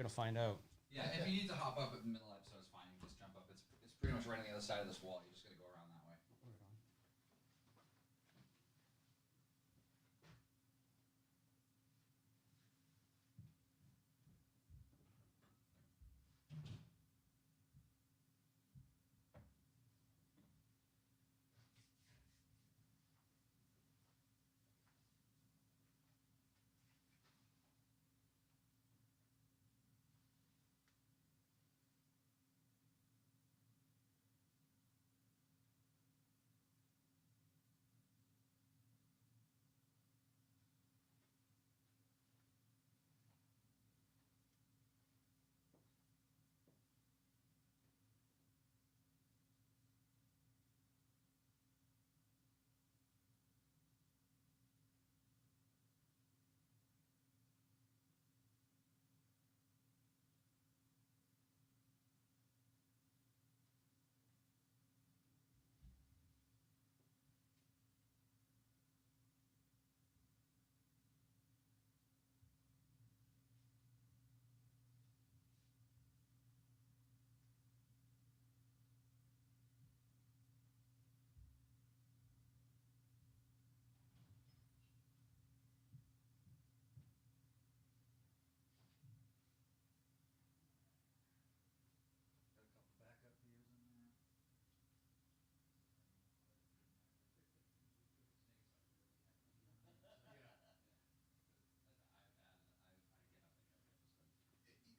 gonna find out. Yeah, if you need to hop up at the middle episode, it's fine. You can just jump up. It's pretty much right on the other side of this wall. You just gotta go around that way.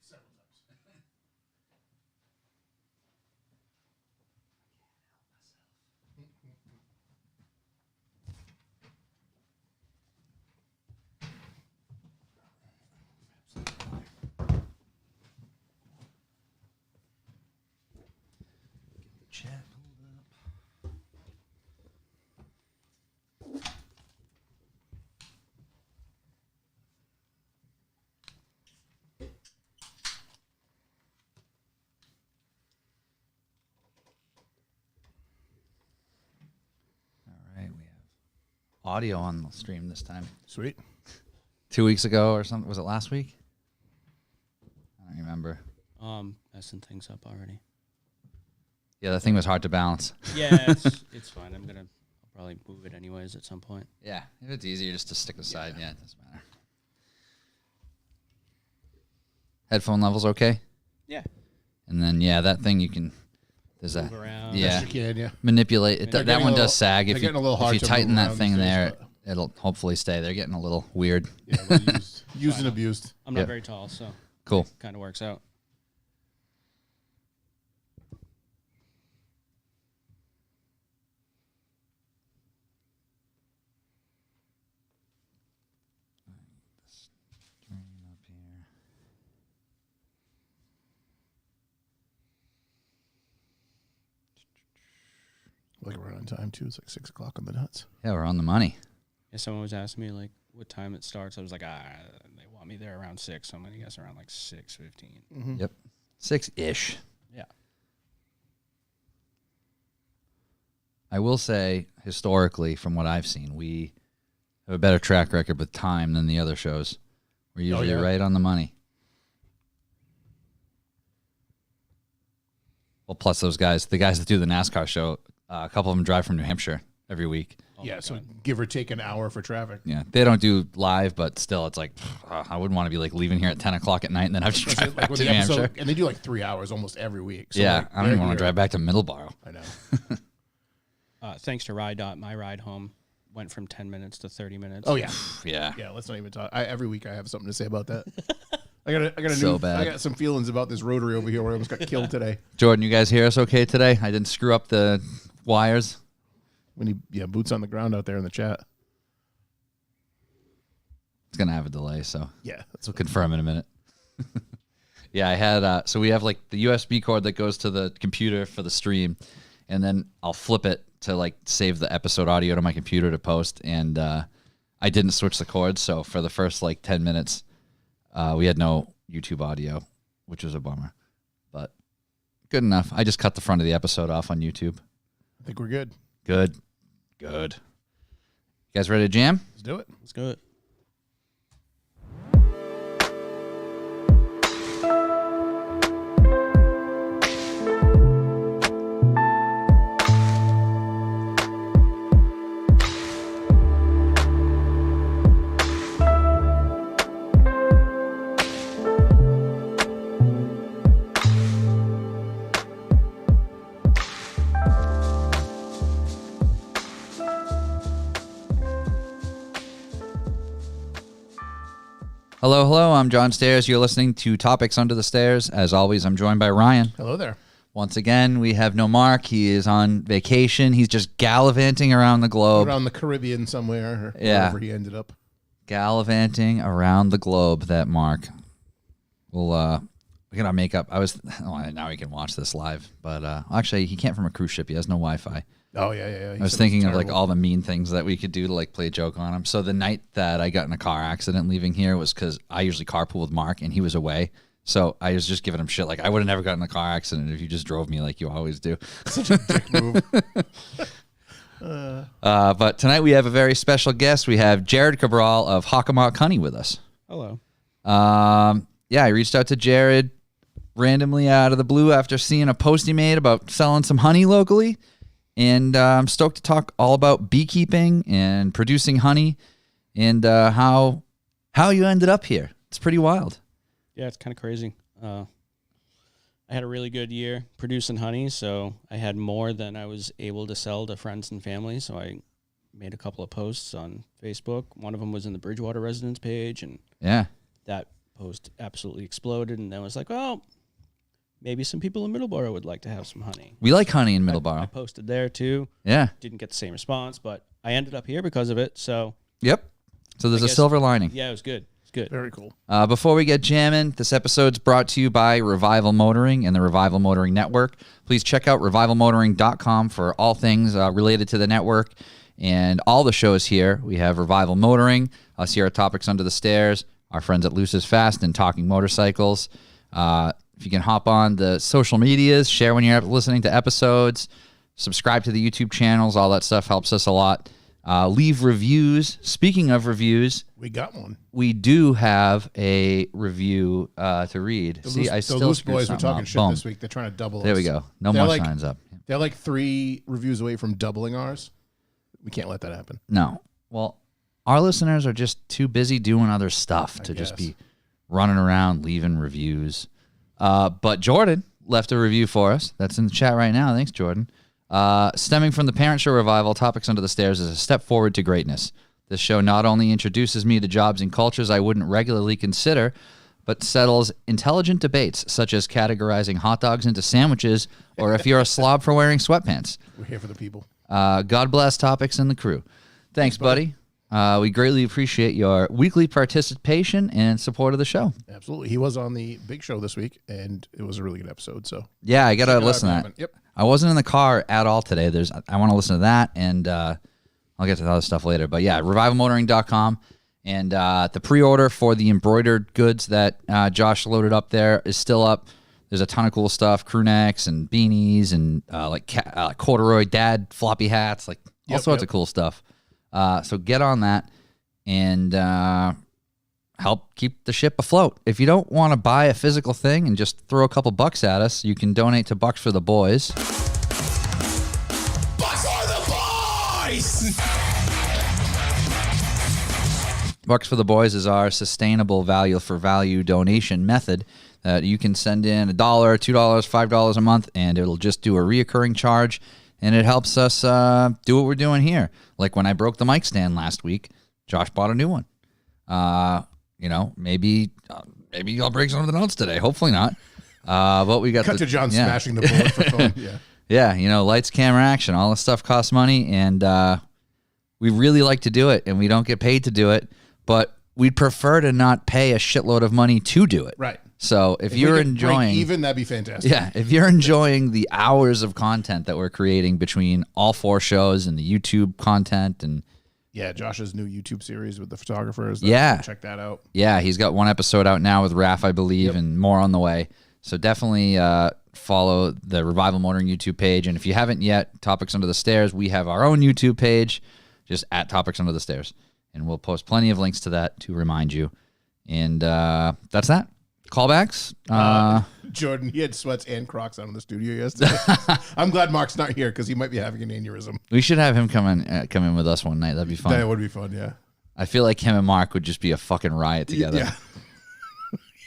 Several times. Chat. All right, we have audio on the stream this time. Sweet. 2 weeks ago or something. Was it last week? I don't remember. Messing things up already. Yeah, that thing was hard to balance. Yeah, it's fine. I'll probably move it anyways at some point. Yeah, if it's easier just to stick aside, yeah, it doesn't matter. Headphone levels okay? Yeah. And then, yeah, that thing you can, there's Move that. around. Yeah. Yes, you can, yeah. Manipulate it. They're That one getting a does sag. they're If you, getting a little hard if you to tighten move that around thing these days, there, but- it'll hopefully stay. They're getting a little weird. Yeah, well, used and abused. I'm not Yeah. very tall, so Cool. kind of works out. Like we're on time too. It's like 6 o'clock on the nuts. Yeah, we're on the money. Yeah, someone was asking me like what time it starts. I was like, they want me there around 6, so I'm gonna guess around like 6:15. Mm-hmm. Yep. 6-ish. Yeah. I will say, historically, from what I've seen, we have a better track record with time than the other shows. We're usually yeah. right on the money. Well, plus those guys, the guys that do the NASCAR show, a couple of them drive from New Hampshire every week. Oh Yeah, my so God. give or take an hour for traffic. Yeah, they don't do live, but still, it's like, I wouldn't want to be like leaving here at 10 o'clock at night and then have to drive back when to the New episode, Hampshire. and they do like 3 hours almost every week. So Yeah, like, I don't even they're want to here. drive back to Middleborough. I know. Thanks to RideDot, my ride home went from 10 minutes to 30 minutes. Oh yeah, Yeah. yeah. Let's not even talk. Every week I have something to say about that. I got a So new. bad. I got some feelings about this rotary over here where I almost got killed today. Jordan, you guys hear us okay today? I didn't screw up the wires. When he boots on the ground out there in the chat. It's going to have a delay, so Yeah, that's we'll what. confirm in a minute. Yeah, I had, so we have like the USB cord that goes to the computer for the stream, and then I'll flip it to like save the episode audio to my computer to post, and I didn't switch the cords, so for the first like 10 minutes, we had no YouTube audio, which was a bummer, but good enough. I just cut the front of the episode off on YouTube. I think we're good. Good. Good. You guys ready to jam? Let's do it. Let's go. Hello, hello. I'm John Stairs. You're listening to Topics Under the Stairs. As always, I'm joined by Ryan. Hello there. Once again, we have no Mark. He is on vacation. He's just gallivanting around the globe. Around the Caribbean somewhere, or wherever he ended up. Gallivanting around the globe, that Mark. We're going to make up. Now we can watch this live. But actually, he can't from a cruise ship. He has no Wi-Fi. Oh, yeah. I was thinking of like all the mean things that we could do to like play a joke on him. So the night that I got in a car accident leaving here was because I usually carpool with Mark and he was away. So I was just giving him shit. Like, I would have never gotten in a car accident if you just drove me like you always do. Such a dick move. But tonight we have a very special guest. We have Jared Cabral of Hockomock Honey with us. Hello. I reached out to Jared randomly out of the blue after seeing a post he made about selling some honey locally. And I'm stoked to talk all about beekeeping and producing honey and how you ended up here. It's pretty wild. Yeah, it's kind of crazy. I had a really good year producing honey, so I had more than I was able to sell to friends and family. So I made a couple of posts on Facebook. One of them was in the Bridgewater residence page, and that post absolutely exploded. And then I was like, oh, maybe some people in Middleborough would like to have some honey. We like honey in Middleborough. I posted there too. Yeah. Didn't get the same response, but I ended up here because of it. So yep. So there's a silver lining. Yeah, it was good. It's good. Very cool. Before we get jamming, this episode's brought to you by Revival Motoring and the Revival Motoring Network. Please check out revivalmotoring.com for all things related to the network and all the shows here. We have Revival Motoring, us here at Topics Under the Stairs, our friends at Luce's Fast and Talking Motorcycles. If you can hop on the social medias, share when you're listening to episodes, subscribe to the YouTube channels, all that stuff helps us a lot. Leave reviews. Speaking of reviews, we got one. We do have a review to read. The Loose Boys were talking shit this week. They're trying to double us. There we go. No more signs up. They're like 3 reviews away from doubling ours. We can't let that happen. No. Well, our listeners are just too busy doing other stuff to just be running around leaving reviews. But Jordan left a review for us. That's in the chat right now. Thanks, Jordan. Stemming from the Parent Show Revival, Topics Under the Stairs is a step forward to greatness. This show not only introduces me to jobs and cultures I wouldn't regularly consider, but settles intelligent debates such as categorizing hot dogs into sandwiches or if you're a slob for wearing sweatpants. We're here for the people. God bless Topics and the crew. Thanks, buddy. We greatly appreciate your weekly participation and support of the show. Absolutely. He was on the big show this week, and it was a really good episode. So yeah, I got to listen to that. Yep. I wasn't in the car at all today. I want to listen to that, and I'll get to the other stuff later. But yeah, revivalmotoring.com. And the pre-order for the embroidered goods that Josh loaded up there is still up. There's a ton of cool stuff, crew necks and beanies and corduroy dad floppy hats, like all sorts of cool stuff. So get on that and help keep the ship afloat. If you don't want to buy a physical thing and just throw a couple bucks at us, you can donate to Bucks for the Boys. Bucks for the Boys! Bucks for the Boys is our sustainable value for value donation method that you can send in $1, $2, $5 a month, and it'll just do a reoccurring charge. And it helps us do what we're doing here. Like when I broke the mic stand last week, Josh bought a new one. Maybe I'll break something else today. Hopefully not. But we got Cut to John smashing the board for fun. Yeah. Yeah, lights, camera, action. All this stuff costs money, and we really like to do it, and we don't get paid to do it. But we'd prefer to not pay a shitload of money to do it. Right. So if you're enjoying, even that'd be fantastic. Yeah, if you're enjoying the hours of content that we're creating between all 4 shows and the YouTube content, and Josh's new YouTube series with the photographers. Check that out. Yeah, he's got 1 episode out now with Raph, I believe, and more on the way. So definitely follow the Revival Motoring YouTube page, and if you haven't yet, Topics Under the Stairs, we have our own YouTube page, just at Topics Under the Stairs, and we'll post plenty of links to that to remind you. And that's that. Callbacks. Jordan, he had sweats and Crocs out in the studio yesterday. I'm glad Mark's not here because he might be having an aneurysm. We should have him come in with us one night. That'd be fun. That would be fun, yeah. I feel like him and Mark would just be a fucking riot together.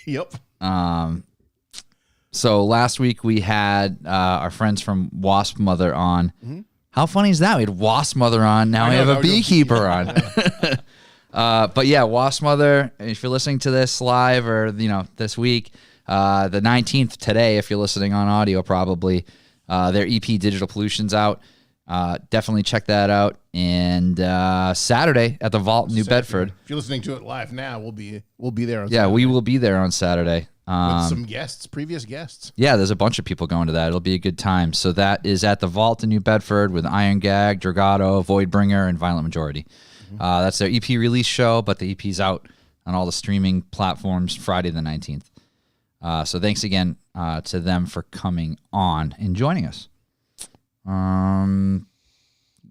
Yeah. Yep. So last week we had our friends from Wasp Mother on. Mm-hmm. How funny is that? We had Wasp Mother on. Now we have a beekeeper on. But yeah, Wasp Mother, if you're listening to this live or, this week, the 19th today, if you're listening on audio, probably, their EP Digital Pollution's out. Definitely check that out. And Saturday at the Vault in New Bedford. If you're listening to it live now, we'll be there on Yeah, Saturday. we will be there on Saturday. With some previous guests. Yeah, there's a bunch of people going to that. It'll be a good time. So that is at the Vault in New Bedford with Iron Gag, Dragato, Voidbringer, and Violent Majority. That's their EP release show, but the EP's out on all the streaming platforms Friday the 19th. So thanks again to them for coming on and joining us. You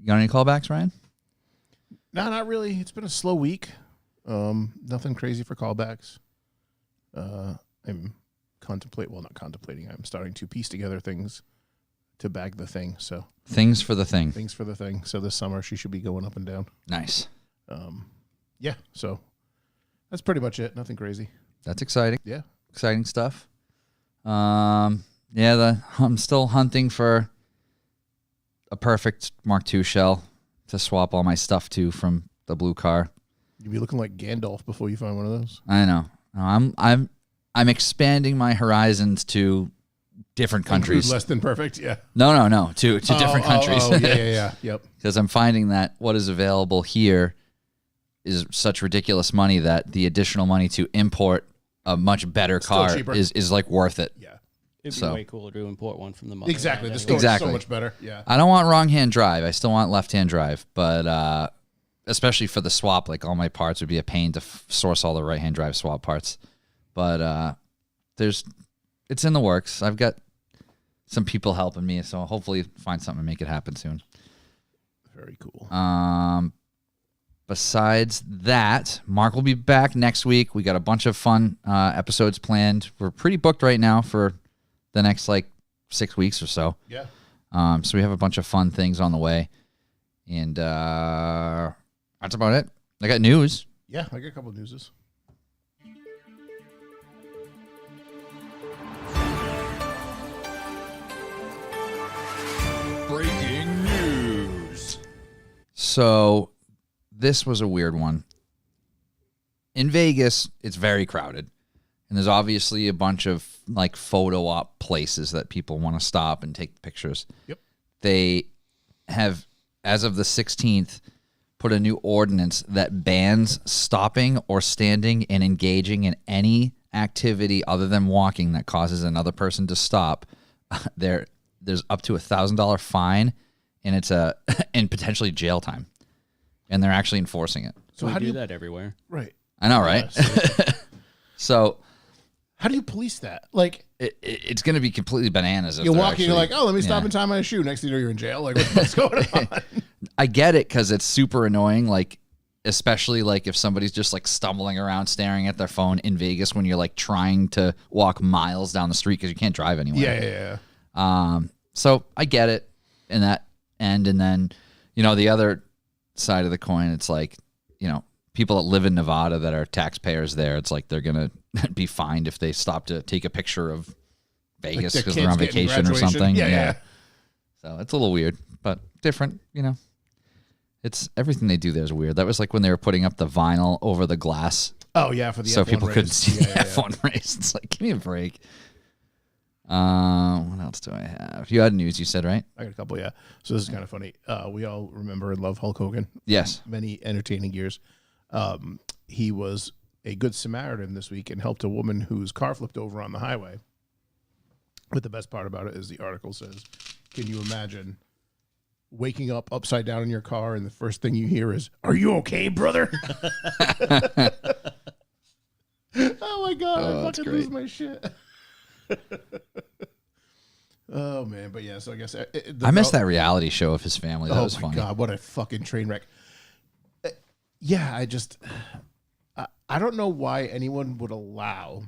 got any callbacks, Ryan? No, not really. It's been a slow week. Nothing crazy for callbacks. I'm not contemplating. I'm starting to piece together things to bag the thing. So Things for the thing. things for the thing. So this summer she should be going up and down. Nice. Yeah. So that's pretty much it. Nothing crazy. That's exciting. Yeah. Exciting stuff. I'm still hunting for a perfect Mark II shell to swap all my stuff to from the blue car. You'd be looking like Gandalf before you find one of those. I know. No, I'm expanding my horizons to different countries. Less than perfect. Yeah. No, to different countries. Yeah. Yep. Because I'm finding that what is available here is such ridiculous money that the additional money to import a much better car cheaper. is like worth it. Yeah. It'd be So- way cooler to import one from the mother. Exactly. The The story's Exactly. so much better. Yeah. I don't want wrong-hand drive. I still want left-hand drive. But especially for the swap, like all my parts would be a pain to source all the right-hand drive swap parts. But it's in the works. I've got some people helping me, so hopefully find something to make it happen soon. Very cool. Besides that, Mark will be back next week. We got a bunch of fun episodes planned. We're pretty booked right now for the next 6 weeks or so. Yeah. So we have a bunch of fun things on the way. And that's about it. I got news. Yeah. I got a couple of newses. Breaking news. So this was a weird one. In Vegas, it's very crowded. And there's obviously a bunch of photo op places that people want to stop and take pictures. Yep. They have, as of the 16th, put a new ordinance that bans stopping or standing and engaging in any activity other than walking that causes another person to stop. There's up to $1,000 fine, and it's and potentially jail time. And they're actually enforcing it. So how we do do you- that everywhere. Right. I know, right? So How do you police that? it's going to be completely bananas. If You're they're walking, you're like, actually- oh, let me stop yeah. and tie my shoe. Next thing you know, you're in jail. What's going on? I get it because it's super annoying. Especially if somebody's just stumbling around staring at their phone in Vegas when you're trying to walk miles down the street because you can't drive anywhere. Yeah. So I get it in that end. And then, the other side of the coin, it's people that live in Nevada that are taxpayers there, it's they're going to be fined if they stop to take a picture of Vegas their because they're on kids getting vacation or graduation. something. Yeah. So it's a little weird, but different, It's everything they do there is weird. That was when they were putting up the vinyl over the glass Oh, yeah, for the so F1 people race. couldn't see Yeah, the yeah, F1 race. It's give me a break. What else do I have? You had news, you said, right? I got a couple, yeah. So this is kind of funny. We all remember and love Hulk Hogan. Yes. Many entertaining years. He was a good Samaritan this week and helped a woman whose car flipped over on the highway. But the best part about it is the article says, can you imagine waking up upside down in your car and the first thing you hear is, "Are you okay, brother?" Oh my God, Oh, I that's fucking great. lose my shit. Oh man, but yeah, so I guess I missed that reality show of his family. That oh was my funny. God, what a fucking train wreck. Yeah, I don't know why anyone would allow,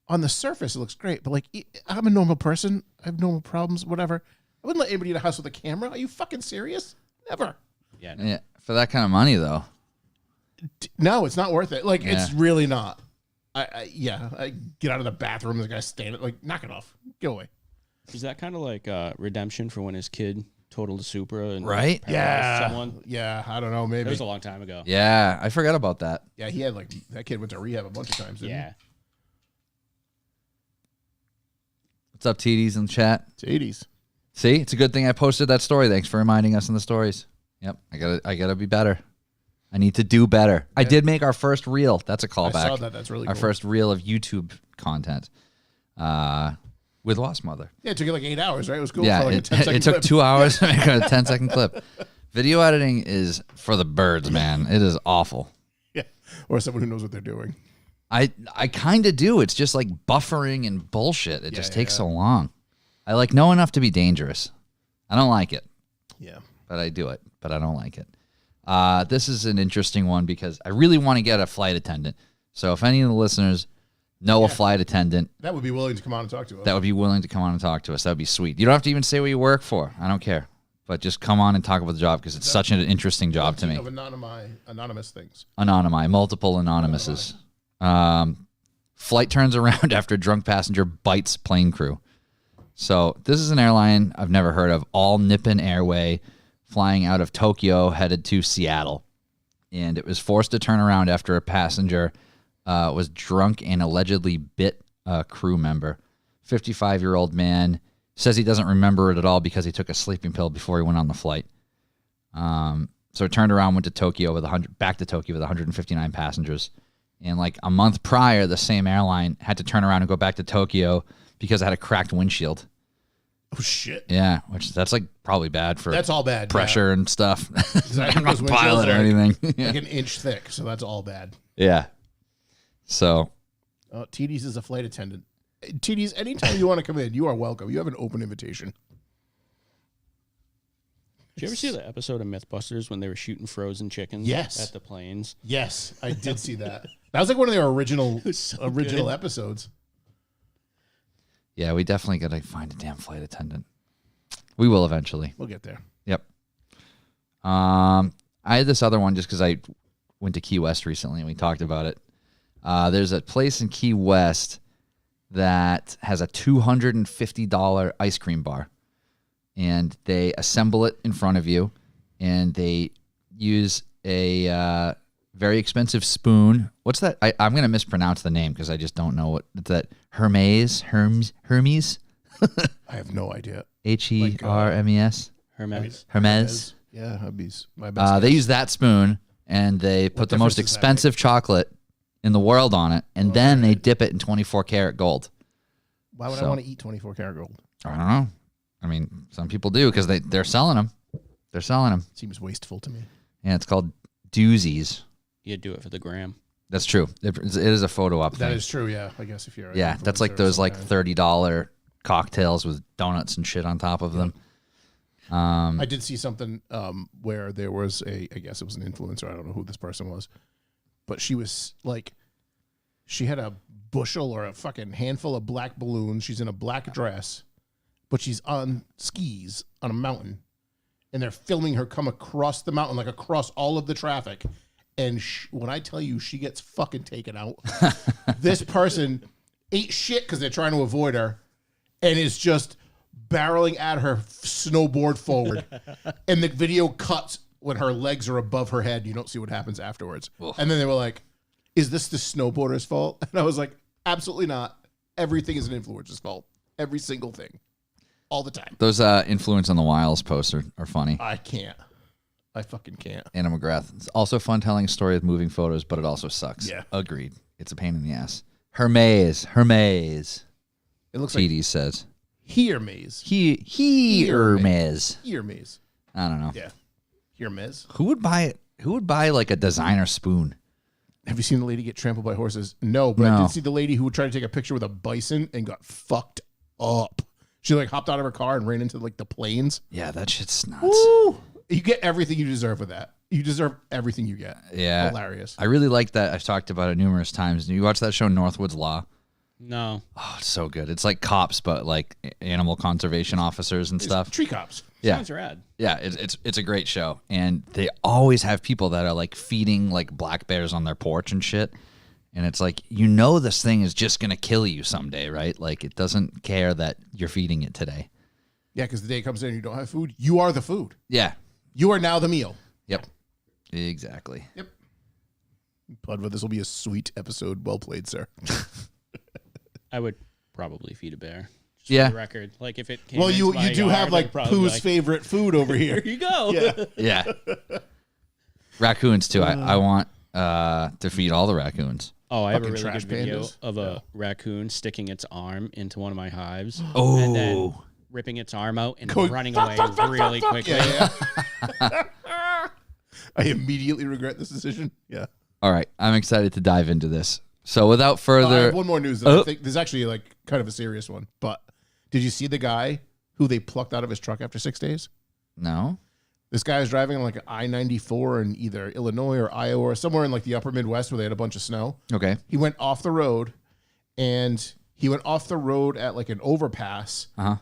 on the surface it looks great, but I'm a normal person. I have normal problems, whatever. I wouldn't let anybody in a house with a camera. Are you fucking serious? Never. Yeah. No. Yeah, for that kind of money, though. No, it's not worth it. It's Yeah. really not. I get out of the bathroom. The guy's standing. Knock it off. Get away. Is that kind of like redemption for when his kid totaled a Supra and Right? paralyzed someone. Yeah, I don't know, It maybe. was a long time ago. Yeah, I forgot about that. Yeah, he had that kid went to rehab a bunch of times, didn't Yeah. What's up, TDs in the chat? he? It's 80s. See, it's a good thing I posted that story. Thanks for reminding us in the stories. Yep, I gotta be better. I need to do better. I did make our first reel. That's a callback. I saw that. That's really our cool. first reel of YouTube content with Lost Mother. Yeah, it took you like 8 hours, right? It was cool. Yeah, for like a it 10-second took clip. 2 hours to make a 10-second clip. Video editing is for the birds, man. It is awful. Yeah, or someone who knows what they're doing. I kind of do. It's just like buffering and bullshit. It just takes so long. I know enough to be dangerous. I don't like it. Yeah. But I do it. But I don't like it. This is an interesting one because I really want to get a flight attendant. So if any of the listeners know a flight attendant That would be willing to come on and talk to us. that would be willing to come on and talk to us, that would be sweet. You don't have to even say what you work for. I don't care. But just come on and talk about the job because it's such an interesting job to me. Of anonymous things. Multiple anonymouses. Flight turns around after drunk passenger bites plane crew. So this is an airline I've never heard of, All Nippon Airway, flying out of Tokyo, headed to Seattle. And it was forced to turn around after a passenger was drunk and allegedly bit a crew member. 55-year-old man says he doesn't remember it at all because he took a sleeping pill before he went on the flight. So it turned around, went to Tokyo back to Tokyo with 159 passengers. And like a month prior, the same airline had to turn around and go back to Tokyo because it had a cracked windshield. Oh, shit. Yeah, which that's like probably bad for That's all bad. pressure and stuff. Exactly. I'm not Those a pilot or windshields are anything. Like an inch thick, so that's all bad. Yeah. So TD's is a flight attendant. TD's, anytime you want to come in, you are welcome. You have an open invitation. Did you ever see the episode of Mythbusters when they were shooting frozen chickens Yes. at the planes? Yes, I did see that. That was like one of their original good. episodes. yeah, we definitely got to find a damn flight attendant. We will eventually. We'll get there. Yep. I had this other one just because I went to Key West recently and we talked about it. There's a place in Key West that has a $250 ice cream bar. And they assemble it in front of you, and they use a very expensive spoon. What's that? I'm going to mispronounce the name because I just don't know what it's that. Hermes? I have no idea. Hermes? Hermes. Yeah, that'd be my best. They guess. use that spoon, and they put the most difference does that expensive chocolate in the world on it, and then they dip it in 24 karat gold. Why would I so- want to eat 24 karat gold? I don't know. I mean, some people do because they're selling them. They're selling them. Seems wasteful to me. Yeah, it's called doozies. You do it for the gram. That's true. It is a photo op That thing. is true, yeah. I guess if you're Yeah, that's like those like $30 cocktails with donuts and shit on top of them. I did see something where there was I guess it was an influencer. I don't know who this person was, but she was like, she had a bushel or a fucking handful of black balloons. She's in a black dress, but she's on skis on a mountain, and they're filming her come across the mountain, like across all of the traffic. And when I tell you she gets fucking taken out, this person ate shit because they're trying to avoid her and is just barreling at her snowboard forward. And the video cuts when her legs are above her head. You don't see what happens afterwards. Oof. And then they were like, is this the snowboarder's fault? And I was like, absolutely not. Everything is an influencer's fault. Every single thing. All the time. Those Influence on the Wilds posts are funny. I can't. I fucking can't. Anna McGrath. It's also fun telling a story with moving photos, but it also sucks. Yeah. Agreed. It's a pain in the ass. Hermes. Hermes. It looks like TD says. Hermes. Hermes. Hermes. I don't know. Yeah. Hermes. Who would buy it? Who would buy like a designer spoon? Have you seen the lady get trampled by horses? No, but I No. did see the lady who would try to take a picture with a bison and got fucked up. She like hopped out of her car and ran into like the plains. Yeah, that shit's nuts. Woo! You get everything you deserve with that. You deserve everything you get. Yeah. Hilarious. I really like that. I've talked about it numerous times. You watch that show, Northwood's Law? No. Oh, it's so good. It's like cops, but like animal conservation officers and stuff. Tree cops. Yeah. Sounds rad. Yeah, it's a great show. And they always have people that are like feeding like black bears on their porch and shit. And it's like, you know, this thing is just going to kill you someday, right? Like it doesn't care that you're feeding it today. Yeah, because the day comes in and you don't have food, you are the food. Yeah. You are now the meal. Yep. Exactly. Yep. Bloodwood, this will be a sweet episode. Well played, sir. I would probably feed a bear. Just Yeah. For the record, like if it came Well, you into my do yard, have like I'd probably be Pooh's like, favorite food over here. Here you go. Yeah. Yeah. Raccoons too. I want to feed all the raccoons. Oh, I have a Fucking really trash good video pandas. of a raccoon sticking its arm into one of my hives. Oh. And then ripping its arm out and Going, running "Fuck, away fuck, fuck, really fuck, fuck." quickly. Yeah. I immediately regret this decision. Yeah. All right. I'm excited to dive into this. So without I further, have one more news that I think this is actually like kind of a serious one. But did you see the guy who they plucked out of his truck after 6 days? no. This guy was driving on like an I-94 in either Illinois or Iowa or somewhere in like the upper Midwest where they had a bunch of snow. Okay. He went off the road, and he went off the road at like an overpass. Uh-huh.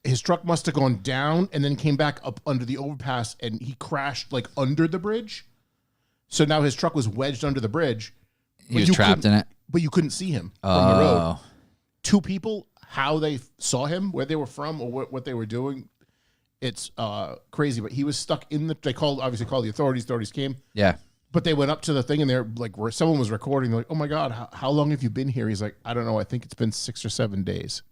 His truck must have gone down and then came back up under the overpass, and he crashed like under the bridge. So now his truck was wedged under the bridge. He was trapped in it. But you couldn't see him from the road. Oh. 2 people, how they saw him, where they were from, or what they were doing, it's crazy. But he was stuck in the. They obviously called the authorities. Authorities came, Yeah. but they went up to the thing and they're like, where someone was recording. They're like, "Oh my god, how long have you been here?" He's like, "I don't know. I think it's been 6 or 7 days."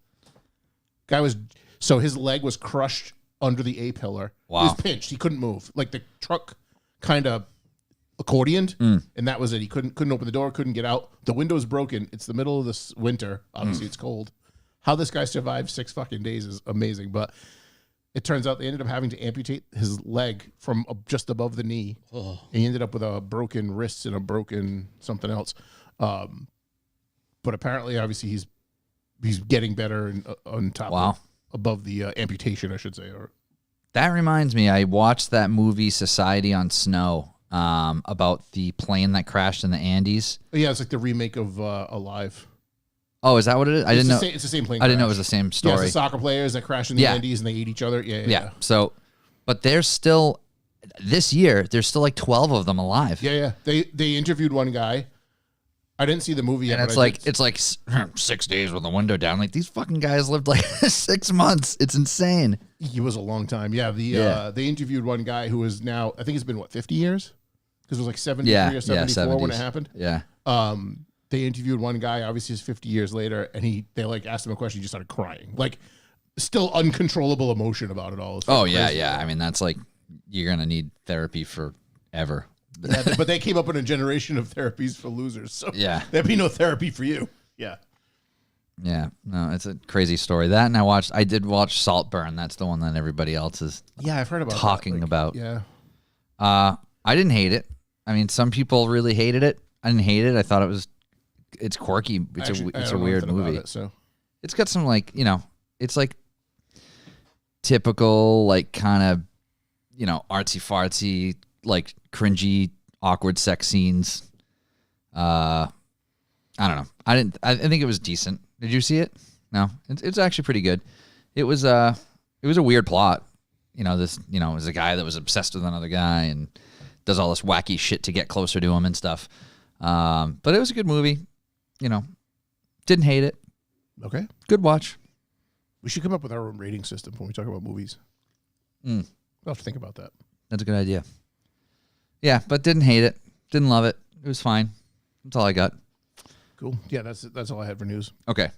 Guy was so his leg was crushed under the A pillar. Wow. He was pinched. He couldn't move. Like the truck kind of accordioned, and that was it. He couldn't open the door. Couldn't get out. The window's broken. It's the middle of this winter. Obviously, it's cold. How this guy survived 6 fucking days is amazing. But it turns out they ended up having to amputate his leg from just above the knee. And he ended up with a broken wrist and a broken something else. But apparently, obviously, he's getting better and on top Wow. above the amputation, I should say. Or That reminds me, I watched that movie Society on Snow about the plane that crashed in the Andes. yeah, it's like the remake of Alive. Oh, is that what it is? I didn't know. It's the same plane. I didn't know it crash. was the same Yeah, it's story. the soccer players that crash in the Yeah. Andes and they eat each other. Yeah. So, but there's still this year. There's still like 12 of them alive. Yeah. They interviewed one guy. I didn't see the movie yet. And but it's like 6 days with the window down. Like these fucking guys lived like 6 months. It's insane. he was a long time. Yeah. They interviewed one guy who is now, I think it's been 50 years? Because it was like 73 or 74 when it 70s. happened. Yeah. They interviewed one guy, obviously it's 50 years later, and they like asked him a question, he just started crying. Like still uncontrollable emotion about it all. It's Oh crazy. yeah. I mean, that's like you're gonna need therapy forever. Yeah, but they came up in a generation of therapies for losers. So Yeah. there'd be no therapy for you. Yeah. Yeah. No, it's a crazy story. That and I did watch Saltburn. That's the one that everybody else is Yeah, I've heard about talking that. about. Yeah. I didn't hate it. I mean, some people really hated it. I didn't hate it. I thought it's quirky. It's Actually, I a don't know weird anything about movie. it, so It's got some it's like typical like kind of artsy fartsy like cringy awkward sex scenes. I don't know. I think it was decent. Did you see it? No, it's actually pretty good. It was a weird plot. It was a guy that was obsessed with another guy and does all this wacky shit to get closer to him and stuff. But it was a good movie. Didn't hate it. okay. Good watch. We should come up with our own rating system when we talk about movies. I'll have to think about that. That's a good idea. Yeah, but didn't hate it. Didn't love it. It was fine. That's all I got. Cool. Yeah, that's all I had for news. Okay.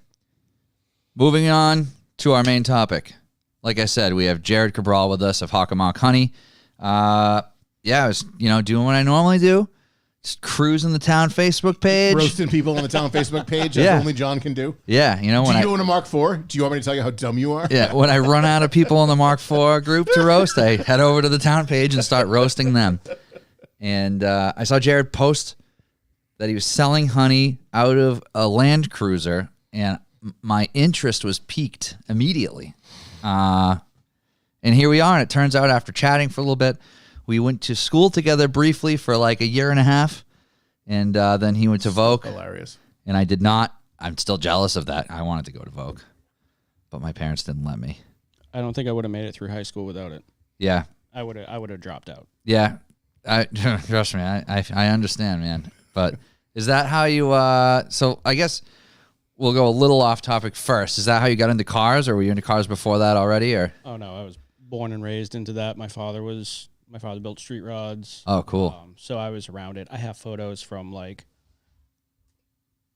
Moving on to our main topic. Like I said, we have Jared Cabral with us of Hockomock Honey. I was, doing what I normally do. Just cruising the town Facebook page. Roasting people on the town Facebook page Yeah. as only John can do. Yeah, Do you when go into Mark IV? Do you want me to tell you how dumb you are? when I run out of people in the Mark IV group to roast, I head over to the town page and start roasting them. And I saw Jared post that he was selling honey out of a Land Cruiser, and my interest was piqued immediately. And here we are, and it turns out after chatting for a little bit, we went to school together briefly for like a year and a half, and then he went to Vogue, Hilarious. and I did not. I'm still jealous of that. I wanted to go to Vogue, but my parents didn't let me. I don't think I would have made it through high school without it. Yeah, I would have dropped out. yeah. Trust me, I understand, man. But is that how you? So I guess we'll go a little off topic first. Is that how you got into cars, or were you into cars before that already? Or Oh no, I was born and raised into that. My father built street rods. oh, cool. So I was around it. I have photos from like,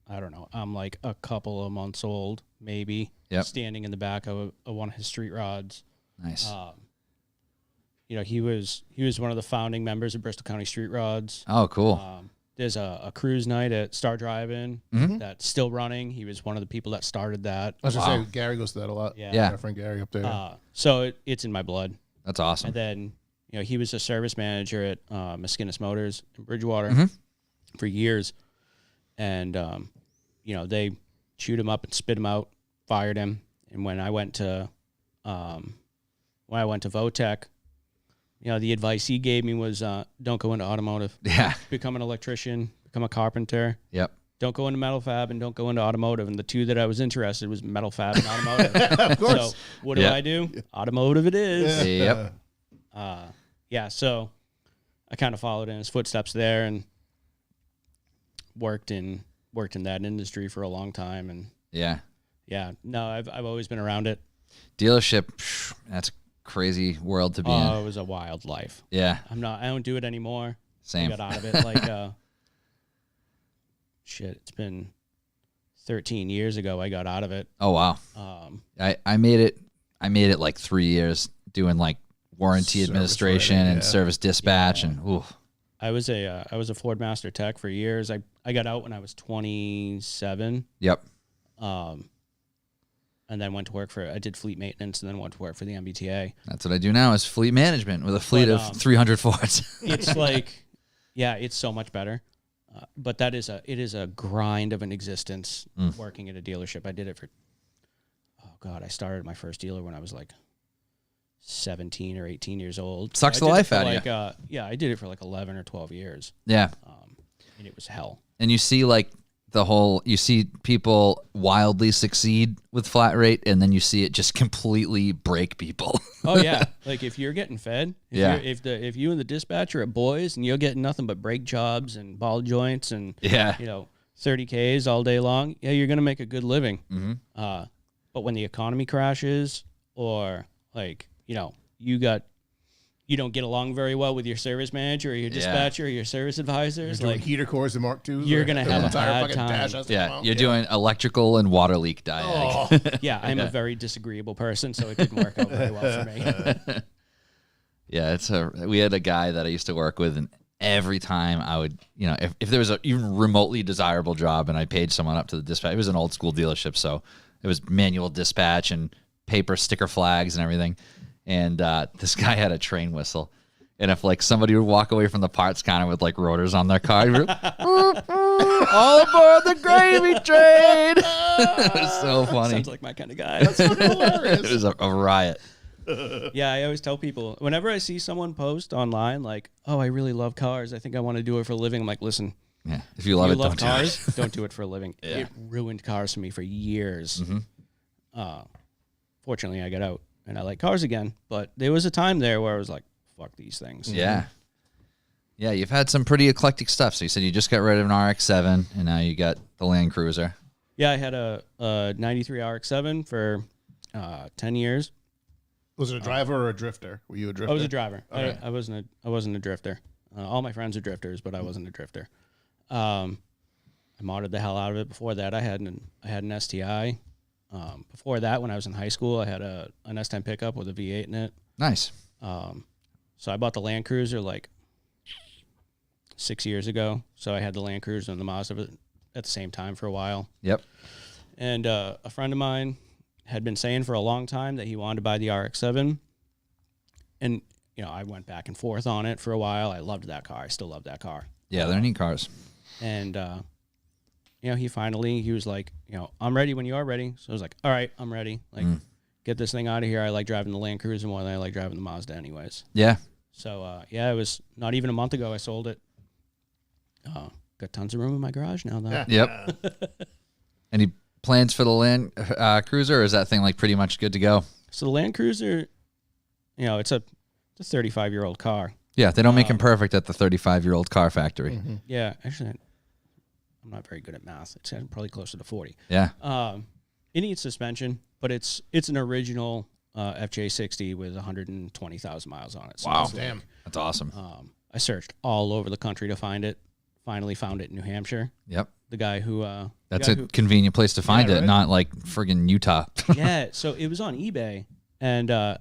I don't know, I'm like a couple of months old, maybe, standing in the back of one of his street rods. Nice. You know, he was one of the founding members of Bristol County Street Rods. Oh, cool. There's a cruise night at Star Drive-In that's still running. He was one of the people that started that. I was going to say, Gary goes to that a lot. Yeah. Our friend Gary up there. So it's in my blood. That's awesome. And then, you know, he was a service manager at Meskinnis Motors in Bridgewater for years. And, you know, they chewed him up and spit him out, fired him. And when I went to Votech, you know, the advice he gave me was don't go into automotive. Yeah. Become an electrician, become a carpenter. Yep. Don't go into metal fab and don't go into automotive. And the two that I was interested was metal fab and automotive. Of course. So what do I do? Automotive it is. Yep. Yeah, so I kind of followed in his footsteps there and worked in that industry for a long time. And Yeah. no, I've always been around it. Dealership, that's a crazy world to be in. It was a wild life. Yeah. I don't do it anymore. Same. I got out of it like it's been 13 years ago I got out of it. Oh, wow. I made it like 3 years doing like warranty Service administration writing, and service dispatch and ooh. I was a Ford Master Tech for years. I got out when I was 27. Yep. And then went to work I did fleet maintenance and then went to work for the MBTA. That's what I do now is fleet management with a fleet of 300 Fords. It's like, yeah, it's so much better. But it is a grind of an existence working at a dealership. I did it for, I started my first dealer when I was like 17 or 18 years old. Sucks the life out of you. Yeah, I did it for like 11 or 12 years. Yeah. And it was hell. And you see like you see people wildly succeed with flat rate, and then you see it just completely break people. Oh yeah, like if you're getting fed, if you and the dispatcher are boys and you're getting nothing but brake jobs and ball joints and 30Ks all day long, yeah, you're gonna make a good living. Mm-hmm. But when the economy crashes, or like you don't get along very well with your service manager or your dispatcher or your service advisors, you're doing heater cores and Mark II. You're gonna have a bad time. Yeah, you're doing electrical and water leak diag. Yeah, I'm a very disagreeable person, so it didn't work out very well for me. Yeah, we had a guy that I used to work with, and every time I would, if there was a even remotely desirable job and I paid someone up to the dispatch, it was an old school dealership, so it was manual dispatch and paper sticker flags and everything. And this guy had a train whistle. And if like somebody would walk away from the parts counter with like rotors on their car, all aboard the gravy train. It was so funny. Sounds like my kind of guy. That's hilarious. It was a riot. Yeah, I always tell people whenever I see someone post online like, "Oh, I really love cars. I think I want to do it for a living." I'm like, "Listen, if you love don't cars, do it. Don't do it for a living." Yeah. It ruined cars for me for years. Mm-hmm. Fortunately, I got out. And I like cars again, but there was a time there where I was like, fuck these things. Yeah. Yeah, you've had some pretty eclectic stuff. So you said you just got rid of an RX-7, and now you got the Land Cruiser. Yeah, I had a 93 RX-7 for 10 years. Was it a driver or a drifter? Were you a drifter? I was a driver. Okay. I wasn't a drifter. All my friends are drifters, but I wasn't a drifter. I modded the hell out of it. Before that, I had an STI. Before that, when I was in high school, I had an S10 pickup with a V8 in it. Nice. So I bought the Land Cruiser like 6 years ago. So I had the Land Cruiser and the Mazda at the same time for a while. Yep. And a friend of mine had been saying for a long time that he wanted to buy the RX-7. And, I went back and forth on it for a while. I loved that car. I still love that car. Yeah, they're neat cars. And, he was like, I'm ready when you are ready. So I was like, all right, I'm ready. Like, get this thing out of here. I like driving the Land Cruiser more than I like driving the Mazda anyways. Yeah. So, it was not even a month ago I sold it. Got tons of room in my garage now, though. Yep. Any plans for the Land Cruiser, or is that thing like pretty much good to go? So the Land Cruiser, it's a 35-year-old car. Yeah, they don't make them perfect at the 35-year-old car factory. Mm-hmm. Yeah, actually, I'm not very good at math. It's probably closer to 40. Yeah. It needs suspension, but it's an original FJ60 with 120,000 miles on it. So Wow. it's like, Damn. That's awesome. I searched all over the country to find it. Finally found it in New Hampshire. Yep. The guy who That's a convenient place to find it, right? not like friggin' Utah. yeah, so it was on eBay, and it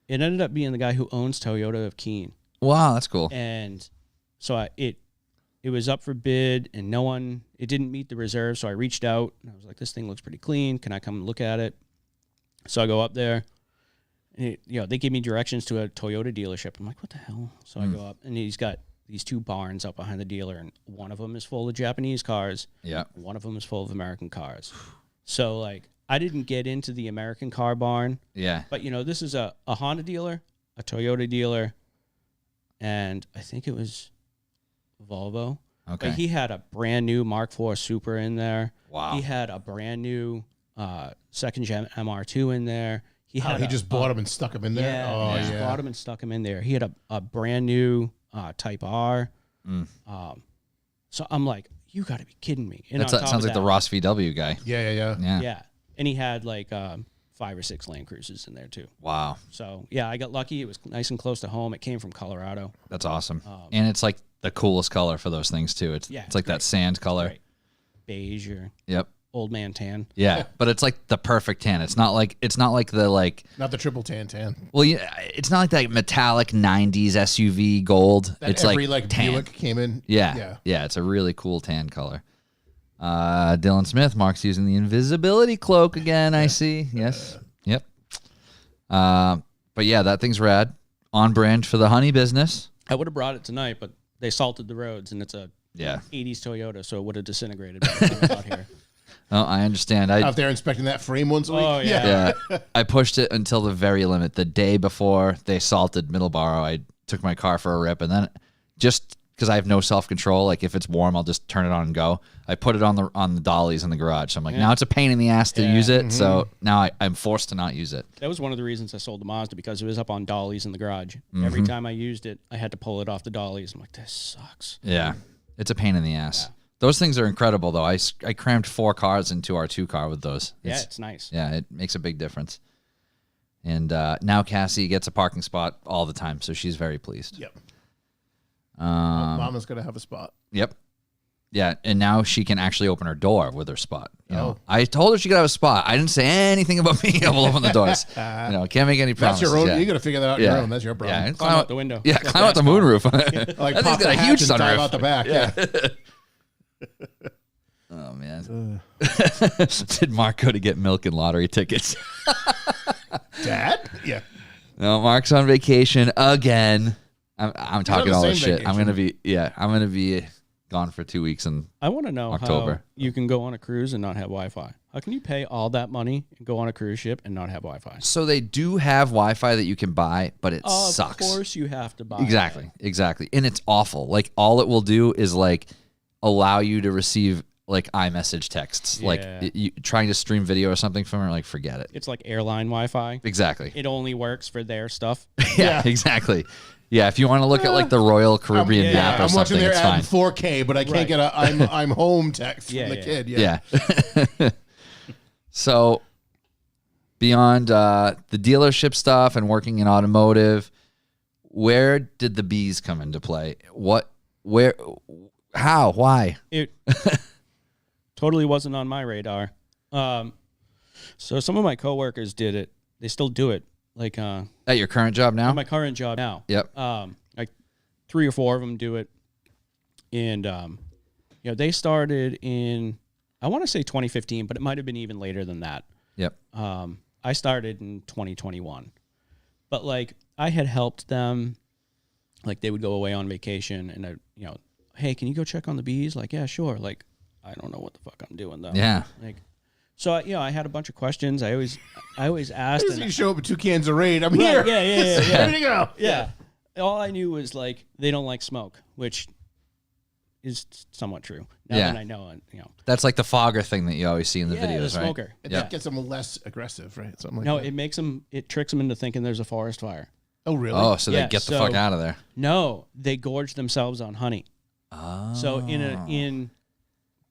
ended up being the guy who owns Toyota of Keene. Wow, that's cool. And so it was up for bid, and it didn't meet the reserve. So I reached out, and I was like, "This thing looks pretty clean. Can I come and look at it?" So I go up there, and they give me directions to a Toyota dealership. I'm like, "What the hell?" So I go up, and he's got these 2 barns up behind the dealer, and one of them is full of Japanese cars. Yeah. One of them is full of American cars. So like, I didn't get into the American car barn. Yeah. But, this is a Honda dealer, a Toyota dealer, and I think it was Volvo. Okay. But he had a brand new Mark IV Super in there. Wow. He had a brand new second gen MR2 in there. He just bought them and stuck them in there. Yeah, Oh, he just yeah. bought them and stuck them in there. He had a brand new Type R. So I'm like, you got to be kidding me. And That on top sounds of like the that, Ross VW guy. Yeah. Yeah. And he had like 5 or 6 Land Cruisers in there too. Wow. So yeah, I got lucky. It was nice and close to home. It came from Colorado. That's awesome. And it's like the coolest color for those things too. It's like great. that sand color. Right. Beige or Yep. old man tan. Yeah, but it's like the perfect tan. It's not like the like. Not the triple tan. Well, yeah, it's not like that metallic '90s SUV gold. That it's every like tan. Buick came in. Yeah. It's a really cool tan color. Dylan Smith, Mark's using the invisibility cloak again. I see. Yes. Yep. But yeah, that thing's rad. On brand for the honey business. I would have brought it tonight, but they salted the roads, and it's a 80s Toyota, so it would have disintegrated by the time I got here. Oh, I understand. Out there inspecting that frame once a week. Oh, yeah. Yeah, I pushed it until the very limit. The day before they salted Middleborough, I took my car for a rip, and then just because I have no self-control, like if it's warm, I'll just turn it on and go. I put it on the dollies in the garage. So I'm like, now it's a pain in the ass to use it, so now I'm forced to not use it. That was one of the reasons I sold the Mazda, because it was up on dollies in the garage. Every time I used it, I had to pull it off the dollies. I'm like, this sucks. Yeah, it's a pain in the ass. Those things are incredible, though. I crammed 4 cars into our 2 car with those. It's nice. Yeah, it makes a big difference. And now Cassie gets a parking spot all the time, so she's very pleased. Yep. Mama's gonna have a spot. Yep. Yeah, and now she can actually open her door with her spot. You know, Oh. I told her she could have a spot. I didn't say anything about being able to open the doors. Can't make any That's promises. your own. Yeah. You got to figure that out on your own. That's your problem. Yeah, Climb out the window. Yeah, climb out the moonroof. Like That pop thing's got the a hatch huge and dive sunroof. out the back. Yeah. Oh man. Did Mark go to get milk and lottery tickets? Dad. Yeah. No, Mark's on vacation again. I'm talking the all this same shit. I'm gonna be gone for 2 weeks and I want to know October. how you can go on a cruise and not have Wi-Fi. How can you pay all that money and go on a cruise ship and not have Wi-Fi? so they do have Wi-Fi that you can buy, but it sucks. Of course you have to buy Exactly. And it's awful. Like all it will do is like allow you to receive like iMessage texts, like you trying to stream video or something from it. Like forget it. It's like airline Wi-Fi. Exactly. It only works for their stuff. Yeah, exactly. Yeah, if you want to look at like the Royal Caribbean map or I'm watching something, their it's ad fine. in 4K, but I can't get a I'm home text from the kid. Yeah. So beyond the dealership stuff and working in automotive, where did the bees come into play? Where, how, why? It totally wasn't on my radar. So some of my coworkers did it. They still do it. Like At your current job now? at my current job now. Yep. Like 3 or 4 of them do it. And they started in, I want to say 2015, but it might have been even later than that. Yep. I started in 2021. But like I had helped them, like they would go away on vacation and I, hey, can you go check on the bees? Like, yeah, sure. Like, I don't know what the fuck I'm doing though. Yeah. Like, so I had a bunch of questions. I always asked. Doesn't And, you show up with 2 cans of Raid? I'm here. Yeah. Ready to go. Yeah. All I knew was like they don't like smoke, which is somewhat true. Now Yeah. that I know it, That's like the fogger thing that you always see in the the videos, right? smoker. It gets them less aggressive, right? Something like No, that. it makes them. It tricks them into thinking there's a forest fire. Oh, really? Oh, so they Yeah, get the so- fuck out of there. No, they gorge themselves on honey. Oh. So in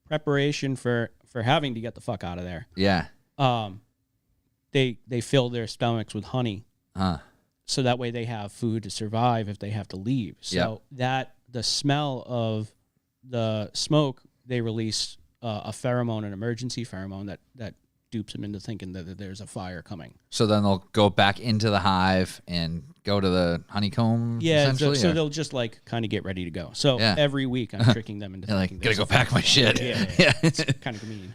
preparation for having to get the fuck out of there. Yeah. They fill their stomachs with honey, Huh. so that way they have food to survive if they have to leave. So that the smell of the smoke, they release a pheromone, an emergency pheromone that dupes them into thinking that there's a fire coming. So then they'll go back into the hive and go to the honeycomb. Yeah, essentially, so or- they'll just like kind of get ready to go. So Yeah. every week I'm tricking them into They're thinking like, gotta there's go a pack my fire. shit. Yeah. It's kind of mean.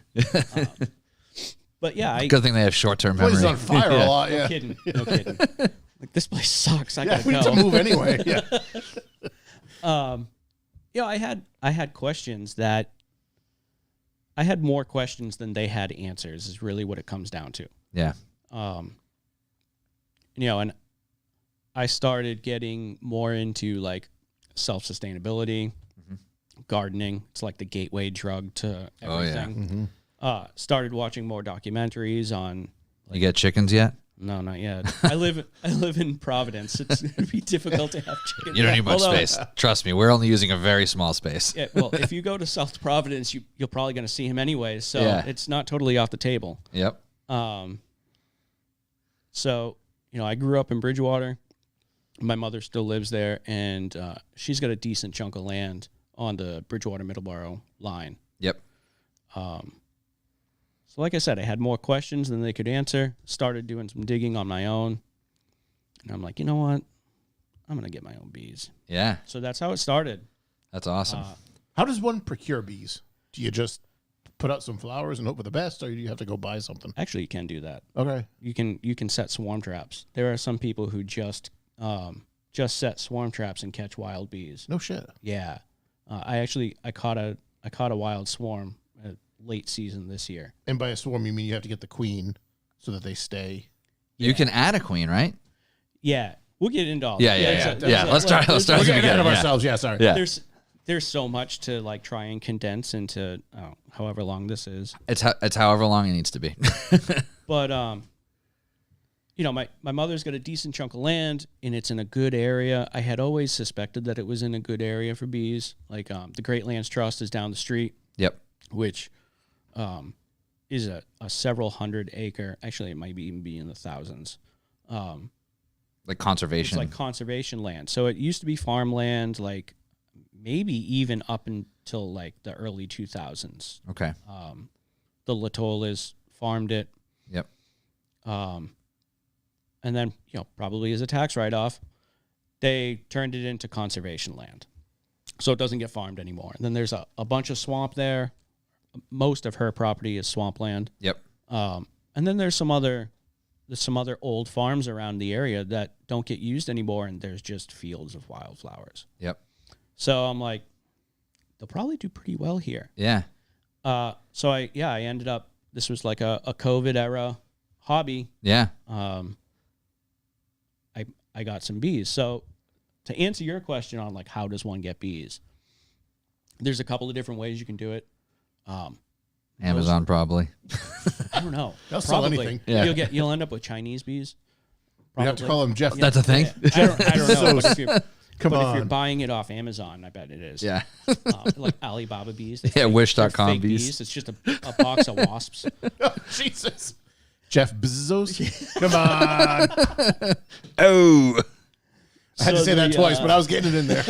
But yeah, Good thing they have short-term Place is memory. on fire a lot. no Yeah. kidding. No kidding. Like, this place sucks. I Yeah, gotta we need to go. move anyway. Yeah. I had questions that I had more questions than they had answers is really what it comes down to. Yeah. And I started getting more into like self-sustainability, gardening. It's like the gateway drug to Oh, yeah. everything. Started watching more documentaries on. You get chickens yet? No, not yet. I live in Providence. It's going to be difficult to have chickens. You don't need much Although- space. Trust me, we're only using a very small space. Yeah, well, if you go to South Providence, you're probably going to see him anyways. So Yeah. it's not totally off the table. Yep. So, I grew up in Bridgewater. My mother still lives there, and she's got a decent chunk of land on the Bridgewater-Middleborough line. Yep. So like I said, I had more questions than they could answer. Started doing some digging on my own. And I'm like, you know what? I'm going to get my own bees. Yeah. So that's how it started. That's awesome. How does one procure bees? Do you just put out some flowers and hope for the best, or do you have to go buy something? Actually, you can do that. Okay. You can set swarm traps. There are some people who just set swarm traps and catch wild bees. No shit. Yeah. I caught a wild swarm late season this year. And by a swarm, you mean you have to get the queen so that they stay. You can add a queen, right? Yeah. We'll get into all Yeah, that. yeah. Let's start We're at the getting ahead of beginning. ourselves. Yeah, sorry. Yeah. There's so much to like try and condense into however long this is. It's however long it needs to be. But my mother's got a decent chunk of land and it's in a good area. I had always suspected that it was in a good area for bees. Like the Great Lands Trust is down the street, Yep. which is a several hundred acre. Actually, it might even be in the thousands. Like conservation. It's like conservation land. So it used to be farmland, like maybe even up until like the early 2000s. Okay. The Latolas farmed it. Yep. And then, probably as a tax write-off, they turned it into conservation land. So it doesn't get farmed anymore. And then there's a bunch of swamp there. Most of her property is swampland. Yep. And then there's some other old farms around the area that don't get used anymore, and there's just fields of wildflowers. Yep. So I'm like, they'll probably do pretty well here. Yeah. So I ended up, this was like a COVID era hobby. Yeah. I got some bees. So to answer your question on like how does one get bees, there's a couple of different ways you can do it. Amazon probably. I don't know. They'll sell anything. Yeah. You'll end up with Chinese bees. You have to call him Jeff. That's a thing. I don't know. But if you're, Come if you're on. buying it off Amazon, I bet it is. Yeah. Like Alibaba bees. Yeah, They're Wish.com fake bees. It's just a box of wasps. Oh, Jesus. Jeff Bezos? Come on. Oh. I had to So say that the, twice, but I was getting it in there.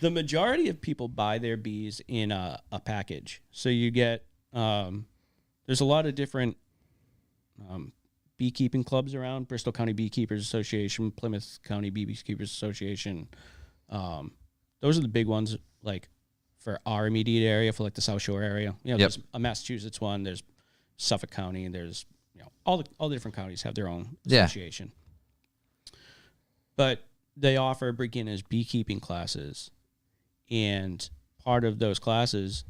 The majority of people buy their bees in a package. So you get, there's a lot of different beekeeping clubs around. Bristol County Beekeepers Association, Plymouth County Beekeepers Association. Those are the big ones, like for our immediate area, for like the South Shore area. There's a Massachusetts one, there's Suffolk County, and there's, all the different counties have their own association. But they offer beginners beekeeping classes. And part of those classes,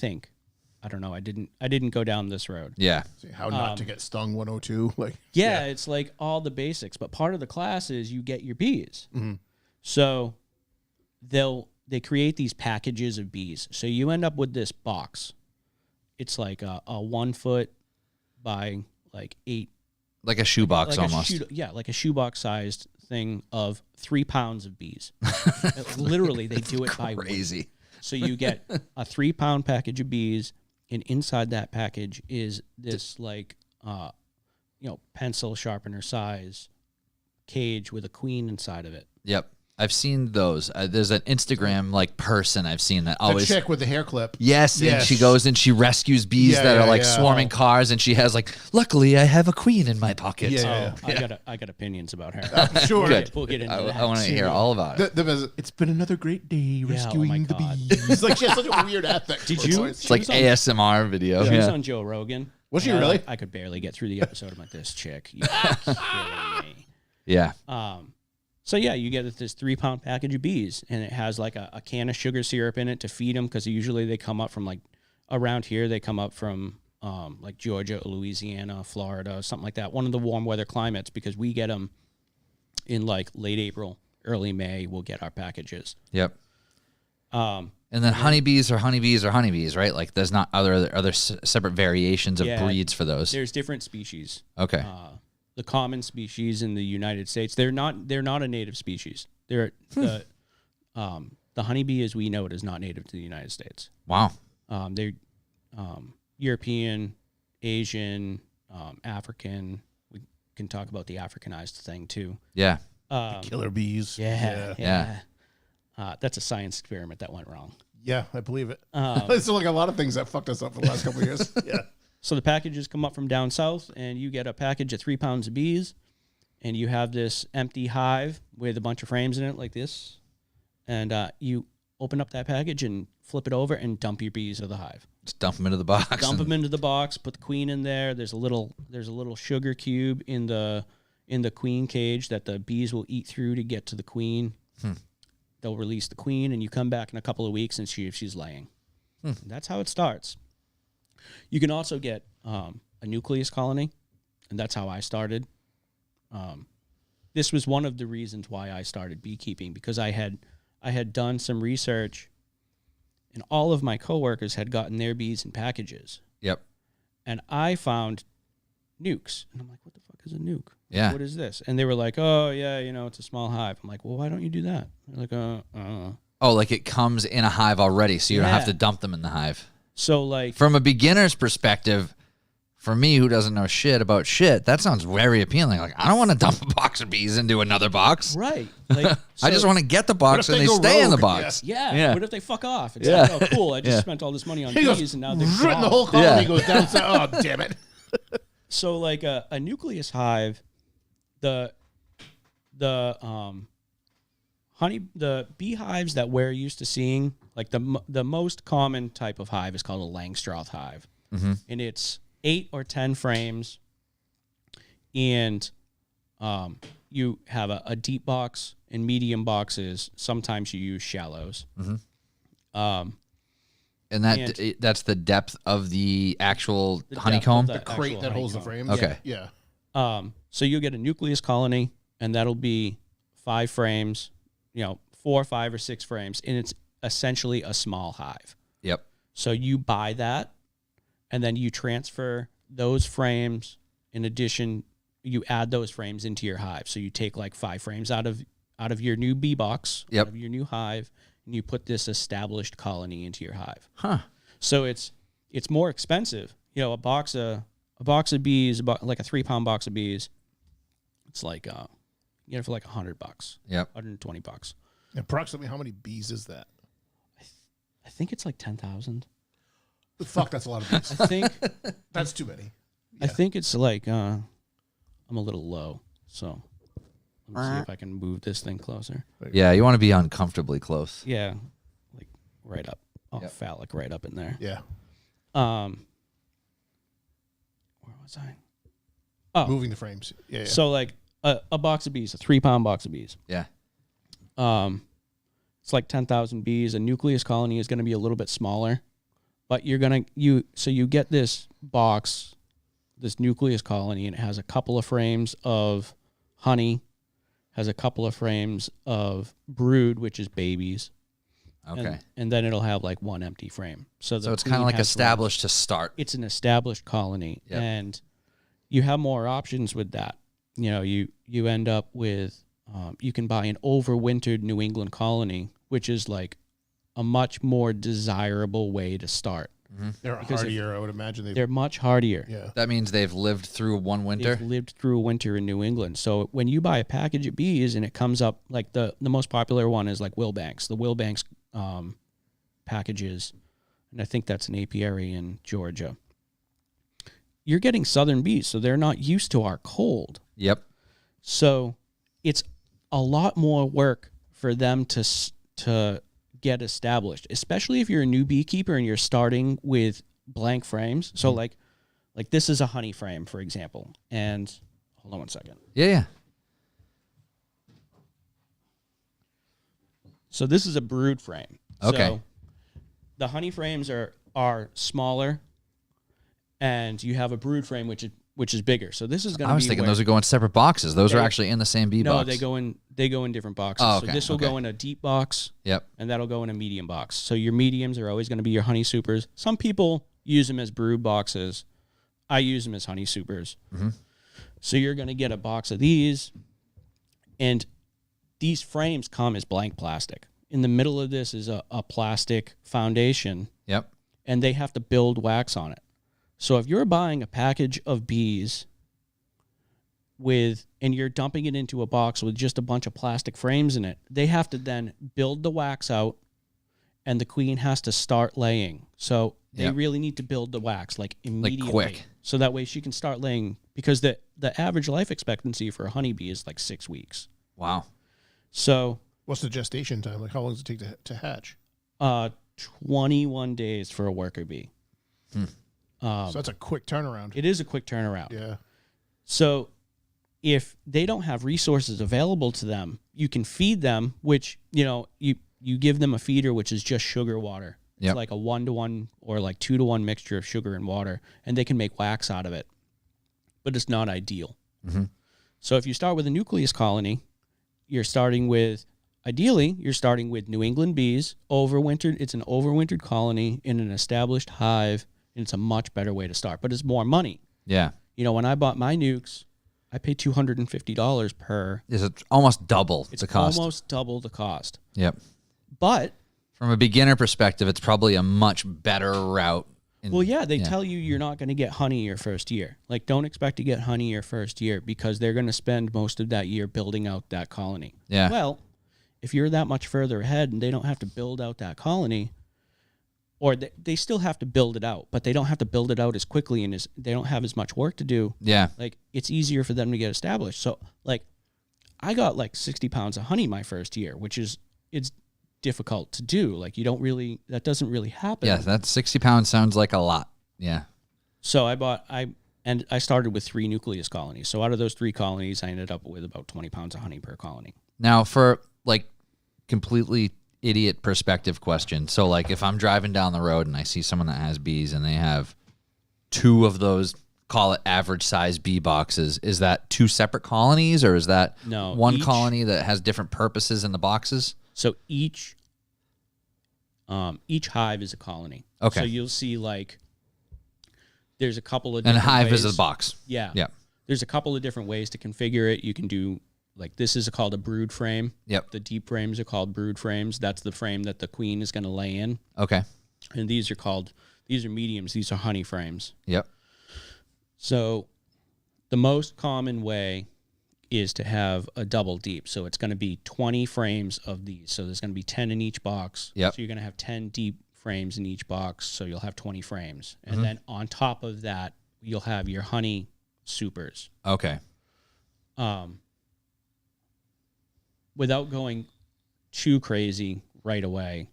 I don't know, I didn't go down this road. Yeah. How not to get stung 102. Like, Yeah, it's like all the basics, but part of the class is you get your bees. Mm-hmm. So they create these packages of bees. So you end up with this box. It's like a 1 foot by like 8. Like a shoebox Like almost. like a shoebox sized thing of 3 pounds of bees. Literally, they do it by weight. Crazy. So you get a 3-pound package of bees, and inside that package is this pencil sharpener size cage with a queen inside of it. Yep. I've seen those. There's an Instagram person I've seen that The always. chick with the hair clip. Yes, and she goes and she rescues bees that are swarming cars, and she has luckily I have a queen in my pocket. Yeah. I got opinions about her. Sure. We'll get into that. I want to hear all about it. It's been another great day rescuing the God. bees. She has such a weird affect. Did you? It's like ASMR video. She was on Joe Rogan. Was she And really? I could barely get through the episode. I'm like, this chick. You kidding me? Yeah. So yeah, you get this 3-pound package of bees, and it has a can of sugar syrup in it to feed them, because usually they come up from around here. They come up from Georgia, Louisiana, Florida, something like that. One of the warm weather climates, because we get them in late April, early May. We'll get our packages. Yep. And then honeybees are honeybees are honeybees, right? There's not other separate variations of breeds for those. There's different species. Okay. The common species in the United States, they're not a native species. They're the honeybee as we know it is not native to the United States. Wow. They're European, Asian, African. We can talk about the Africanized thing too. Yeah. Killer bees. Yeah. That's a science experiment that went wrong. Yeah, I believe it. It's a lot of things that fucked us up for the last couple of years. Yeah. So the packages come up from down south, and you get a package of 3 pounds of bees, and you have this empty hive with a bunch of frames in it like this, and you open up that package and flip it over and dump your bees into the hive. Just dump them into the box. Dump them into the box. Put the queen in there. There's a little sugar cube in the queen cage that the bees will eat through to get to the queen. They'll release the queen, and you come back in a couple of weeks and see if she's laying. That's how it starts. You can also get a nucleus colony, and that's how I started. This was one of the reasons why I started beekeeping, because I had done some research, and all of my coworkers had gotten their bees in packages. Yep. And I found nukes, and I'm like, what the fuck is a nuke? Yeah. What is this? And they were like, oh yeah, it's a small hive. I'm like, well, why don't you do that? They're like, Oh, it comes in a hive already, so you don't have to dump them in the hive. So from a beginner's perspective, for me who doesn't know shit about shit, that sounds very appealing. I don't want to dump a box of bees into another box. right. I just want to get the box and they stay in the box. Yeah. What if they fuck off? It's like, oh, cool. I just spent all this money on bees, and now they're And the gone. whole colony goes down. Oh, damn it. So a nucleus hive, the beehives that we're used to seeing, the most common type of hive is called a Langstroth hive, and it's 8 or 10 frames, and you have a deep box and medium boxes. Sometimes you use shallows. And that's the depth of the actual honeycomb? The Crate actual that holds the honeycomb. frames. Okay. Yeah. So you'll get a nucleus colony, and that'll be 5 frames, 4, 5, or 6 frames, and it's essentially a small hive. Yep. So you buy that, and then you transfer those frames. In addition, you add those frames into your hive. So you take 5 frames out of your new bee box, out of your new hive, and you put this established colony into your hive. Huh. So it's more expensive. A box of bees, about a 3-pound box of bees. It's you get it for $100. Yep. $120. Approximately how many bees is that? I think it's 10,000. Fuck, that's a lot of bees. I think That's too many. I think it's I'm a little low. So let me see if I can move this thing closer. Yeah, you want to be uncomfortably close. Yeah, right up. Oh, phallic, right up in there. Yeah. Where was I? Oh, Moving the frames. Yeah. so a box of bees, a 3-pound box of bees. Yeah. It's 10,000 bees. A nucleus colony is going to be a little bit smaller, but you get this box, this nucleus colony, and it has a couple of frames of honey, has a couple of frames of brood, which is babies. Okay. And then it'll have 1 empty frame. So it's kind of established to start. It's an established colony, and you have more options with that. You end up with you can buy an overwintered New England colony, which is a much more desirable way to start. They're hardier, I would imagine. They're much hardier. Yeah. That means they've lived through one winter. They've lived through a winter in New England. So when you buy a package of bees and it comes up, like the most popular one is like Wilbanks. The Wilbanks packages, and I think that's an apiary in Georgia. You're getting southern bees, so they're not used to our cold. Yep. So it's a lot more work for them to get established, especially if you're a new beekeeper and you're starting with blank frames. So like this is a honey frame, for example. And hold on one second. Yeah. So this is a brood frame. Okay. So the honey frames are smaller, and you have a brood frame which is bigger. So this is going to be. I was thinking those would go in separate boxes. Those are actually in the same bee box. No, they go in different boxes. Oh, okay. So this will go in a deep box. Yep. And that'll go in a medium box. So your mediums are always going to be your honey supers. Some people use them as brood boxes. I use them as honey supers. Mm-hmm. So you're going to get a box of these, and these frames come as blank plastic. In the middle of this is a plastic foundation. Yep. And they have to build wax on it. So if you're buying a package of bees and you're dumping it into a box with just a bunch of plastic frames in it, they have to then build the wax out, and the queen has to start laying. So they really need to build the wax like immediately. Like quick. So that way she can start laying, because the average life expectancy for a honeybee is like 6 weeks. Wow. So What's the gestation time? Like, how long does it take to hatch? 21 days for a worker bee. So that's a quick turnaround. It is a quick turnaround. Yeah. So if they don't have resources available to them, you can feed them, which, you give them a feeder, which is just sugar water. It's like a 1-to-1 or like 2-to-1 mixture of sugar and water, and they can make wax out of it. But it's not ideal. Mm-hmm. So if you start with a nucleus colony, ideally, you're starting with New England bees, overwintered. It's an overwintered colony in an established hive, and it's a much better way to start. But it's more money. Yeah. When I bought my nukes, I paid $250 per. It's almost double It's the cost. almost double the cost. Yep. But From a beginner perspective, it's probably a much better route. they tell you you're not going to get honey your first year. Like, don't expect to get honey your first year, because they're going to spend most of that year building out that colony. Yeah. Well, if you're that much further ahead and they don't have to build out that colony, or they still have to build it out, but they don't have to build it out as quickly, and they don't have as much work to do. Yeah. Like, it's easier for them to get established. So, like, I got like 60 pounds of honey my first year, it's difficult to do. Like, that doesn't really happen. Yeah, that 60 pounds sounds like a lot. Yeah. So I started with 3 nucleus colonies. So out of those 3 colonies, I ended up with about 20 pounds of honey per colony. Now, for like completely idiot perspective question. So like if I'm driving down the road and I see someone that has bees and they have 2 of those, call it average size bee boxes, is that 2 separate colonies, or is that one colony that has different purposes in the boxes? So each hive is a colony. Okay. So you'll see like there's a couple of and different a hive ways. is a box. Yeah. Yeah. There's a couple of different ways to configure it. You can do like this is called a brood frame. Yep. The deep frames are called brood frames. That's the frame that the queen is going to lay in. Okay. And these are mediums. These are honey frames. Yep. So the most common way is to have a double deep. So it's going to be 20 frames of these. So there's going to be 10 in each box. Yep. So you're going to have 10 deep frames in each box. So you'll have 20 frames. And then on top of that, you'll have your honey supers. Okay. Without going too crazy right away,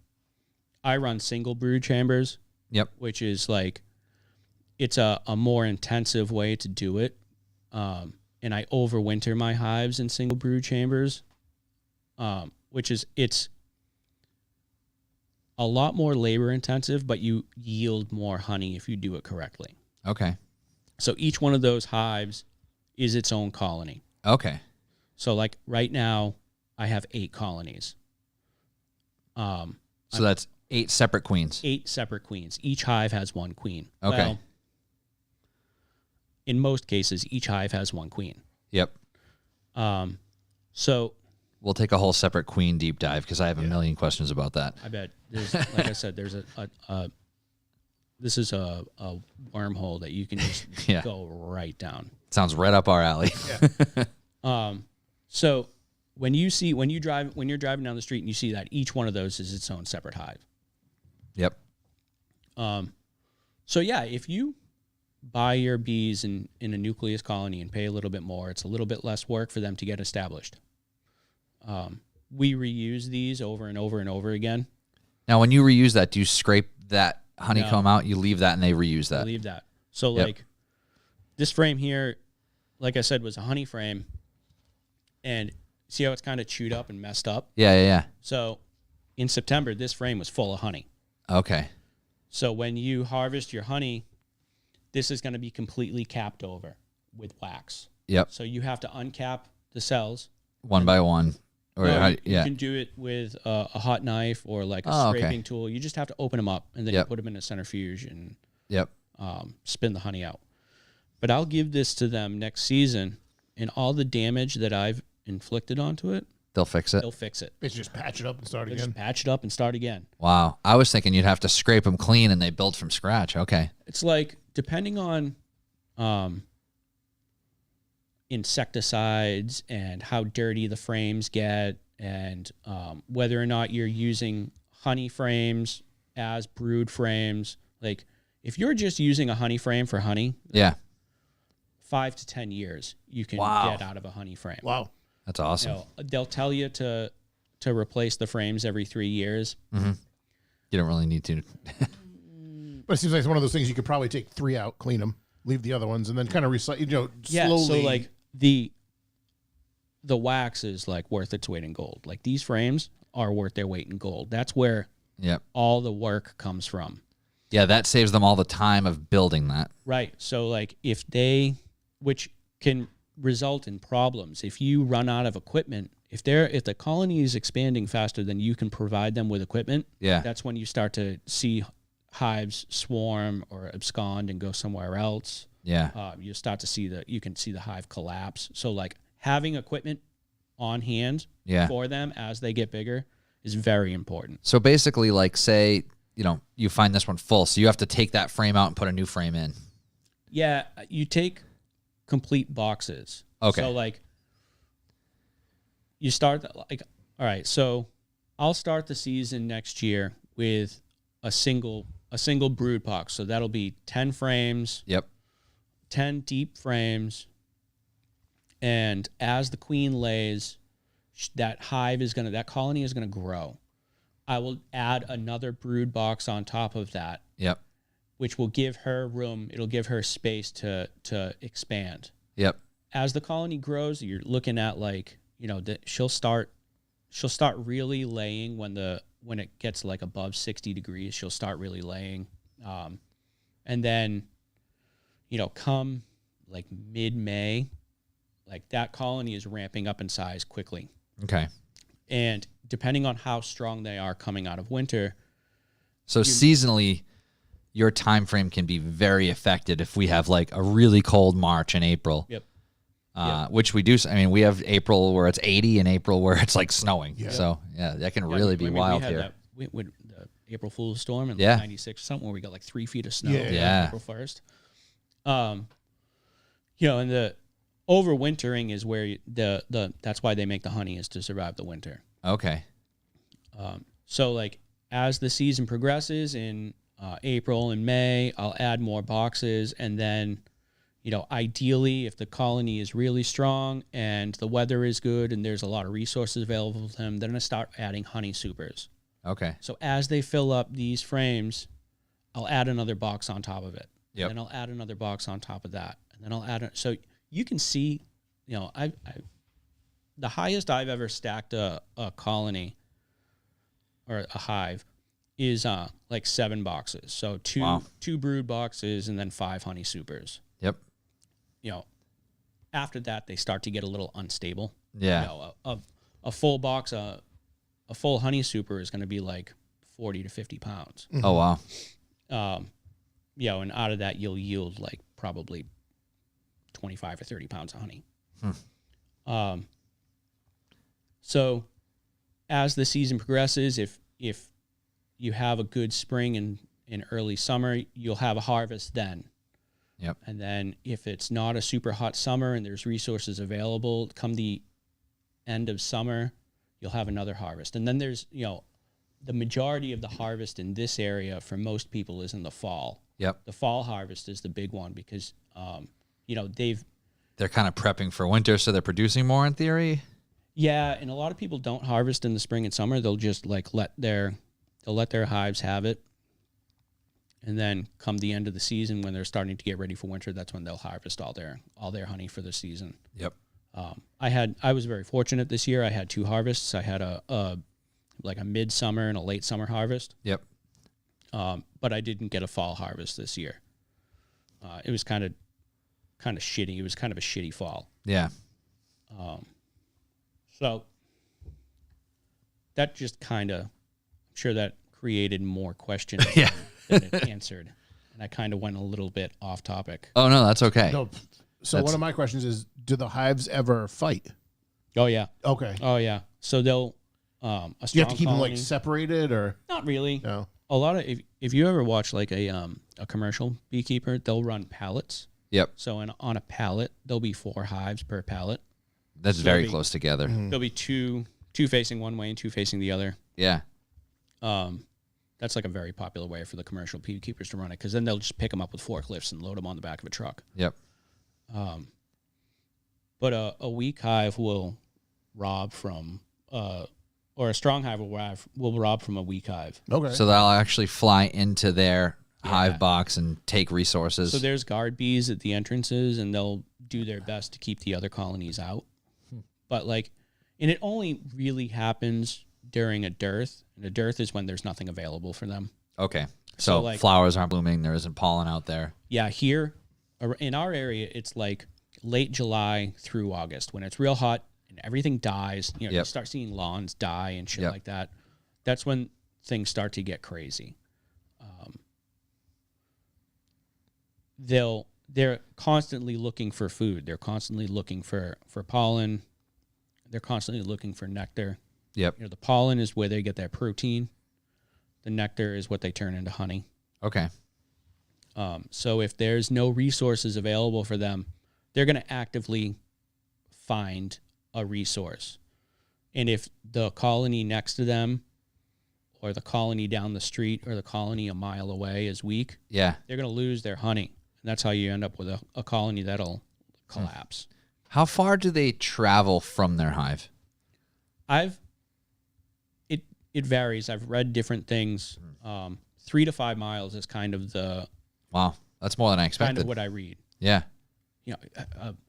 I run single brood chambers. Yep. Which is like, it's a more intensive way to do it. And I overwinter my hives in single brood chambers, it's a lot more labor intensive, but you yield more honey if you do it correctly. Okay. So each one of those hives is its own colony. Okay. So like right now, I have 8 colonies. So that's 8 separate queens. 8 separate queens. Each hive has 1 queen. Okay. Well, in most cases, each hive has 1 queen. Yep. So we'll take a whole separate queen deep dive because I have a million questions about that. I bet there's, like I said, there's this is a wormhole that you can just go right down. Sounds right up our alley. So when you're driving down the street and you see that each one of those is its own separate hive. Yep. So yeah, if you buy your bees in a nucleus colony and pay a little bit more, it's a little bit less work for them to get established. We reuse these over and over and over again. Now, when you reuse that, do you scrape that honeycomb out? You leave that and they reuse that? Leave that. So like this frame here, like I said, was a honey frame. And see how it's kind of chewed up and messed up? Yeah. So in September, this frame was full of honey. Okay. So when you harvest your honey, this is going to be completely capped over with wax. Yep. So you have to uncap the cells. One by one. Or you can do it with a hot knife or like a scraping tool. You just have to open them up and then you put them in a centrifuge and spin the honey out. But I'll give this to them next season, and all the damage that I've inflicted onto it, they'll fix it. They'll fix it. It's just patch it up and start again. Just patch it up and start again. Wow. I was thinking you'd have to scrape them clean and they build from scratch. Okay. It's like, depending on insecticides and how dirty the frames get and whether or not you're using honey frames as brood frames. Like, if you're just using a honey frame for honey, 5 to 10 years you can get out of a honey frame. Wow. That's awesome. You know, they'll tell you to replace the frames every 3 years. Mm-hmm. You don't really need to. But it seems like it's one of those things you could probably take 3 out, clean them, leave the other ones, and then kind of recycle, slowly. So like the wax is like worth its weight in gold. Like, these frames are worth their weight in gold. That's where all the work comes from. Yeah, that saves them all the time of building that. Right. So like which can result in problems. If you run out of equipment, if the colony is expanding faster than you can provide them with equipment, that's when you start to see hives swarm or abscond and go somewhere else. Yeah. You start to see you can see the hive collapse. So like, having equipment on hand for them as they get bigger is very important. So basically, like, say, you find this one full, so you have to take that frame out and put a new frame in. Yeah, you take complete boxes. Okay. So like, you start like, all right, so I'll start the season next year with a single brood box. So that'll be 10 frames. Yep. 10 deep frames. And as the queen lays, that colony is going to grow. I will add another brood box on top of that. Yep. Which will give her room. It'll give her space to expand. Yep. As the colony grows, you're looking at like, she'll start really laying when it gets like above 60 degrees. She'll start really laying. And then, come like mid-May, like, that colony is ramping up in size quickly. Okay. And depending on how strong they are coming out of winter. So seasonally, your time frame can be very affected if we have like a really cold March and April. Yep. Which we do. I mean, we have April where it's 80 and April where it's like snowing. Yeah. So that can really be wild here. With the April Fool's storm in like 96 or something where we got like 3 feet of snow. April 1st. And the overwintering is where that's why they make the honey, is to survive the winter. Okay. So like, as the season progresses in April and May, I'll add more boxes, and then, ideally, if the colony is really strong and the weather is good and there's a lot of resources available to them, then I start adding honey supers. Okay. So as they fill up these frames, I'll add another box on top of it. Yep. And then I'll add another box on top of that, and then I'll add so you can see, the highest I've ever stacked a colony or a hive is like 7 boxes. So two brood boxes and then 5 honey supers. Yep. After that, they start to get a little unstable. Yeah. A full box, a full honey super is going to be like 40 to 50 pounds. Mm-hmm. Oh, wow. And out of that, you'll yield like probably 25 or 30 pounds of honey. So as the season progresses, if you have a good spring and early summer, you'll have a harvest then. Yep. And then if it's not a super hot summer and there's resources available, come the end of summer, you'll have another harvest. And then there's, the majority of the harvest in this area for most people is in the fall. Yep. The fall harvest is the big one because, they're kind of prepping for winter, so they're producing more in theory. Yeah, and a lot of people don't harvest in the spring and summer. They'll just let their hives have it. And then come the end of the season when they're starting to get ready for winter, that's when they'll harvest all their honey for the season. Yep. I was very fortunate this year. I had 2 harvests. I had a midsummer and a late summer harvest. Yep. But I didn't get a fall harvest this year. It was kind of shitty. It was kind of a shitty fall. Yeah. So that just kind of, I'm sure that created more questions Yeah. than it answered. And I kind of went a little bit off topic. Oh, no, that's okay. No. So one of my questions is, do the hives ever fight? Oh, yeah. Okay. Oh, yeah. So they'll, Do you have to keep them like separated or? Not really. No. A lot of, if you ever watch like a commercial beekeeper, they'll run pallets. Yep. So on a pallet, there'll be 4 hives per pallet. That's very close together. There'll be two facing one way and 2 facing the other. Yeah. That's like a very popular way for the commercial beekeepers to run it, because then they'll just pick them up with forklifts and load them on the back of a truck. Yep. But a weak hive will rob from, or a strong hive will rob from a weak hive. Okay. So they'll actually fly into their hive box and take resources. So there's guard bees at the entrances, and they'll do their best to keep the other colonies out. But and it only really happens during a dearth, and a dearth is when there's nothing available for them. Okay. So flowers aren't blooming. There isn't pollen out there. Yeah, here in our area, it's like late July through August when it's real hot and everything dies. You start seeing lawns die and shit like that. That's when things start to get crazy. They're constantly looking for food. They're constantly looking for pollen. They're constantly looking for nectar. Yep. The pollen is where they get their protein. The nectar is what they turn into honey. Okay. So if there's no resources available for them, they're going to actively find a resource. And if the colony next to them or the colony down the street or the colony a mile away is weak, Yeah. they're going to lose their honey. And that's how you end up with a colony that'll collapse. How far do they travel from their hive? It varies. I've read different things. 3 to 5 miles is kind of Wow. That's more than I expected. kind of what I read. Yeah.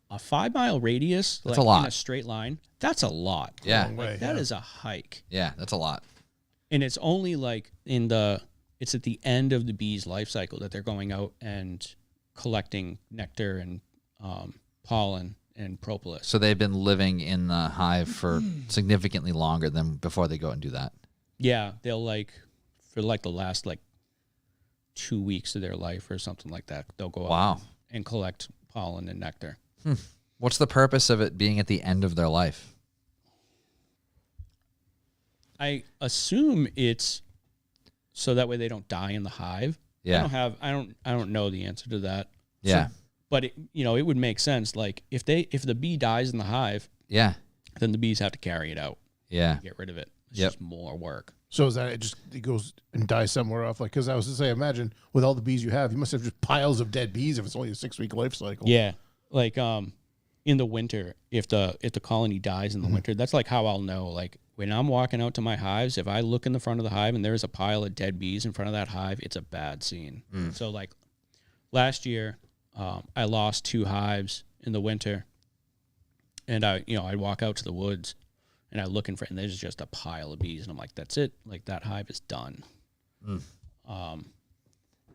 A 5 mile radius, That's a lot. in a straight line, that's a lot. Yeah. Long way, That is a hike. Yeah. That's a lot. And it's only it's at the end of the bee's life cycle that they're going out and collecting nectar and pollen and propolis. So they've been living in the hive for significantly longer than before they go and do that. Yeah, they'll for the last 2 weeks of their life or something like that, they'll go out and collect pollen and nectar. What's the purpose of it being at the end of their life? I assume it's so that way they don't die in the hive. Yeah. I don't know the answer to that. Yeah. But it would make sense. Like if the bee dies in the hive, Yeah. then the bees have to carry it out, Yeah. get rid of it. It's Yep. just more work. So is that it goes and dies somewhere off? Because I was to say, imagine with all the bees you have, you must have just piles of dead bees if it's only a 6-week life cycle. Yeah, in the winter, if the colony dies in the winter, that's how I'll know. Like when I'm walking out to my hives, if I look in the front of the hive and there's a pile of dead bees in front of that hive, it's a bad scene. So last year, I lost 2 hives in the winter, and I'd walk out to the woods. And I look and there's just a pile of bees, and I'm like, that's it. That hive is done.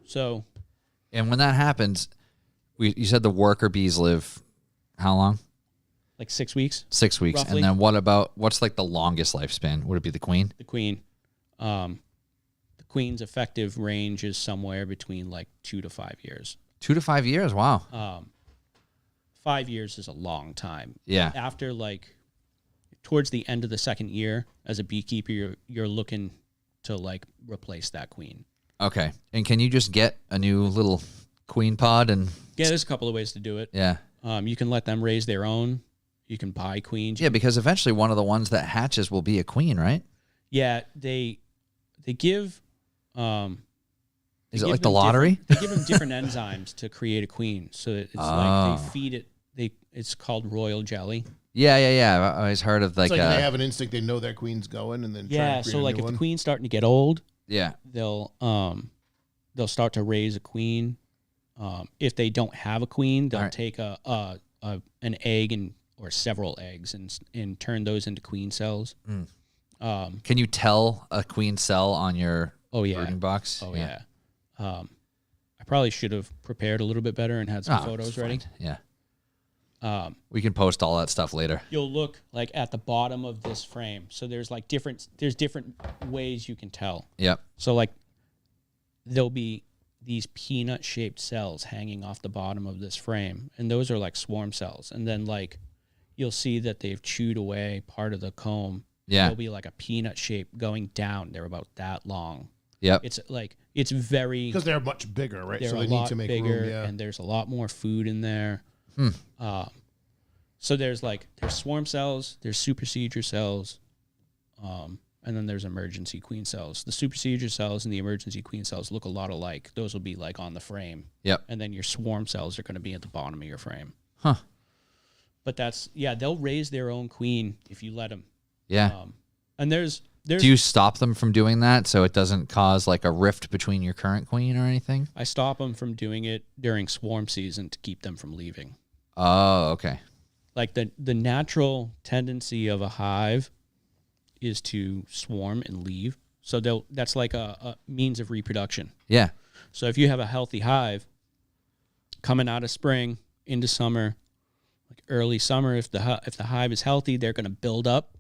So, And when that happens, you said the worker bees live how long? 6 weeks. 6 weeks. Roughly. And then what's the longest lifespan? Would it be the queen? The queen. The queen's effective range is somewhere between 2 to 5 years. 2 to 5 years. Wow. 5 years is a long time. Yeah. After towards the end of the second year as a beekeeper, you're looking to like replace that queen. Okay. And can you just get a new little queen pod and? Yeah, there's a couple of ways to do it. Yeah. You can let them raise their own. You can buy queens. Yeah, because eventually one of the ones that hatches will be a queen, right? Yeah, they give. Is it like the lottery? They give them different enzymes to create a queen. So it's like they feed it. It's called royal jelly. Yeah. I've always heard of like. It's like they have an instinct; they know their queen's going, and then try to create so a like new if one. the queen's starting to get old, yeah, they'll start to raise a queen. If they don't have a queen, they'll take an egg or several eggs and turn those into queen cells. Can you tell a queen cell on your brooding box? Oh yeah. I probably should have prepared a little bit better and had some photos ready. Yeah. We can post all that stuff later. You'll look like at the bottom of this frame. So there's different ways you can tell. Yep. So like there'll be these peanut shaped cells hanging off the bottom of this frame, and those are like swarm cells. And then like you'll see that they've chewed away part of the comb. Yeah. There'll be like a peanut shape going down. They're about that long. Yep. It's very Because they're much bigger, right? they're So a they lot need to make bigger, room. Yeah. and there's a lot more food in there. So there's swarm cells, there's supersedure cells, and then there's emergency queen cells. The supersedure cells and the emergency queen cells look a lot alike. Those will be like on the frame. Yep. And then your swarm cells are going to be at the bottom of your frame. Huh. But they'll raise their own queen if you let them. Yeah. And there's Do you stop them from doing that so it doesn't cause like a rift between your current queen or anything? I stop them from doing it during swarm season to keep them from leaving. Oh, okay. Like the natural tendency of a hive is to swarm and leave. So that's like a means of reproduction. Yeah. So if you have a healthy hive coming out of spring into summer, like early summer, if the hive is healthy, they're going to build up,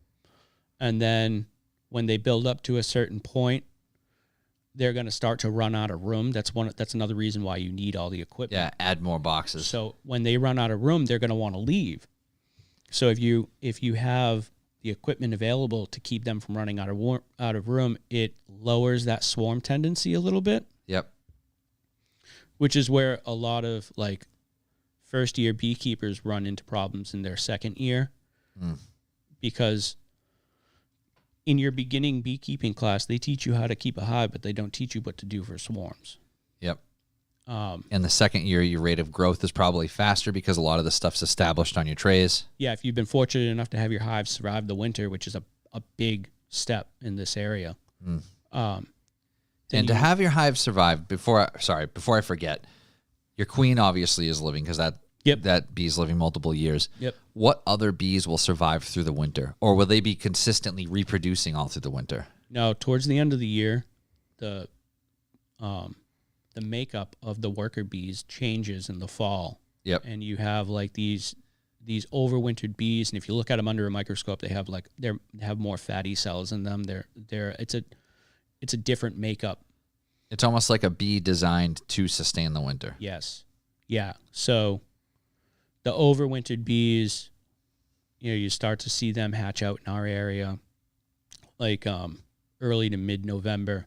and then when they build up to a certain point, they're going to start to run out of room. That's another reason why you need all the equipment. Yeah, add more boxes. So when they run out of room, they're going to want to leave. So if you have the equipment available to keep them from running out of room, it lowers that swarm tendency a little bit. Yep. Which is where a lot of like first year beekeepers run into problems in their second year, because in your beginning beekeeping class, they teach you how to keep a hive, but they don't teach you what to do for swarms. Yep. And the second year, your rate of growth is probably faster because a lot of the stuff's established on your trays. Yeah, if you've been fortunate enough to have your hives survive the winter, which is a big step in this area. And to have your hive survive, before I forget, your queen obviously is living because that bee's living multiple years. Yep. What other bees will survive through the winter? Or will they be consistently reproducing all through the winter? No, towards the end of the year, the makeup of the worker bees changes in the fall. Yep. And you have like these overwintered bees, and if you look at them under a microscope, they have more fatty cells in them. It's a different makeup. It's almost like a bee designed to sustain the winter. Yes. Yeah. So the overwintered bees, you start to see them hatch out in our area like early to mid-November.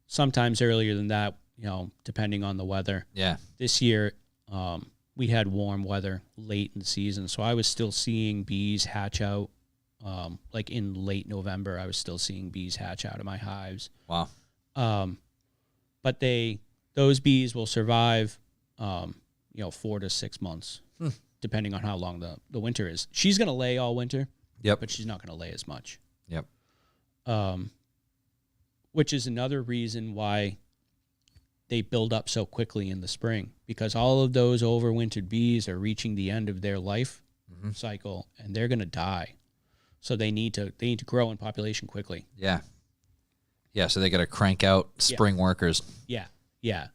Sometimes earlier than that, depending on the weather. Yeah. This year, we had warm weather late in the season, so I was still seeing bees hatch out. Like in late November, I was still seeing bees hatch out of my hives. Wow. But those bees will survive, 4 to 6 months, depending on how long the winter is. She's going to lay all winter. Yep. But she's not going to lay as much. Yep. Which is another reason why they build up so quickly in the spring, because all of those overwintered bees are reaching the end of their life cycle, and they're going to die. So they need to grow in population quickly. Yeah. Yeah, so they got to crank out spring workers. Yeah. Yeah.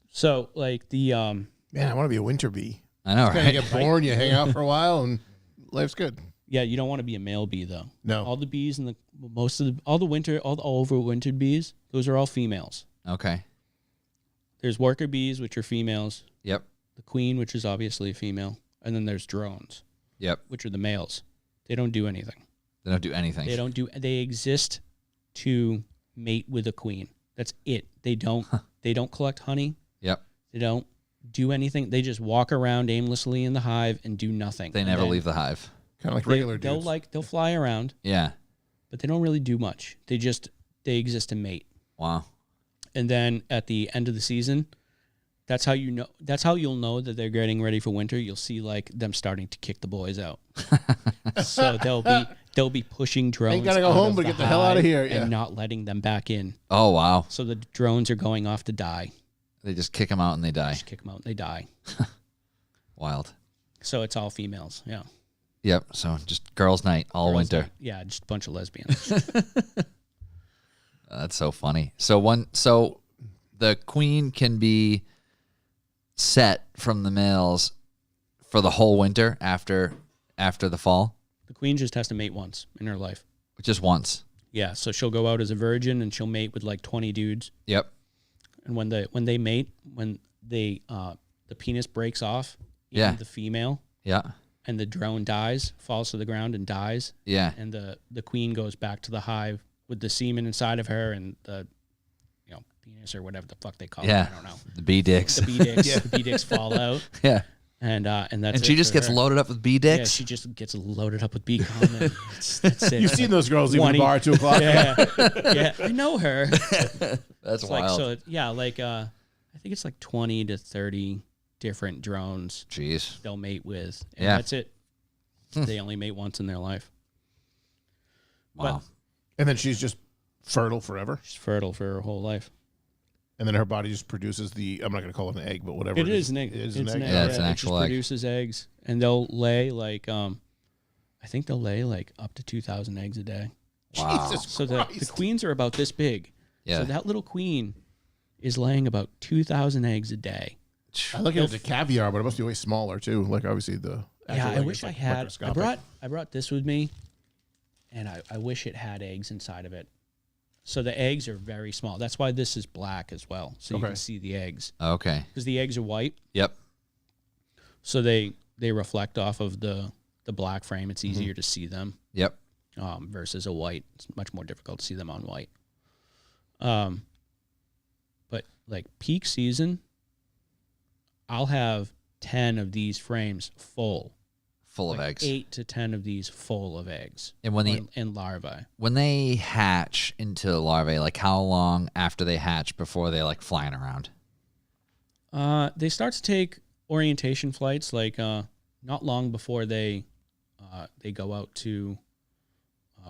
So like the Man, I want to be a winter bee. I know, Kind right? of get born, you hang out for a while, and life's good. yeah, you don't want to be a male bee though. No. All the bees and all the overwintered bees, those are all females. Okay. There's worker bees, which are females, Yep. the queen, which is obviously a female, and then there's drones, Yep. which are the males. They don't do anything. They don't do anything. They exist to mate with a queen. That's it. They don't collect honey. Yep. They don't do anything. They just walk around aimlessly in the hive and do nothing. They never leave the hive. Kind of like regular dudes. They'll fly around, Yeah. but they don't really do much. They exist to mate. Wow. And then at the end of the season, that's how you'll know that they're getting ready for winter. You'll see like them starting to kick the boys out. So they'll be pushing drones. Ain't gotta go out home, of but the get the hell out of hive here. Yeah. and not letting them back in. Oh, wow. So the drones are going off to die. They just kick them out and they die. Just kick them out and they die. Wild. So it's all females. Yeah. Yep. So just girls' night all Girls winter. like- yeah, just a bunch of lesbians. That's so funny. So the queen can be set from the males for the whole winter after the fall, The queen just has to mate once in her life. just once. Yeah, so she'll go out as a virgin and she'll mate with like 20 dudes. Yep. And when they mate, the penis breaks off in Yeah. the female Yeah. and the drone dies, falls to the ground and dies, Yeah. and the queen goes back to the hive with the semen inside of her and the penis or whatever the fuck they call Yeah. it. I don't know. The bee dicks. The bee dicks, the bee dicks fall out, Yeah. and that's And she it just for gets her. loaded up with bee Yeah, dicks. she just gets loaded up with bee cum. And that's it. You've seen those girls leaving 20 the bar at 2 o'clock. Yeah, I know her. That's It's wild. like I think it's like 20 to 30 different drones Jeez. they'll mate with, and Yeah. that's it. They only mate once in their life. Wow. And then she's just fertile forever. She's fertile for her whole life. And then her body just produces I'm not going to call it an egg, but whatever. It is an egg. It is It's an egg. Yeah, it's an It actual just egg. produces eggs, and they'll lay like I think they'll lay like up to 2,000 eggs a day. Wow. Jesus So the Christ. queens are about this big. Yeah. So that little queen is laying about 2,000 eggs a day. I look at it as a caviar, but it must be way smaller too. Like obviously the. Yeah, actual I egg wish is, I like, had. I microscopic. brought this with me, and I wish it had eggs inside of it. So the eggs are very small. That's why this is black as well, so you Okay. can see the eggs. Okay. Because the eggs are white, Yep. so they reflect off of the black frame. It's easier to see them Yep. versus a white. It's much more difficult to see them on white. But like peak season, I'll have 10 of these frames full. Full of Like eggs. 8 to 10 of these full of eggs. And and larvae. when they hatch into larvae, like how long after they hatch before they like flying around? They start to take orientation flights like not long before they go out to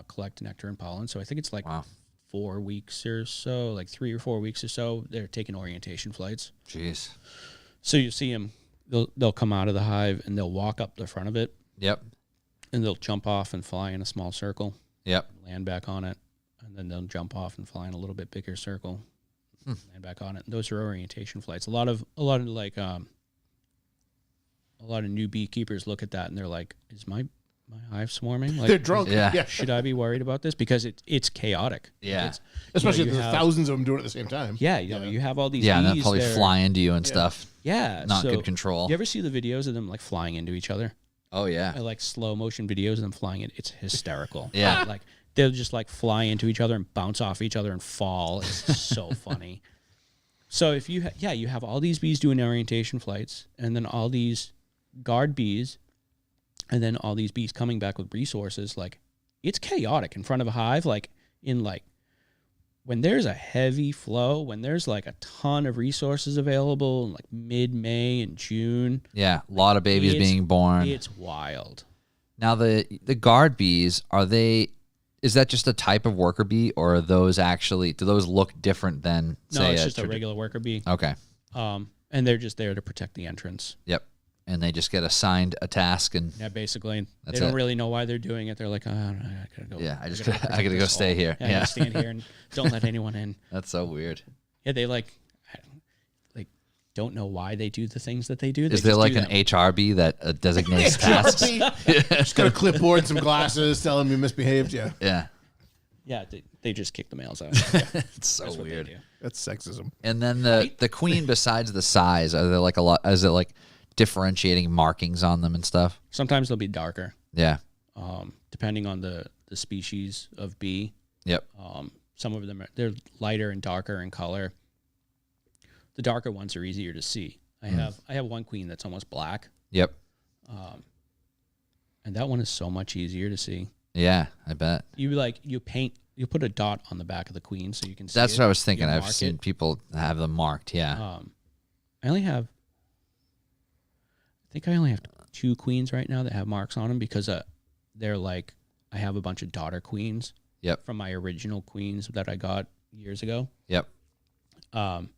collect nectar and pollen. So I think it's like Wow. 4 weeks or so, like 3 or 4 weeks or so. They're taking orientation flights. Jeez. So you see them. They'll come out of the hive and they'll walk up the front of it Yep. and they'll jump off and fly in a small circle, Yep. land back on it, and then they'll jump off and fly in a little bit bigger circle, land back on it. And those are orientation flights. A lot of like a lot of new beekeepers look at that and they're like, "Is my hive swarming? Like, They're drunk. Yeah. Yeah. should I be worried about this?" Because it's chaotic. Yeah. It's, Especially you if there's have- thousands of them doing it at the same time. Yeah, you have all these Yeah, and they'll bees. probably they're- fly into you and stuff. Yeah, Not so good control. You ever see the videos of them like flying into each other? Oh yeah. I like slow motion videos of them flying in. It's hysterical. Yeah. Like they'll just like fly into each other and bounce off each other and fall. It's so funny. So if you you have all these bees doing orientation flights, and then all these guard bees, and then all these bees coming back with resources, like it's chaotic in front of a hive. Like when there's a heavy flow, when there's like a ton of resources available in like mid-May and June, Yeah. A lot of babies It's- being born. it's wild. Now the guard bees, is that just a type of worker bee, or are those do those look different than No, say it's just a tradi- regular worker bee. Okay. And they're just there to protect the entrance. Yep. And they just get assigned a task and Yeah, basically. That's They don't it. really know why they're doing it. They're like, oh, I gotta go. Yeah, I protect gotta go this stay hole. here. Yeah, I Yeah. gotta stand here and don't let anyone in. that's so weird. Yeah, they like don't know why they do the things that they do. They Is there just like do an them. HRB that designates tasks? Just got a clipboard, some glasses, tell them you misbehaved. Yeah. Yeah. Yeah, they just kick the males out. It's so That's what they weird. do. That's sexism. And then the queen, besides the size, are there like a lot? Is it like differentiating markings on them and stuff? Sometimes they'll be darker. Yeah. depending on the species of bee. Yep. Some of them they're lighter and darker in color. The darker ones are easier to see. I have one queen that's almost black. Yep. And that one is so much easier to see. Yeah, I bet. You put a dot on the back of the queen so you can see. That's it. what I was thinking. You I've mark seen it. people have them marked. Yeah. I think I only have 2 queens right now that have marks on them because they're like, I have a bunch of daughter queens. Yep. From my original queens that I got years ago. Yep. And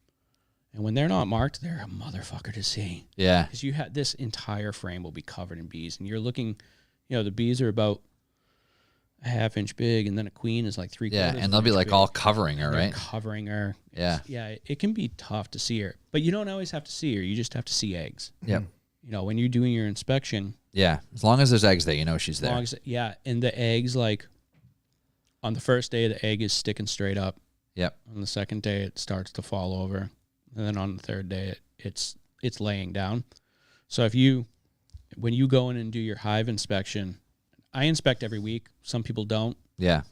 when they're not marked, they're a motherfucker to see. Yeah. Because you had this entire frame will be covered in bees, and you're looking, the bees are about a half-inch big, and then a queen is like 3/4. Yeah, and they'll be like big. all covering her, right? Covering her. Yeah. Yeah, it can be tough to see her, but you don't always have to see her. You just have to see eggs. Yep. When you're doing your inspection. Yeah, as long as there's eggs there, you know she's there. And the eggs, like, on the first day, the egg is sticking straight up. Yep. On the second day, it starts to fall over. And then on the third day, it's laying down. So when you go in and do your hive inspection, I inspect every week. Some people don't. Yeah.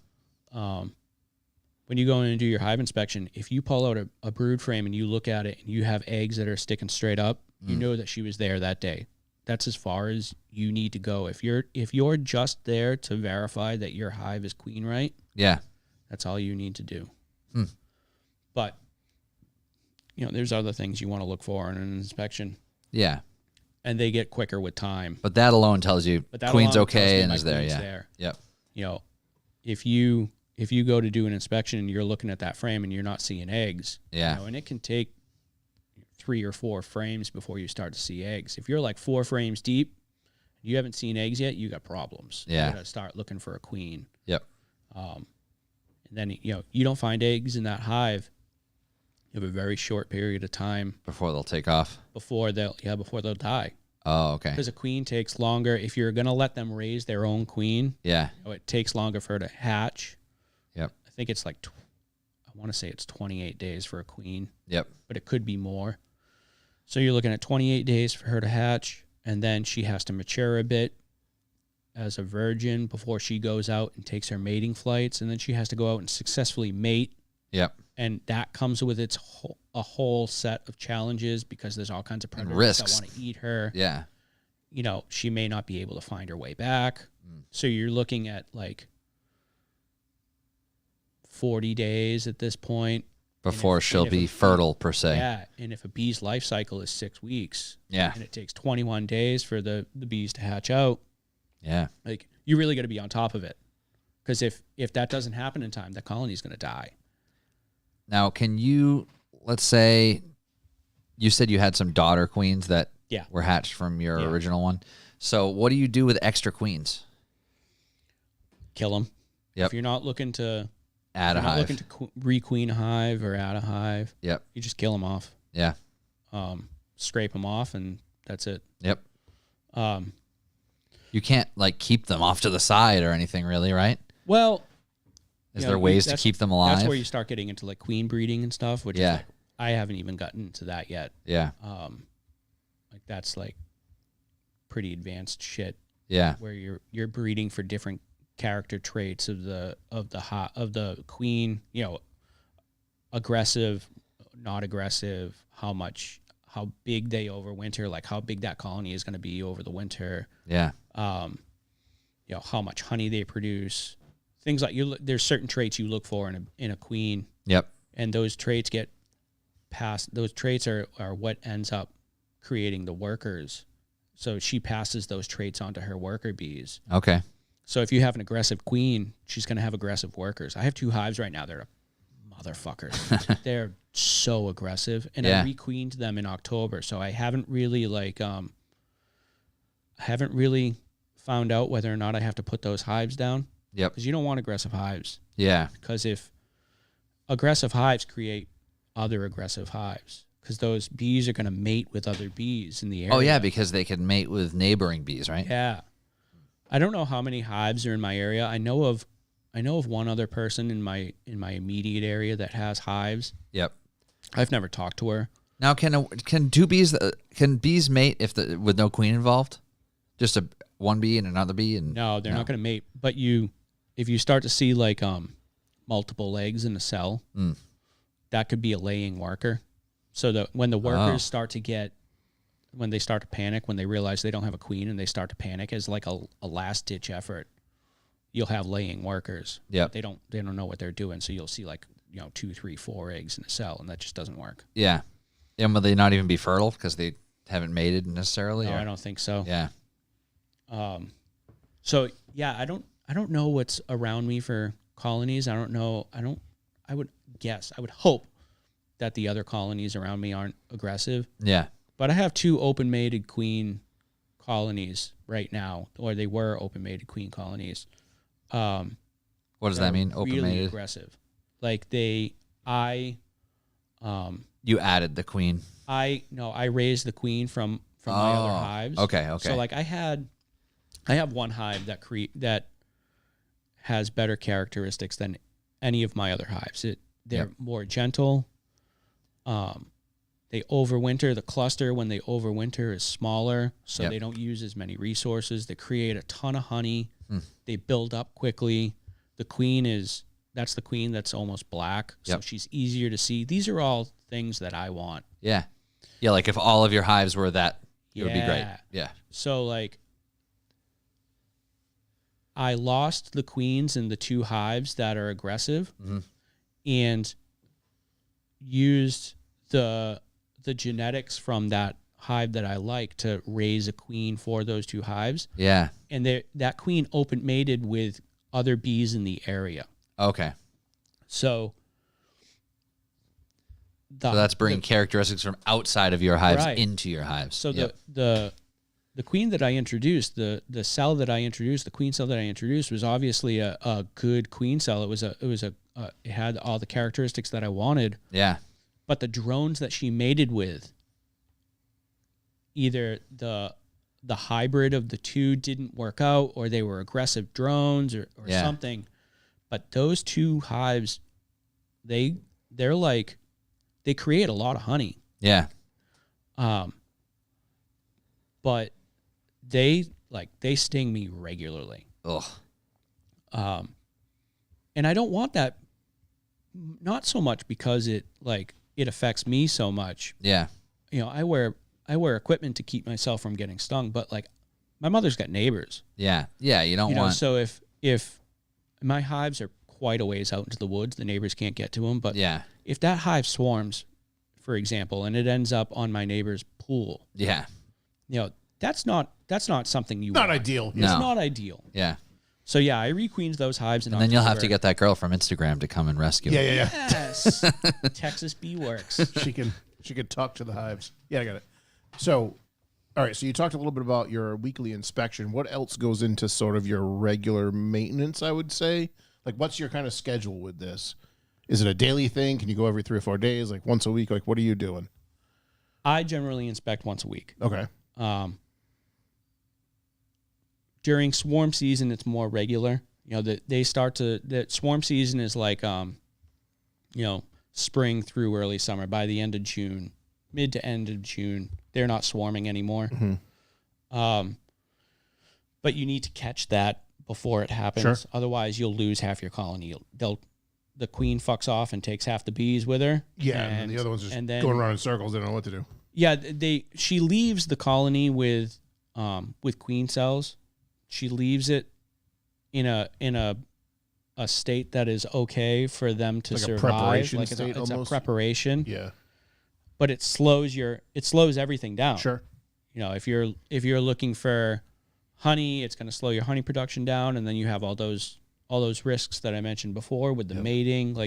When you go in and do your hive inspection, if you pull out a brood frame and you look at it and you have eggs that are sticking straight up, you know that she was there that day. That's as far as you need to go. If you're just there to verify that your hive is queen right, Yeah. that's all you need to do. But there's other things you want to look for in an inspection, Yeah. and they get quicker with time. But that alone tells you queen's okay and is there. Yeah. There. Yep. If you go to do an inspection and you're looking at that frame and you're not seeing eggs, Yeah. and it can take 3 or 4 frames before you start to see eggs. If you're like 4 frames deep, you haven't seen eggs yet, you got problems. Yeah. You got to start looking for a queen. Yep. And then you don't find eggs in that hive. You have a very short period of time Before they'll take off. before they'll die. Oh, okay. Because a queen takes longer. If you're gonna let them raise their own queen, Yeah. it takes longer for her to hatch. Yep. I think it's like I want to say it's 28 days for a queen, Yep. but it could be more. So you're looking at 28 days for her to hatch, and then she has to mature a bit as a virgin before she goes out and takes her mating flights, and then she has to go out and successfully mate. Yep. And that comes with a whole set of challenges because there's all kinds of predators risks. that want to eat her. Yeah. She may not be able to find her way back. So you're looking at like 40 days at this point. Before she'll be fertile, per se. Yeah. And if a bee's life cycle is 6 weeks, Yeah. and it takes 21 days for the bees to hatch out, Yeah. like you really got to be on top of it. Because if that doesn't happen in time, the colony is going to die. Now, can you, let's say, you said you had some daughter queens that were hatched from your original one. So what do you do with extra queens? Kill them. Yep. If you're not looking to Add a hive. looking to re-queen a hive or add a hive, Yep. you just kill them off. Yeah. Scrape them off, and that's it. Yep. You can't like keep them off to the side or anything, really, right? Well, Is there ways to keep them alive? That's where you start getting into like queen breeding and stuff, which is like, I haven't even gotten into that yet. Yeah. Like that's like pretty advanced shit. Yeah. Where you're breeding for different character traits of the queen, aggressive, not aggressive, how big they overwinter, like how big that colony is going to be over the winter. Yeah. How much honey they produce. Things like there's certain traits you look for in a queen. Yep. And those traits get passed. Those traits are what ends up creating the workers. So she passes those traits on to her worker bees. Okay. So if you have an aggressive queen, she's going to have aggressive workers. I have 2 hives right now. They're motherfuckers. They're so aggressive. And I requeened them in October. So I haven't really found out whether or not I have to put those hives down. Yep. Because you don't want aggressive hives. Yeah. Because if aggressive hives create other aggressive hives, because those bees are going to mate with other bees in the area. Oh, yeah, because they can mate with neighboring bees, right? Yeah. I don't know how many hives are in my area. I know of one other person in my immediate area that has hives. Yep. I've never talked to her. Now, can bees mate with no queen involved? Just one bee and another bee? And No, they're not going to mate. But if you start to see like multiple eggs in a cell, that could be a laying worker. So that when the workers start to panic, when they realize they don't have a queen and they start to panic as like a last ditch effort, you'll have laying workers. Yeah. They don't know what they're doing. So you'll see like, 2, 3, 4 eggs in a cell, and that just doesn't work. Yeah. And will they not even be fertile because they haven't mated necessarily? No, or? I don't think so. Yeah. So yeah, I don't know what's around me for colonies. I don't know. I would hope that the other colonies around me aren't aggressive. Yeah. But I have 2 open mated queen colonies right now, or they were open mated queen colonies. What does that mean? Open really mated? Aggressive. Like you added the queen. I raised the queen from my other hives. Okay. So like I have one hive that has better characteristics than any of my other hives. They're more gentle. They overwinter. The cluster, when they overwinter, is smaller, so they don't use as many resources. They create a ton of honey. They build up quickly. That's the queen that's almost black, so she's easier to see. These are all things that I want. Yeah. Yeah, like if all of your hives were that, it would be great. Yeah. So like I lost the queens in the 2 hives that are aggressive and used the genetics from that hive that I like to raise a queen for those 2 hives. Yeah. And that queen open mated with other bees in the area. Okay. So that's bringing characteristics from outside of your hives into your hives. So the queen that I introduced, the cell that I introduced, the queen cell that I introduced was obviously a good queen cell. It had all the characteristics that I wanted. Yeah. But the drones that she mated with, either the hybrid of the 2 didn't work out, or they were aggressive drones or something. But those 2 hives, they're like, they create a lot of honey. Yeah. But they sting me regularly. Ugh. And I don't want that, not so much because it affects me so much. Yeah. I wear equipment to keep myself from getting stung, but like my mother's got neighbors. Yeah. Yeah, you don't want. So if my hives are quite a ways out into the woods, the neighbors can't get to them, but if that hive swarms, for example, and it ends up on my neighbor's pool. Yeah. That's not something you Not want. ideal. It's not ideal. Yeah. So yeah, I requeened those hives, and then you'll have to get that girl from Instagram to come and rescue. Yeah. Yes. Texas Bee Works. She can talk to the hives. Yeah, I got it. So, all right. So you talked a little bit about your weekly inspection. What else goes into sort of your regular maintenance? I would say, like, what's your kind of schedule with this? Is it a daily thing? Can you go every 3 or 4 days? Like once a week? Like what are you doing? I generally inspect once a week. Okay. During swarm season, it's more regular. The swarm season is like, spring through early summer. By the end of June, mid to end of June, they're not swarming anymore. But you need to catch that before it happens. Sure. Otherwise, you'll lose half your colony. The queen fucks off and takes half the bees with her. Yeah, and the other one's just going around in circles. They don't know what to do. Yeah, she leaves the colony with queen cells. She leaves it in a state that is okay for them to like survive. A preparation it's state a almost? preparation. Yeah. But it slows everything down. Sure. If you're looking for honey, it's going to slow your honey production down, and then you have all those risks that I mentioned before with the mating.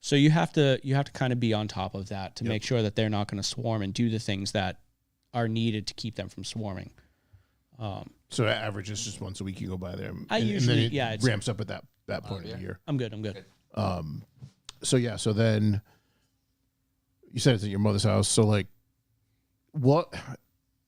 So you have to kind of be on top of that to make sure that they're not going to swarm and do the things that are needed to keep them from swarming. So average is just once a week you go by there. And then it ramps up at that point of the year. I'm good. So then you said it's at your mother's house. So like, what,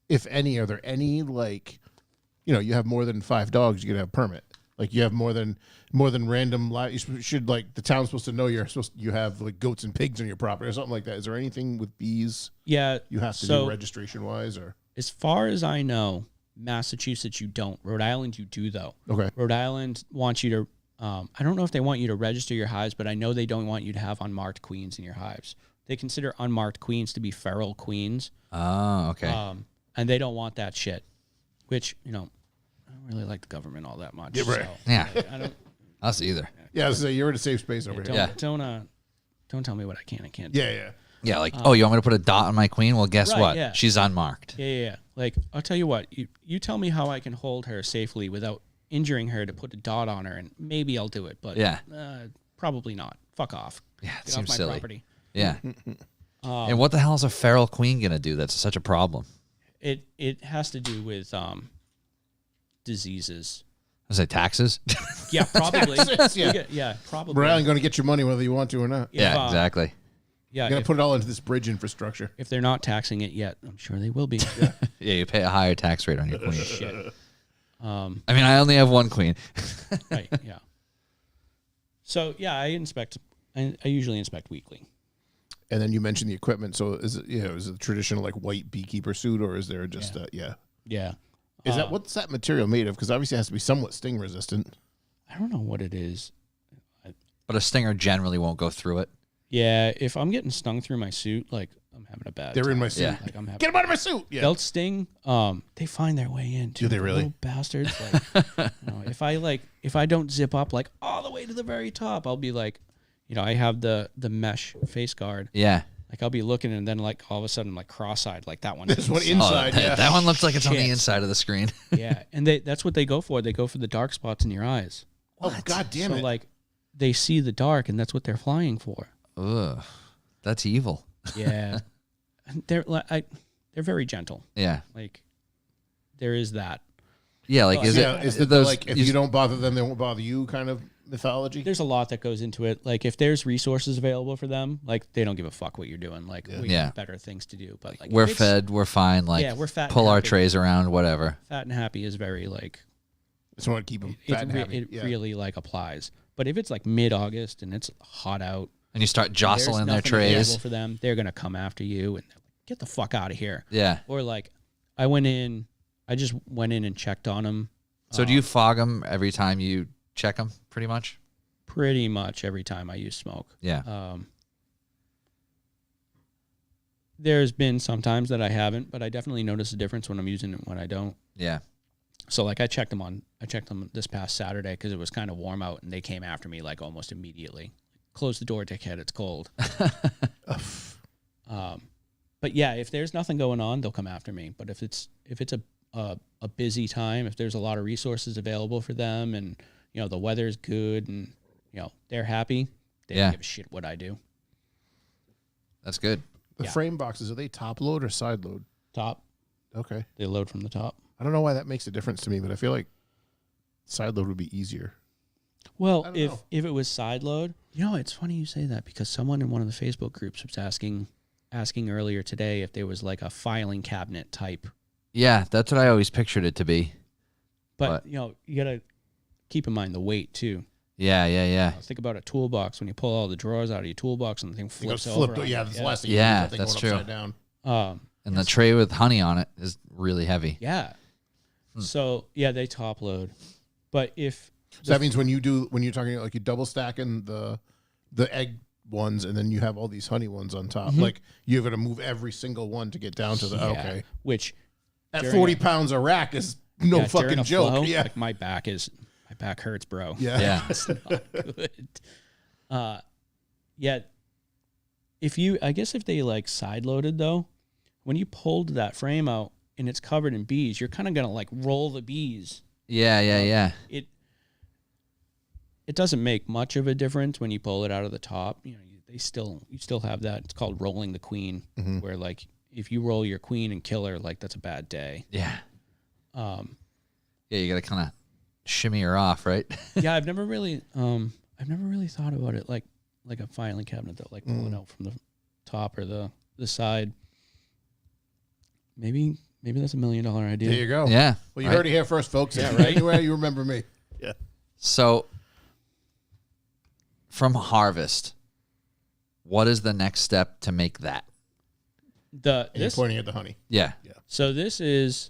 if any, are there any you have more than 5 dogs, you could have a permit. Like you have more than random you should the town's supposed to know you have like goats and pigs on your property or something like that. Is there anything with bees? Yeah, You have to do registration wise or? As far as I know, Massachusetts, you don't. Rhode Island, you do, though. Okay. Rhode Island wants you to, I don't know if they want you to register your hives, but I know they don't want you to have unmarked queens in your hives. They consider unmarked queens to be feral queens. Oh, okay. And they don't want that shit, which, I don't really like the government all that much. Yeah, right. So, Yeah. I don't. Us either. Yeah, so you're in a safe space over here. Don't tell me what I can and can't do. Yeah. Yeah, like, you want me to put a dot on my queen? Well, guess Right, what? yeah. She's unmarked. Yeah. Like, I'll tell you what, you tell me how I can hold her safely without injuring her to put a dot on her, and maybe I'll do it, but Yeah. Probably not. Fuck off. Yeah, it Get seems off my silly. property. Yeah. And what the hell is a feral queen going to do that's such a problem? It has to do with diseases. I say taxes? Yeah, probably. Yeah. Probably. Rhode Island going to get your money whether you want to or not. If, Yeah, exactly. Yeah, You're going to put it all into this bridge infrastructure. if they're not taxing it yet, I'm sure they will be. Yeah, you pay a higher tax rate on your queen. Shit. I mean, I only have one queen. Right, yeah. So, yeah, I usually inspect weekly. And then you mentioned the equipment. So is it the traditional like white beekeeper suit, or is there just Yeah. Is that what's that material made of? Because obviously it has to be somewhat sting resistant. I don't know what it is. But a stinger generally won't go through it. Yeah, if I'm getting stung through my suit, like, I'm having a bad They're in time. my suit. Yeah. Like, I'm having Get them out of my suit. Yeah. They'll sting. They find their way in. Too, Do they the really? little bastards. Like, if I don't zip up like all the way to the very top, I'll be like, I have the mesh face guard. Yeah. Like I'll be looking and then like all of a sudden like cross-eyed like that one. This one doesn't inside. suck. Yeah. That one looks like it's on the Shit. inside of the screen. Yeah, and that's what they go for. They go for the dark spots in your eyes. Oh God damn So it! like they see the dark and that's what they're flying for. Ugh. That's evil. Yeah, And they're very gentle. Yeah. Like there is that. Yeah, like is it those like if you don't bother them, they won't bother you kind of mythology? There's a lot that goes into it. Like if there's resources available for them, like they don't give a fuck what you're doing. Like we Yeah. have better things to do. But like we're if it's fed, we're fine, like Yeah, we're fat and pull our happy. trays around, whatever. Fat and happy is very like Just want to keep them fat and happy. it Yeah. really like applies. But if it's like mid-August and it's hot out, And you start there's jostling their nothing trays. available for them, they're gonna come after you and they're like, get the fuck out of here. Yeah. Or like I just went in and checked on them. So do you fog them every time you check them, pretty much? Pretty much every time I use smoke. Yeah. There's been some times that I haven't, but I definitely notice a difference when I'm using it and when I don't. Yeah. So like I checked them this past Saturday because it was kind of warm out and they came after me like almost immediately. Close the door, dickhead. It's cold. But yeah, if there's nothing going on, they'll come after me. But if it's a busy time, if there's a lot of resources available for them, and the weather's good, and they're happy, they don't give a shit what I do. That's good. The frame boxes, are they top load or side load? Top, Okay. they load from the top. I don't know why that makes a difference to me, but I feel like side load would be easier. Well, don't if know. it was side load, it's funny you say that because someone in one of the Facebook groups was asking earlier today if there was like a filing cabinet type. Yeah, that's what I always pictured it to be. But you gotta keep in mind the weight too. Yeah. Think about a toolbox when you pull all the drawers out of your toolbox and the thing It flips goes over. flipped. on Yeah, you. that's the last thing. Yeah, you do, that's going true. upside down. And the tray with honey on it is really heavy. Yeah. So they top load, but if So that means when you're talking like you double stacking the egg ones and then you have all these honey ones on top, like you're gonna move every single one to get down to the okay. which At during 40 a- pounds a rack is no during fucking a joke. flow, Yeah. like my back hurts, bro. Yeah. Yeah. It's not good. If they like side loaded though, when you pulled that frame out and it's covered in bees, you're kind of gonna like roll the bees. Yeah. It doesn't make much of a difference when you pull it out of the top. You still have that. It's called rolling the queen, where like if you roll your queen and kill her, like that's a bad day. Yeah. Yeah, you got to kind of shimmy her off, right? Yeah, I've never really thought about it like a filing cabinet though, like pulling out from the top or the side. Maybe that's $1 million idea. There you go. Yeah. Well, you right. heard it here first, folks. Yeah, Right. Anywhere you remember me. Yeah. So from harvest, what is the next step to make that? And you're pointing at the honey. Yeah. So this is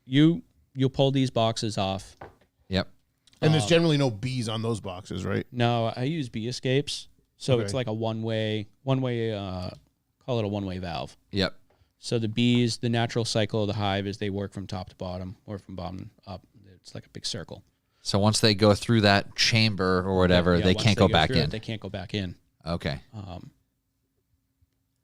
you you'll pull these boxes off. Yep. And there's generally no bees on those boxes, right? No, I use bee escapes, so it's Okay. like a one-way, call it a one-way valve. Yep. So the bees, the natural cycle of the hive is they work from top to bottom or from bottom up. It's like a big circle. So once they go through that chamber or whatever, Yeah, they once can't go back through it, in. they can't go back in. Okay.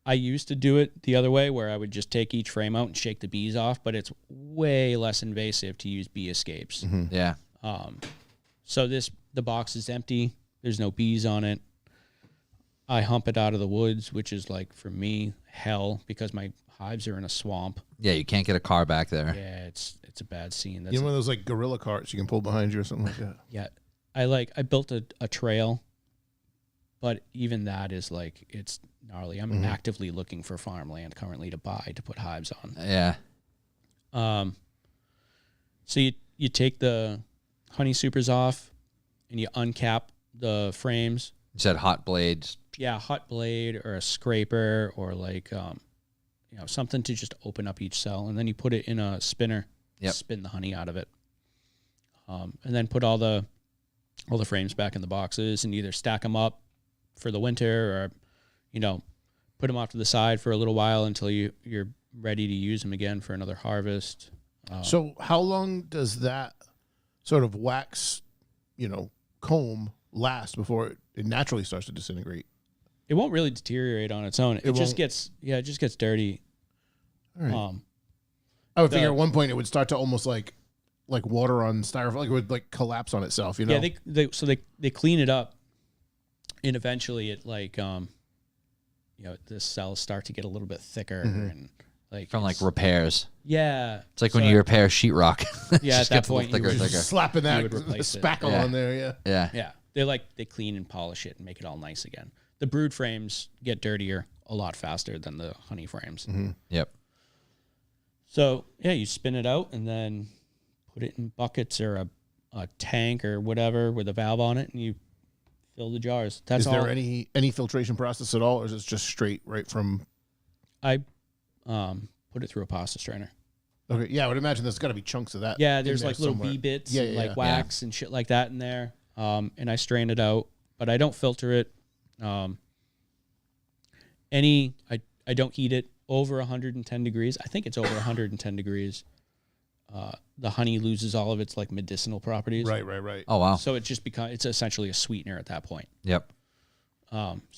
I used to do it the other way where I would just take each frame out and shake the bees off, but it's way less invasive to use bee escapes. Yeah. So the box is empty. There's no bees on it. I hump it out of the woods, which is like, for me, hell, because my hives are in a swamp. Yeah, you can't get a car back there. Yeah, it's a bad scene. That's You know, one of those like gorilla carts you can pull behind you or something like that. yeah. I built a trail, but even that is like, it's gnarly. I'm actively looking for farmland currently to buy to put hives on. Yeah. So you take the honey supers off and you uncap the frames. You said hot blades. Yeah, a hot blade or a scraper or like something to just open up each cell, and then you put it in a spinner, Yep. spin the honey out of it, and then put all the frames back in the boxes and either stack them up for the winter or put them off to the side for a little while until you're ready to use them again for another harvest. So how long does that sort of wax, comb last before it naturally starts to disintegrate? It won't really deteriorate on its own. It just gets dirty. All right. I would the- figure at one point it would start to almost like water on styrofoam, like it would like collapse on itself, Yeah, they clean it up, and eventually it the cells start to get a little bit thicker and From like repairs. yeah. It's like when you repair sheetrock. It Yeah, just at that gets a little point, you thicker, would thicker. slapping that would replace it. spackle Yeah. on there, yeah. Yeah. Yeah, they clean and polish it and make it all nice again. The brood frames get dirtier a lot faster than the honey frames. Yep. So yeah, you spin it out and then put it in buckets or a tank or whatever with a valve on it, and you fill the jars. That's Is all. there any filtration process at all, or is it just straight right from? I put it through a pasta strainer. Okay, yeah, I would imagine there's got to be chunks of that. Yeah, in there's there like little somewhere. bee bits Yeah, and yeah, like yeah. wax and shit like that in there. And I strain it out, but I don't filter it. I don't heat it over 110 degrees. I think it's over 110 degrees. The honey loses all of its like medicinal properties. Right. Oh, wow. So it's essentially a sweetener at that point. Yep. So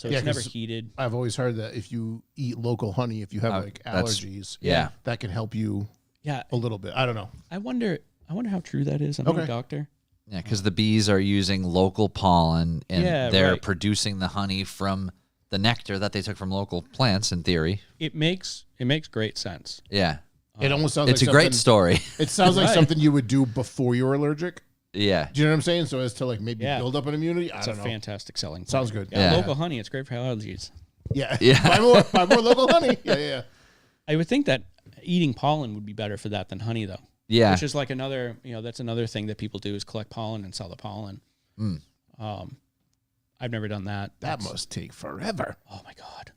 Yeah, it's never 'cause heated. I've always heard that if you eat local honey, if you have like that's- allergies, yeah. that can help you Yeah. a little bit. I don't know. I wonder how true that is. I'm not a Okay. doctor. Yeah, because the bees are using local pollen and Yeah, they're right. producing the honey from the nectar that they took from local plants, in theory. It makes great sense. Yeah. It almost sounds It's like a great something- story. It sounds like Right. something you would do before you were allergic. Yeah. Do you know what I'm saying? So as to like maybe Yeah. build up an immunity. I It's don't a know. fantastic selling point. Sounds good. Yeah, Yeah. local honey. It's great for allergies. Yeah. Yeah. buy more local honey. Yeah. I would think that eating pollen would be better for that than honey, though. Yeah. Which is like another, that's another thing that people do is collect pollen and sell the pollen. I've never done that. That That's- must take forever. Oh my God.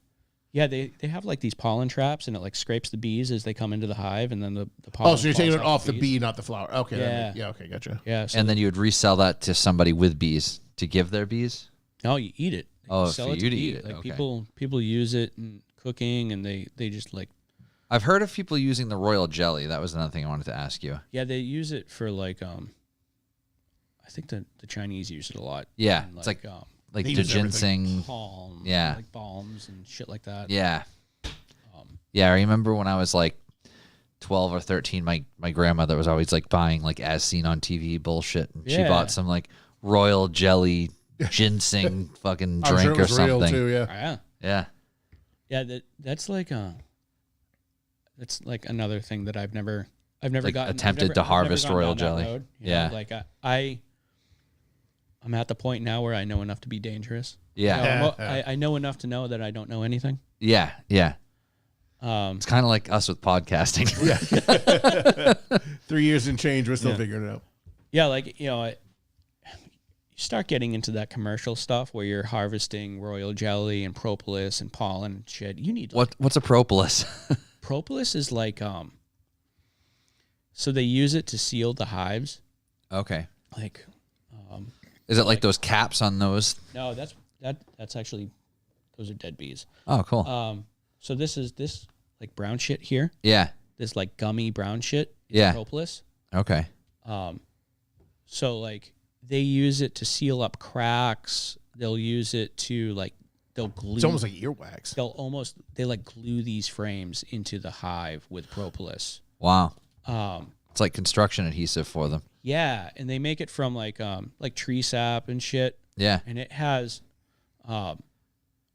Yeah, they have like these pollen traps and it like scrapes the bees as they come into the hive, and then the pollen. Oh, so you're taking falls it off the bees. bee, not the flower. Okay. Yeah. Yeah. Okay. Gotcha. Yeah. So And then you would resell that to somebody with bees to give their bees? no, you eat it. You Oh, sell for it you to bee. eat it, Like okay. people use it in cooking, and they just like, I've heard of people using the royal jelly. That was another thing I wanted to ask you. yeah, they use it for like I think the Chinese use it a lot. Yeah. in, It's like um, the They use everything. ginseng. palm, Yeah. like balms and shit like that. Yeah. Yeah, I remember when I was like 12 or 13, my grandmother was always like buying like as seen on TV bullshit. And she Yeah. bought some like royal jelly ginseng fucking I'm drink sure it or was real something. too. Yeah. Yeah. Yeah. Yeah, that's like another thing that I've never Like gotten attempted to harvest royal jelly. Yeah. Like I'm at the point now where I know enough to be dangerous. Yeah. I know enough to know that I don't know anything. Yeah. Yeah. Um, It's kind of like us with podcasting. 3 years and change. We're still Yeah. figuring it out. yeah, like you start getting into that commercial stuff where you're harvesting royal jelly and propolis and pollen and shit. You need What's a propolis? propolis is like So they use it to seal the hives. Okay. Like, Is it like those caps on those? no, that's actually, those are dead bees. Oh, cool. So this like brown shit here. Yeah. This like gummy brown shit. Is Yeah. propolis. Okay. So like they use it to seal up cracks. They'll use it to like they'll glue. It's almost like earwax. They like glue these frames into the hive with propolis. Wow. It's like construction adhesive for them. Yeah, and they make it from like tree sap and shit. Yeah. And it has a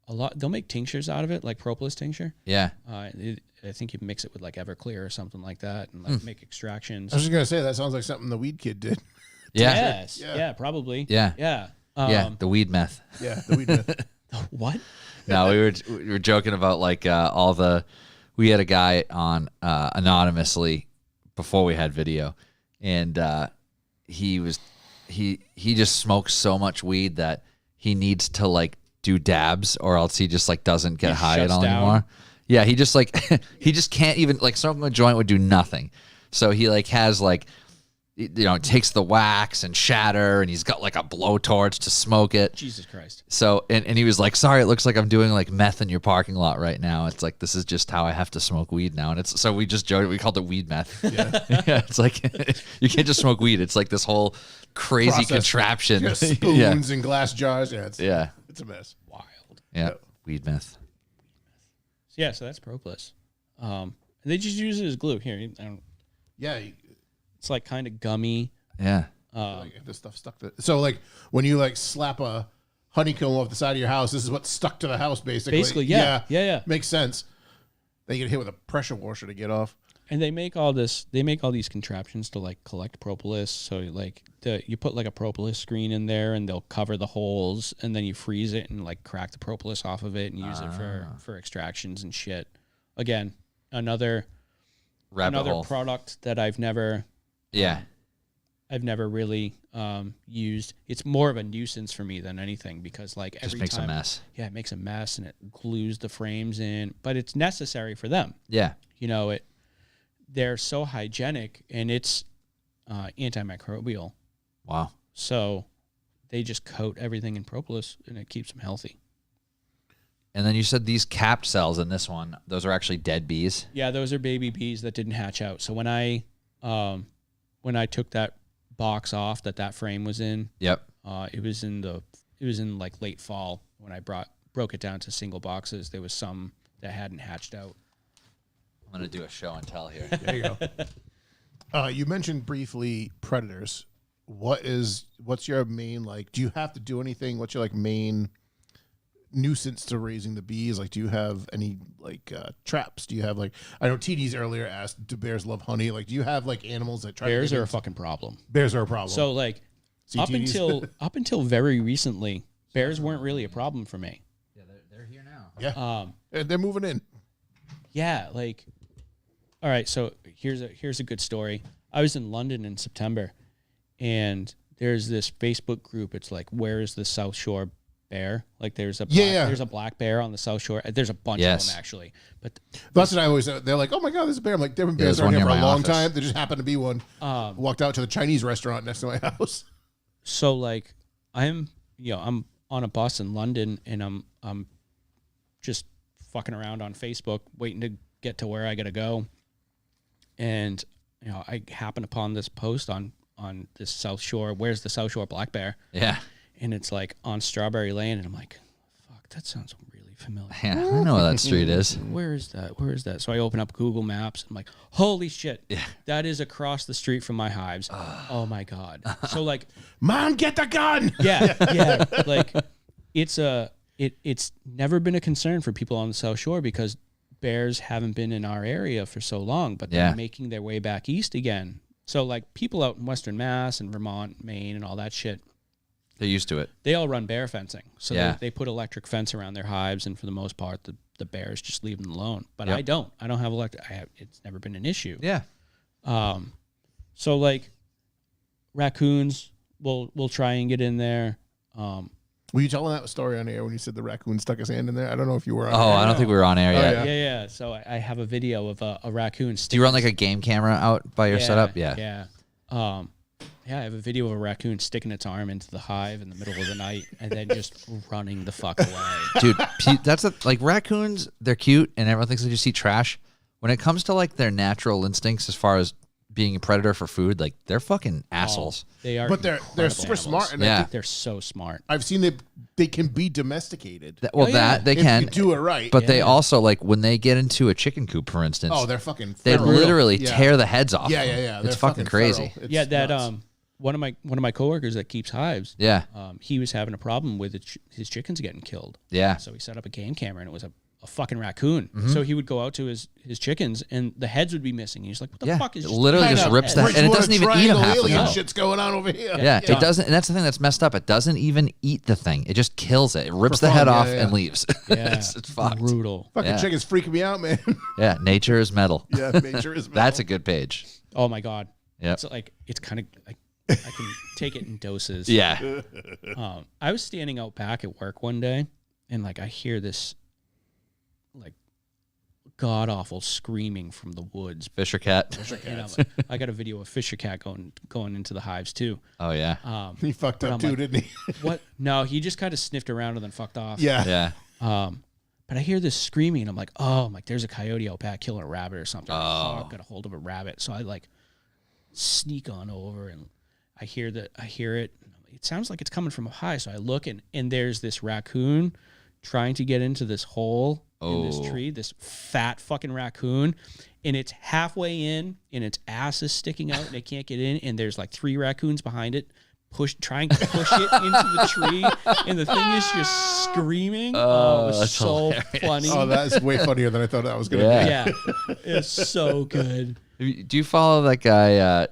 lot. They'll make tinctures out of it, like propolis tincture. Yeah. I think you mix it with like Everclear or something like that, and like make extractions. I was just gonna say that sounds like something the weed kid did. Yeah. Yes. Yeah. Yeah. Probably. Yeah. Yeah. Yeah. The weed meth. Yeah, the weed myth. What? No, we were joking about like we had a guy on anonymously before we had video, and he just smokes so much weed that he needs to like do dabs or else he just like doesn't get high at shuts all down. anymore. Yeah, he just like he just can't even like smoking a joint would do nothing. So he like has like takes the wax and shatter and he's got like a blowtorch to smoke it. Jesus Christ. So and he was like, sorry, it looks like I'm doing like meth in your parking lot right now. It's like this is just how I have to smoke weed now. And it's so we just joked, we called it weed meth. Yeah. Yeah, it's like you can't just smoke weed. It's like this whole crazy Process. contraption. Yeah, spoons and glass jars. Yeah, it's a mess. Wild. Yeah. Weed meth. Yeah. So that's propolis. And they just use it as glue. Here, Yeah, it's like kind of gummy. Yeah. like this stuff stuck to. So like when you like slap a honeycomb off the side of your house, this is what's stuck to the house basically. Basically, yeah. Makes sense. Then you get hit with a pressure washer to get off. And they make all these contraptions to like collect propolis. So like you put like a propolis screen in there and they'll cover the holes and then you freeze it and like crack the propolis off of it and use it for extractions and shit. Again, another Hole. product that I've never really used. It's more of a nuisance for me than anything because like every just makes time, a mess. Yeah, it makes a mess and it glues the frames in, but it's necessary for them. Yeah. They're so hygienic and it's antimicrobial. Wow. So they just coat everything in propolis and it keeps them healthy. And then you said these capped cells in this one, those are actually dead bees. Yeah, those are baby bees that didn't hatch out. So when I took that box off that frame was in, Yep. it was in like late fall when I broke it down to single boxes. There was some that hadn't hatched out. I'm going to do a show and tell here. There you go. You mentioned briefly predators. What's your main like? Do you have to do anything? What's your like main nuisance to raising the bees? Like, do you have any like traps? Do you have like? I know TD's earlier asked, do bears love honey? Like, do you have like animals that try? Bears to are a fucking problem. Bears are a problem. So like CTDs? up until very recently, bears weren't really a problem for me. Yeah, they're here now. Yeah, they're moving in. Yeah, like, all right. So here's a good story. I was in London in September, and there's this Facebook group. It's like, where is the South Shore bear? Like, there's a black bear on the South Shore. There's a bunch of them actually. But that's what I always. They're like, oh my god, there's a bear. I'm like, there have been bears around here for a long time. There just happened to be one. Walked out to the Chinese restaurant next to my house. So like, I'm on a bus in London, and I'm just fucking around on Facebook, waiting to get to where I gotta go. And I happen upon this post on this South Shore. Where's the South Shore black bear? Yeah. And it's like on Strawberry Lane, and I'm like, fuck, that sounds really familiar. Yeah, I know where that street is. Where is that? So I open up Google Maps. I'm like, holy shit, that is across the street from my hives. Oh my god. So like, Mom, get the gun. Yeah. Like, it's never been a concern for people on the South Shore because bears haven't been in our area for so long, but they're making their way back east again. So like, people out in Western Mass and Vermont, Maine, and all that shit, they're used to it. they all run bear fencing. So they put electric fence around their hives, and for the most part, the bears just leave them alone. But I don't have electric. It's never been an issue. Yeah. So like, raccoons will try and get in there. Were you telling that story on air when you said the raccoon stuck his hand in there? I don't know if you were on air. I don't think we were on air yet. Yeah. Yeah, so I have a video of a raccoon. Do you run like a game camera out by your setup? Yeah. Yeah. Yeah, I have a video of a raccoon sticking its arm into the hive in the middle of the night and then just running the fuck away. Dude, that's like raccoons, they're cute and everyone thinks they just eat trash. When it comes to like their natural instincts as far as being a predator for food, like they're fucking assholes. They are, But they're super smart, and Yeah. they're so smart. I've seen they can be domesticated. That they if can you do it right. but they also like when they get into a chicken coop, for instance. Oh, they're fucking they feral. literally Yeah. tear the heads off. Yeah, them. yeah, yeah. It's They're fucking crazy. feral. It's Yeah, that nuts. one of my coworkers that keeps hives. Yeah, He was having a problem with his chickens getting killed. yeah. So he set up a game camera and it was a fucking raccoon. Mm-hmm. So he would go out to his chickens and the heads would be missing. He's like, what the Yeah, fuck is it just literally eating just the rips head? the head, and it doesn't even eat them half the alien time. shit's going on over here. Yeah, Yeah. it doesn't, and that's the thing that's messed up. It doesn't even eat the thing. It just kills it. It rips For the head fun, off yeah, yeah. and leaves. Yeah, it's fucked. brutal. Fucking Yeah. chicken's freaking me out, man. Yeah, nature is metal. Yeah, nature is. That's a good page. Oh my god. Yep. It's like it's kind of like I can take it in doses. Yeah. I was standing out back at work one day and like I hear this like god awful screaming from the woods. Fisher cat. And I got a video of Fisher Cat going into the hives too. Oh yeah. He fucked But up I'm too, like- didn't he? What? No, he just kind of sniffed around and then fucked off. Yeah. Yeah. But I hear this screaming. I'm like, oh, I'm like, there's a coyote out back killing a rabbit or something. Oh. I got a hold of a rabbit. So I like sneak on over and I hear it. It sounds like it's coming from up high. So I look and there's this raccoon trying to get into this hole in this tree, this fat fucking raccoon. And it's halfway in and its ass is sticking out and it can't get in. And there's like 3 raccoons behind it. Trying to push it into the tree, and the thing is just screaming. Oh, it was that's so hilarious. funny. Oh, that's way funnier than I thought that was gonna Yeah. be. Yeah, it's so good. Do you follow that guy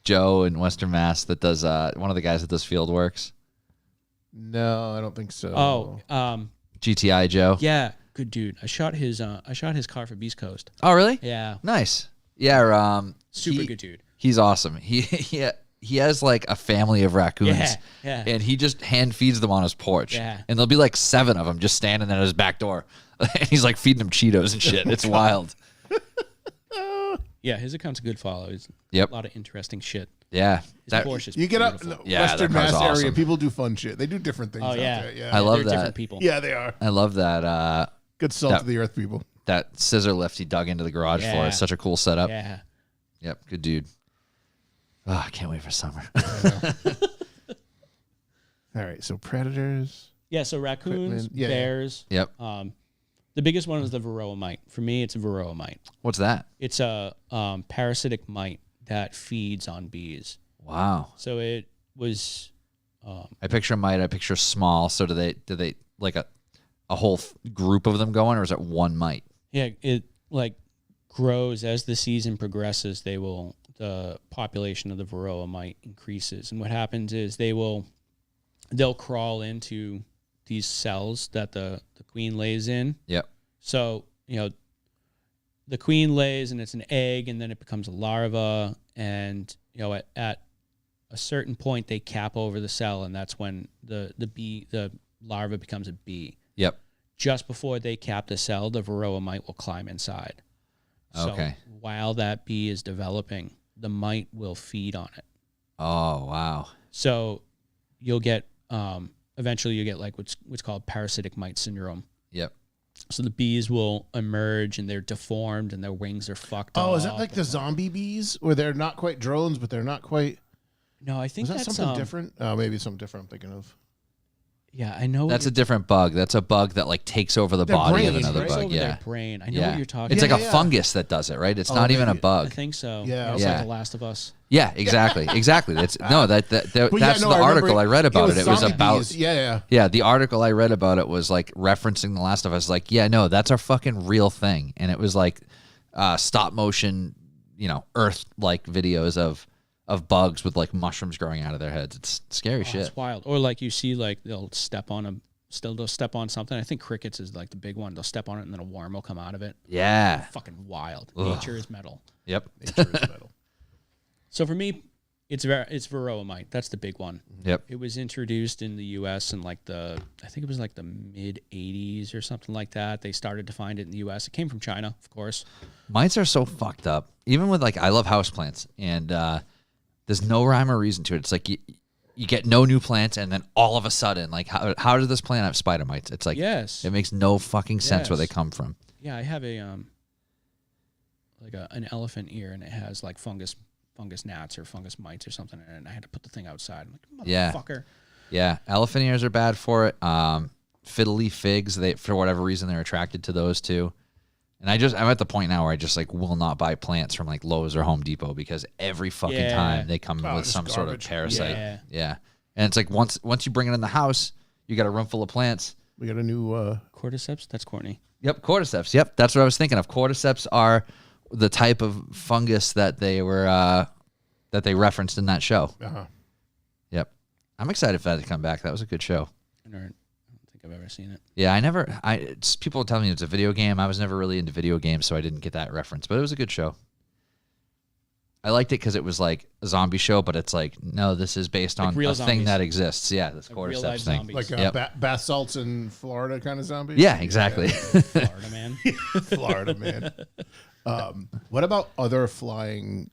Joe in Western Mass that does one of the guys that does field works? No, I don't think so. Oh, GTI Joe. yeah, good dude. I shot his car for Beast Coast. Oh really? Yeah, Nice. Yeah. super good dude. He's awesome. He has like a family of raccoons. Yeah, yeah. And he just hand feeds them on his porch. Yeah. And there'll be like 7 of them just standing there at his back door. And he's like feeding them Cheetos and shit. It's wild. Yeah, his account's a good follow. He's Yep. a lot of interesting shit. Yeah. His Porsche is You get up beautiful. in the Yeah, Western that car's Mass area, awesome. people do fun shit. They do different things Oh out yeah, there. Yeah. I love they're that. different people. Yeah, they are. I love that Good salt That- of the earth people. that scissor lift he dug into the garage floor. Yeah. It's such a cool setup. Yeah. Yep. Good dude. Oh, I can't wait for summer. All right, so predators. Yeah, so raccoons, Equipment. Yeah, yeah. bears. Yep. The biggest one is the varroa mite. For me, it's a varroa mite. What's that? It's a parasitic mite that feeds on bees. Wow. So it was I picture mite. I picture small. So do they like a whole group of them going, or is it one mite? yeah, it like grows as the season progresses. The population of the varroa mite increases, and what happens is they'll crawl into these cells that the queen lays in. Yep. So the queen lays and it's an egg, and then it becomes a larva, and at a certain point they cap over the cell, and that's when the larva becomes a bee. Yep. Just before they cap the cell, the varroa mite will climb inside. So Okay. while that bee is developing, the mite will feed on it. Oh wow. So you'll get eventually you get like what's called parasitic mite syndrome. Yep. So the bees will emerge and they're deformed and their wings are fucked up. Oh, is that like the zombie bees, where they're not quite drones, but they're not quite? No, I think Is that that's something different? Oh, maybe something different. I'm thinking of. Yeah, I know. That's a different bug. That's a bug that like takes over the body of brains, another right? bug. over Yeah. their brain. I know Yeah. what you're talking It's about. like a yeah. fungus that does it, right? It's Oh, not even a maybe. I bug. think so. Yeah. It's Yeah. like The Last of Us. Yeah, exactly. Exactly. That's no, But that's yeah, the no, I article remember I read about it. It was zombie about bees. Yeah. Yeah, the article I read about it was like referencing The Last of Us. Like, yeah, no, that's our fucking real thing. And it was like stop motion, Earth like videos of bugs with like mushrooms growing out of their heads. It's scary Oh, shit. it's wild. Or like you see, like they'll step on something. I think crickets is like the big one. They'll step on it and then a worm will come out of it. Yeah. Fucking wild. Ugh. Nature is metal. Yep. Nature is metal. So for me, it's varroa mite. That's the big one. Yep. It was introduced in the U.S. in I think it was like the mid '80s or something like that. They started to find it in the U.S. It came from China, of course. Mites are so fucked up. Even with I love houseplants, and there's no rhyme or reason to it. It's like you get no new plants, and then all of a sudden, how does this plant have spider mites? It's like, yes, it makes no fucking sense where they Yes. come from. Yeah, I have an elephant ear, and it has like fungus gnats or fungus mites or something in it, and I had to put the thing outside. I'm like, Yeah. motherfucker. Yeah, elephant ears are bad for it. Fiddle leaf figs, for whatever reason, they're attracted to those too. And I'm at the point now where I just will not buy plants from Lowe's or Home Depot because every fucking Yeah. time they come with it's some sort of garbage. parasite. Yeah. And it's once you bring it in the house, you got a room full of plants. We got a new. Cordyceps? That's Courtney. Yep, cordyceps. Yep, that's what I was thinking of. Cordyceps are the type of fungus that they were that they referenced in that show. Yep, I'm excited for that to come back. That was a good show. I don't think I've ever seen it. Yeah, people tell me it's a video game. I was never really into video games, so I didn't get that reference. But it was a good show. I liked it because it was like a zombie show, but it's no, this is based on real a thing zombies. that exists. Yeah, this Like real cordyceps life thing. zombies. Like bath salts in Florida kind of zombies? Yeah, exactly. Florida man. Florida, man. What about other flying,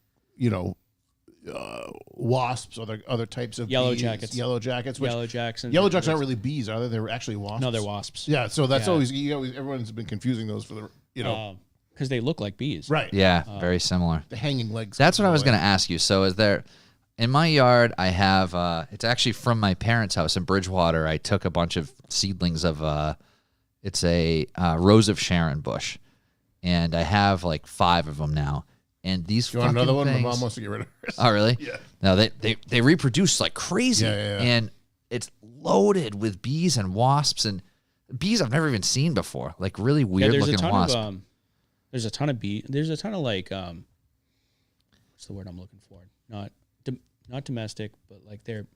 wasps, other types of Yellow bees? jackets. Yellow jackets. Which, Yellow jackets. yellow jackets aren't really bees, are they? They're actually wasps. No, they're wasps. Yeah, so that's Yeah. always, everyone's been confusing those for Because they look like bees. right. Yeah, very similar. The hanging legs. That's what I was going to ask you. So is there, in my yard, I have, it's actually from my parents' house in Bridgewater. I took a bunch of seedlings of, it's a Rose of Sharon bush. And I have 5 of them now. And these You want fucking another one? things, My mom wants to get rid of hers. oh, really? Yeah. No, they reproduce like crazy. Yeah. And it's loaded with bees and wasps and bees I've never even seen before. Really weird there's a looking ton wasp. of there's a ton of bee. There's a ton of what's the word I'm looking for? Not domestic, but they're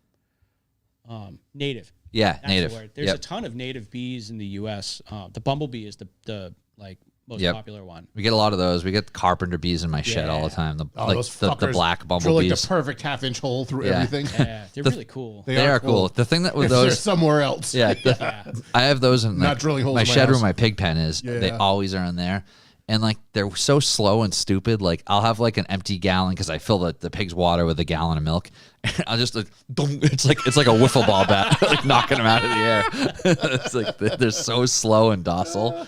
native. Yeah, That's native. the word. There's a ton of native bees in the U.S. The bumblebee is the most Yep. popular one. We get a lot of those. We get carpenter bees in my shed all the Yeah. time. Those The fuckers black drill bumblebees. the perfect half-inch hole through Yeah. everything. Yeah, they're really cool. They are cool. The thing that with If they're those, somewhere else. yeah, I have those in Not drilling holes my in my shed where house. my pig pen is. They Yeah. always are in there, and they're so slow and stupid. I'll have an empty gallon because I fill the pig's water with a gallon of milk. I'll just it's like a wiffle ball bat, knocking them out of the air. It's they're so slow and docile.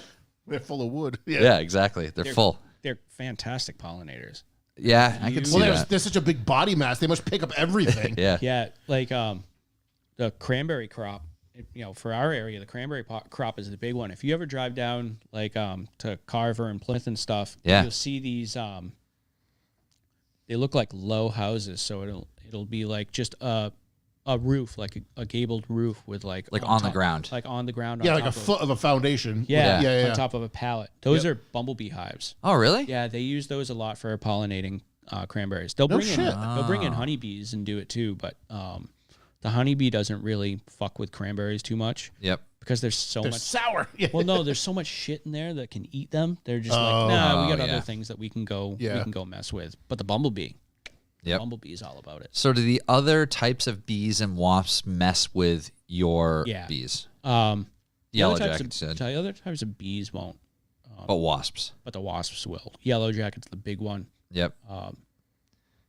They're full of wood. Yeah, exactly. They're full. They're fantastic pollinators. Yeah, I can see Well, that. there's such a big body mass. They must pick up everything. Yeah. Yeah, the cranberry crop. For our area, the cranberry crop is the big one. If you ever drive down to Carver and Plymouth and stuff, Yeah. you'll see these. They look like low houses, so it'll be just a roof, a gabled roof with on the top- ground. on the ground. Yeah, on like a top of- foot of a foundation. Yeah, yeah. on top of a pallet. Those are bumblebee hives. Oh, really? Yeah, they use those a lot for pollinating cranberries. They'll No bring shit. they'll bring in honeybees and do it too, but the honeybee doesn't really fuck with cranberries too much Yep. because there's so They're much. sour. Yeah. Well, no, there's so much shit in there that can eat them. They're just nah, we got Oh, other yeah. things that we can go mess with. But the bumblebee, Yep. bumblebee is all about it. So do the other types of bees and wasps mess with your Yeah. bees? The Yellow other types jackets of, said. the other types of bees won't, But wasps. but the wasps will. Yellow jacket's the big one. Yep.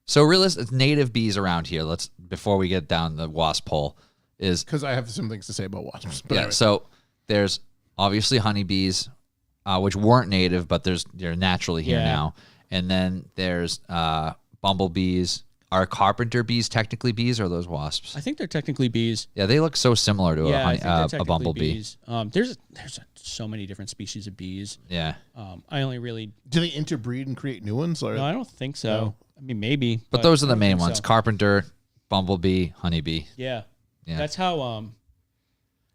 So realistic native bees around here. Before we get down the wasp hole, is Because I have some things to say about wasps. But yeah. anyway. So there's obviously honeybees, which weren't native, but they're naturally here Yeah. now. And then there's bumblebees. Are carpenter bees technically bees or are those wasps? I think they're technically bees. Yeah, they look so similar to Yeah, I think they're a technically bumblebee. bees. There's so many different species of bees. Yeah. I only really do they interbreed and create new ones? Or no, I don't think so. No. I mean, maybe, But those are I the don't main think ones: so. carpenter, bumblebee, honeybee. Yeah. Yeah. That's how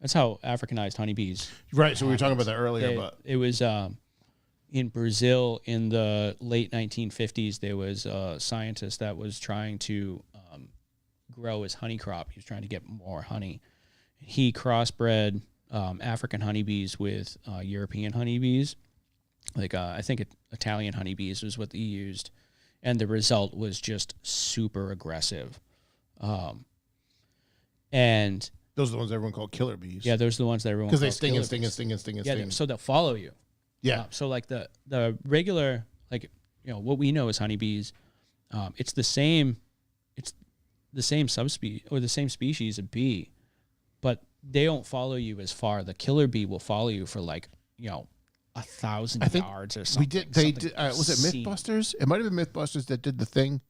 Africanized honeybees. right? So we were talking about that earlier, They- but it was in Brazil in the late 1950s. There was a scientist that was trying to grow his honey crop. He was trying to get more honey. He crossbred African honeybees with European honeybees. I think Italian honeybees was what he used, and the result was just super aggressive. And Those are the ones everyone called killer bees. yeah, those are the ones that everyone because they calls sting killer and sting bees. and sting and sting and Yeah, sting. so they'll follow you. Yeah. So like the regular, like, what we know as honeybees, it's the same subspecies or the same species of bee, but they don't follow you as far. The killer bee will follow you for 1,000 yards or something. We did. They something did. Was it obscene. MythBusters? It might have been MythBusters that did the thing.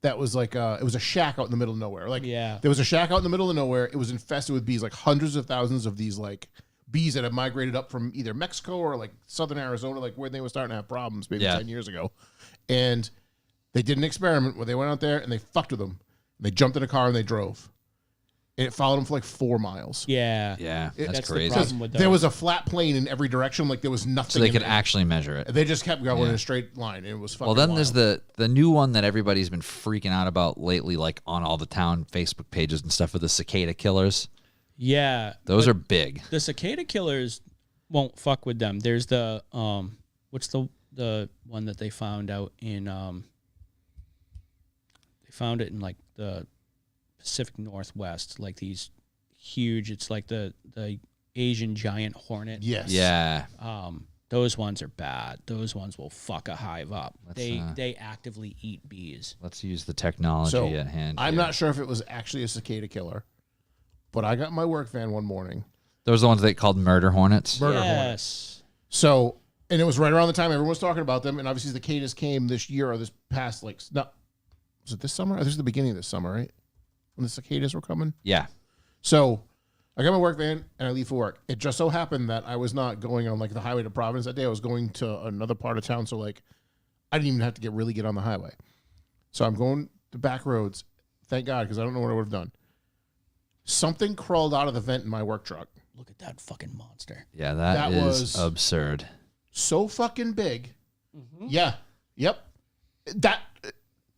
That was it was a shack out in the middle of nowhere. There was a shack out in the middle of nowhere. It was infested with bees, hundreds of thousands of these bees that had migrated up from either Mexico or southern Arizona, where they were starting to have problems maybe 10 years ago. And they did an experiment where they went out there and they fucked with them. They jumped in a car and they drove. And it followed them for 4 miles. Yeah. Yeah, that's the crazy. problem with There was a flat plane in every direction. There was nothing. So they in could there. actually measure it. They just kept going in a straight line. And it was fucking Well, then wild. there's the new one that everybody's been freaking out about lately, on all the town Facebook pages and stuff, with the cicada killers. Yeah. Those are big. The cicada killers won't fuck with them. There's the what's the one that they found out in they found it in the Pacific Northwest, these huge, it's the Asian giant hornet. Yes. Yeah. Those ones are bad. Those ones will fuck a hive up. Let's, They actively eat bees. Let's use the technology So at hand. I'm here. not sure if it was actually a cicada killer, but I got in my work van one morning. Those are the ones they called murder hornets. Murder hornet. Yes. So, and it was right around the time everyone was talking about them, and obviously the cicadas came this year or this past, was it this summer? This is the beginning of this summer, right? When the cicadas were coming. Yeah. So, I got my work van and I leave for work. It just so happened that I was not going on the highway to Providence that day. I was going to another part of town, so I didn't even have to get on the highway. So I'm going the back roads. Thank God, because I don't know what I would have done. Something crawled out of the vent in my work truck. Look at that fucking monster. Yeah, That that was- is absurd. So fucking big. Yeah. Yep.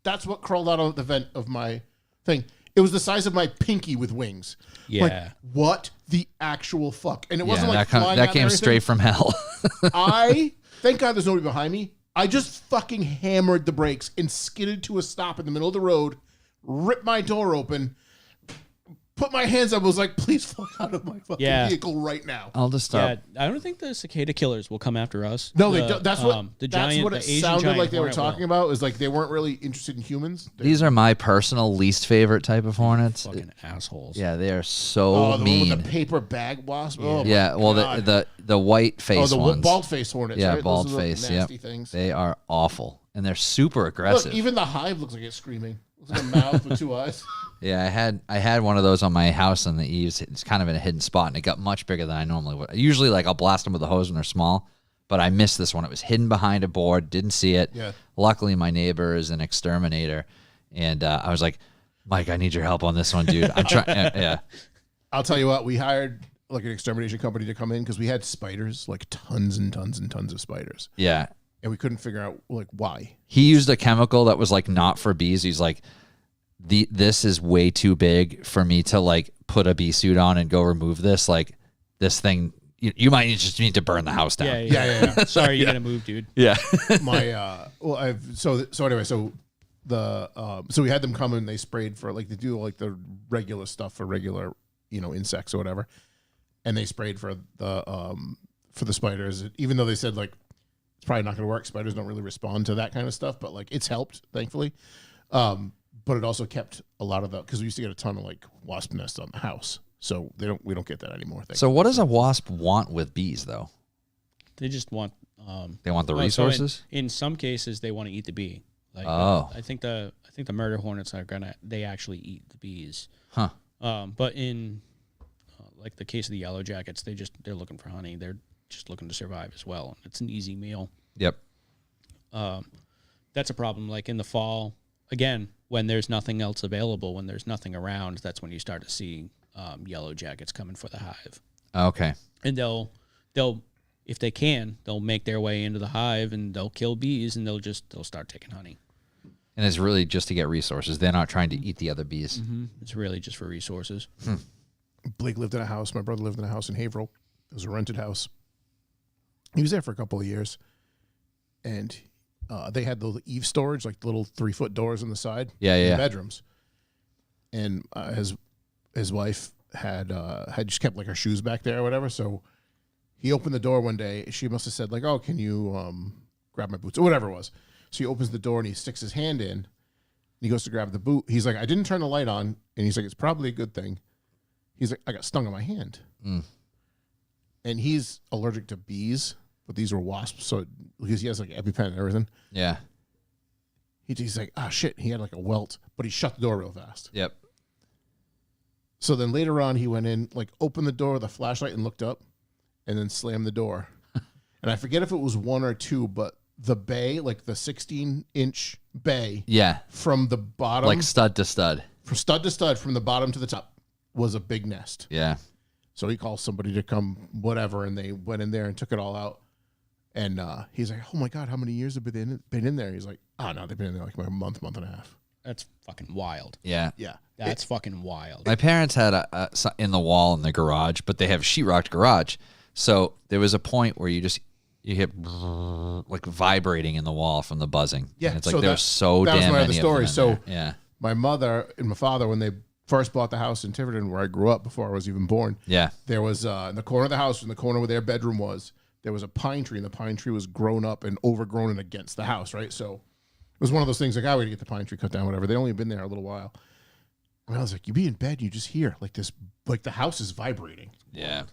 That's what crawled out of the vent of my thing. It was the size of my pinky with wings. Yeah. What the actual fuck? And it Yeah, wasn't that, flying that out came and straight from hell. thank God there's nobody behind me. I just fucking hammered the brakes and skidded to a stop in the middle of the road, ripped my door open, put my hands up, was like, please fly out of my fucking vehicle right now. I'll just stop. Yeah, I don't think the cicada killers will come after us. No, they don't. That's what the that's giant, what the it Asian sounded giant like they were hornet talking will. about. Is they weren't really interested in humans. These are my personal least favorite type of hornets. Fucking assholes. Yeah, they are so the one mean. with the paper bag wasp. Oh, Yeah, my well, God. the white face the ones. bald face hornets. Yeah, right? bald Those are the face. nasty Yep. things. They are awful, and they're super aggressive. Look, even the hive looks like it's screaming. Looks like a mouth with 2 eyes. Yeah, I had one of those on my house on the eaves. It's kind of in a hidden spot, and it got much bigger than I normally would. Usually, I'll blast them with a hose when they're small, but I missed this one. It was hidden behind a board, didn't see it. Yeah. Luckily, my neighbor is an exterminator, and I was like, Mike, I need your help on this one, dude. I'm trying. Yeah. I'll tell you what, we hired an extermination company to come in because we had spiders, tons and tons and tons of spiders, Yeah. and we couldn't figure out why. He used a chemical that was not for bees. He's like, this is way too big for me to put a bee suit on and go remove this. This thing, you might just need to burn the house down. Yeah. Sorry, you gotta move, dude. Yeah. My so we had them come and they sprayed for they do the regular stuff for regular insects or whatever, and they sprayed for the spiders, even though they said it's probably not going to work. Spiders don't really respond to that kind of stuff, but it's helped, thankfully. But it also kept a lot of because we used to get a ton of wasp nests on the house, so we don't get that anymore. So what does a wasp want with bees though? They just want They want the so resources? in some cases they want to eat the bee. I think the murder hornets they actually eat the bees. Huh. But in the case of the yellow jackets, they're looking for honey. They're just looking to survive as well. It's an easy meal. Yep. That's a problem. In the fall, again, when there's nothing else available, when there's nothing around, that's when you start to see yellow jackets coming for the hive. Okay. And they'll if they can, they'll make their way into the hive and they'll kill bees and they'll start taking honey. And it's really just to get resources. They're not trying to eat the other bees. Mm-hmm. It's really just for resources. Blake lived in a house. My brother lived in a house in Haverhill. It was a rented house. He was there for a couple of years, and they had the eave storage, like the little 3-foot doors on the side. Yeah, in yeah. the bedrooms. And his wife had just kept like her shoes back there or whatever. So he opened the door one day. She must have said like, "Oh, can you grab my boots?" or whatever it was. So he opens the door and he sticks his hand in. And he goes to grab the boot. He's like, "I didn't turn the light on." And he's like, "It's probably a good thing." He's like, "I got stung on my hand." And he's allergic to bees, but these were wasps. So because he has like EpiPen and everything. Yeah. He's like, "Ah, shit." He had like a welt, but he shut the door real fast. Yep. So then later on, he went in, like opened the door with a flashlight and looked up and then slammed the door. And I forget if it was 1 or 2, but the bay, like the 16-inch bay Yeah. from the bottom, Like stud to stud. from stud to stud, from the bottom to the top, was a big nest. Yeah. So he called somebody to come, whatever, and they went in there and took it all out. And he's like, "Oh my God, how many years have been in there?" He's like, "Oh no, they've been in there like a month and a half." That's fucking wild. Yeah. Yeah. That's fucking wild. My parents had a in the wall in the garage, but they have a sheetrocked garage. So there was a point where you hit like vibrating in the wall from the buzzing. Yeah, And it's like so there's so that was damn one of many the of them stories. in So there. Yeah. my mother and my father, when they first bought the house in Tiverton, where I grew up before I was even born, Yeah. there was in the corner of the house, in the corner where their bedroom was, there was a pine tree, and the pine tree was grown up and overgrown and against the house, right? So it was one of those things like, "Oh, we got to get the pine tree cut down, whatever." They only been there a little while. And I was like, "You be in bed, and you just hear like this, like the house is vibrating." Yeah.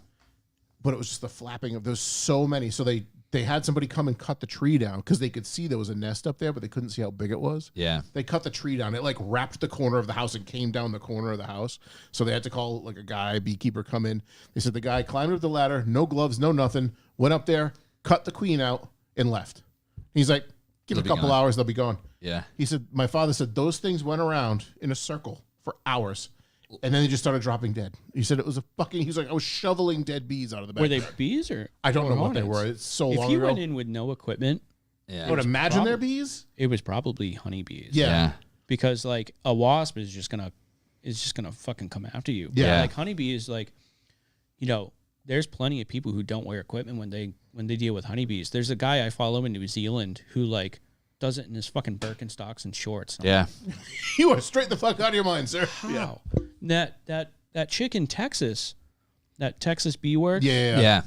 But it was just the flapping of, there's so many. So they had somebody come and cut the tree down because they could see there was a nest up there, but they couldn't see how big it was. Yeah. They cut the tree down. It like wrapped the corner of the house and came down the corner of the house. So they had to call like a guy, beekeeper, come in. They said the guy climbed up the ladder, no gloves, no nothing, went up there, cut the queen out, and left. He's like, "Give it a They'll be couple gone." hours, they'll be gone." Yeah. He said, my father said those things went around in a circle for hours. And then they just started dropping dead. He said it was a fucking, he's like, "I was shoveling dead bees out of the bed." Were they bees or? I don't or know what they hornets? were. It's so If long you ago. went in with no equipment, Yeah. I would imagine they're probably- bees. it was probably honeybees. Yeah. Yeah. Because like a wasp is just gonna fucking come after you. But, Yeah. like honeybees, like, you know, there's plenty of people who don't wear equipment when they deal with honeybees. There's a guy I follow in New Zealand who like does it in his fucking Birkenstocks and shorts. Yeah. You are straight the fuck out of your mind, sir. How? That chick in Texas, that Texas bee word. Yeah. Yeah.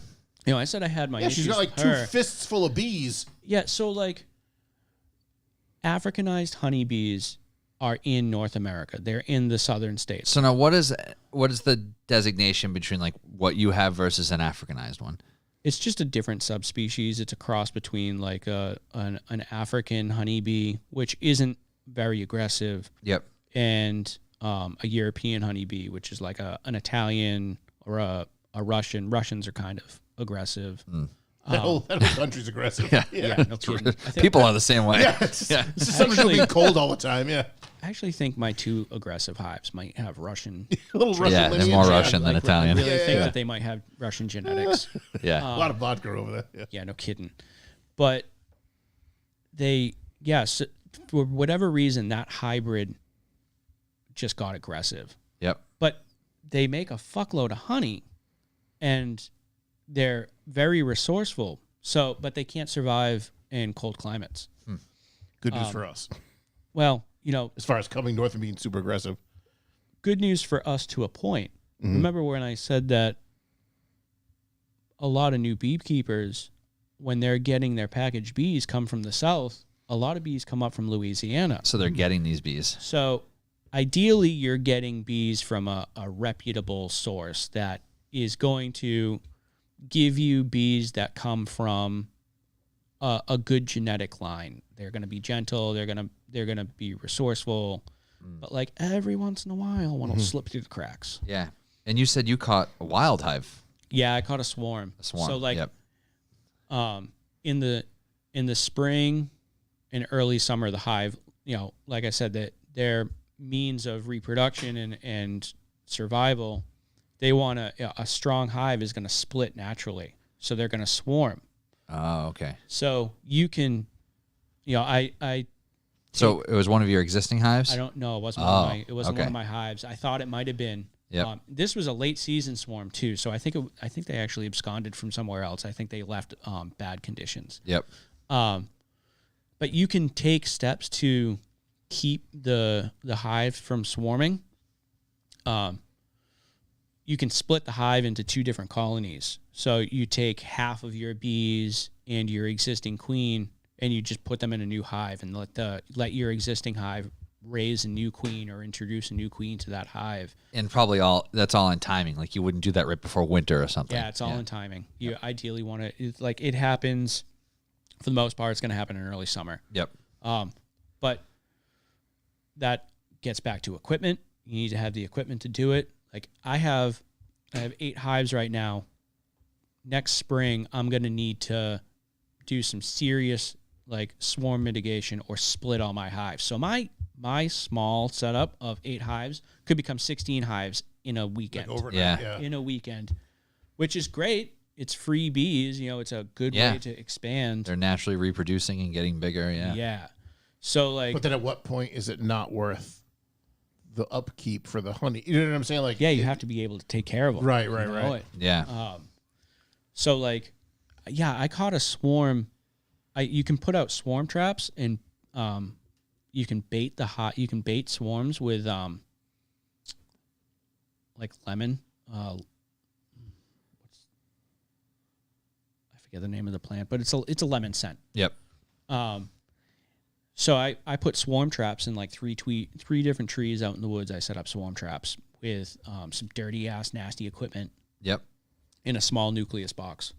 You know, I said I had my Yeah, she's issues got like with 2 her. fists full of bees. Yeah, so like Africanized honeybees are in North America. They're in the southern states. So now what is the designation between like what you have versus an Africanized one? It's just a different subspecies. It's a cross between like an African honeybee, which isn't very aggressive, Yep. and a European honeybee, which is like an Italian or a Russian. Russians are kind of aggressive. That whole country's aggressive. Yeah, no kidding. I think, People are the same way. Yeah, it's just something being cold all the time. Yeah, I actually think my 2 aggressive hives might have Russian. a little Russian Yeah, they're lineage. more yeah. Russian than Like, Italian. I really think Yeah. that they might have Russian genetics. Yeah. A lot of vodka over there. Yeah. Yeah, no kidding. But yes, for whatever reason, that hybrid just got aggressive. Yep. But they make a fuckload of honey, and they're very resourceful. So, but they can't survive in cold climates. Good news for us, Well, you know, as far as coming north and being super aggressive. good news for us to a point. Remember when I said that a lot of new beekeepers, when they're getting their packaged bees, come from the south. A lot of bees come up from Louisiana. So they're getting these bees. So ideally, you're getting bees from a reputable source that is going to give you bees that come from a good genetic line. They're going to be gentle. They're going to be resourceful. But like every once in a while, one will slip through the cracks. Yeah. And you said you caught a wild hive. Yeah, I caught a swarm. A swarm. So like, Yep. in the spring and early summer, the hive, you know, like I said, that their means of reproduction and survival, they want a strong hive is going to split naturally. So they're going to swarm. Oh, okay. So you can, you know, So it was one of your existing hives? I don't know. It wasn't Oh, one okay. of my hives. I thought it might have been. Yep. This was a late season swarm too, so I think they actually absconded from somewhere else. I think they left bad conditions. Yep. But but you can take steps to keep the hive from swarming. You can split the hive into 2 different colonies. So you take half of your bees and your existing queen, and you just put them in a new hive and let your existing hive raise a new queen or introduce a new queen to that hive. And probably that's all in timing. Like you wouldn't do that right before winter or something. Yeah, it's all in timing. You ideally want to, it happens, for the most part, it's going to happen in early summer. Yep. But that gets back to equipment. You need to have the equipment to do it. Like I have 8 hives right now. Next spring, I'm going to need to do some serious like swarm mitigation or split all my hives. So my small setup of 8 hives could become 16 hives in a weekend. Like overnight, Yeah. In a weekend, which is great. It's free bees. It's a good way to expand. They're naturally reproducing and getting bigger. Yeah. Yeah. So like, But then at what point is it not worth the upkeep for the honey? You know what I'm saying? Like, yeah, you have to be able to take care of them. Right. Yeah. So like, yeah, I caught a swarm. You can put out swarm traps and you can bait swarms with like lemon. I forget the name of the plant, but it's a lemon scent. Yep. So I put swarm traps in like 3 different trees out in the woods. I set up swarm traps with some dirty ass nasty equipment. Yep. In a small nucleus box,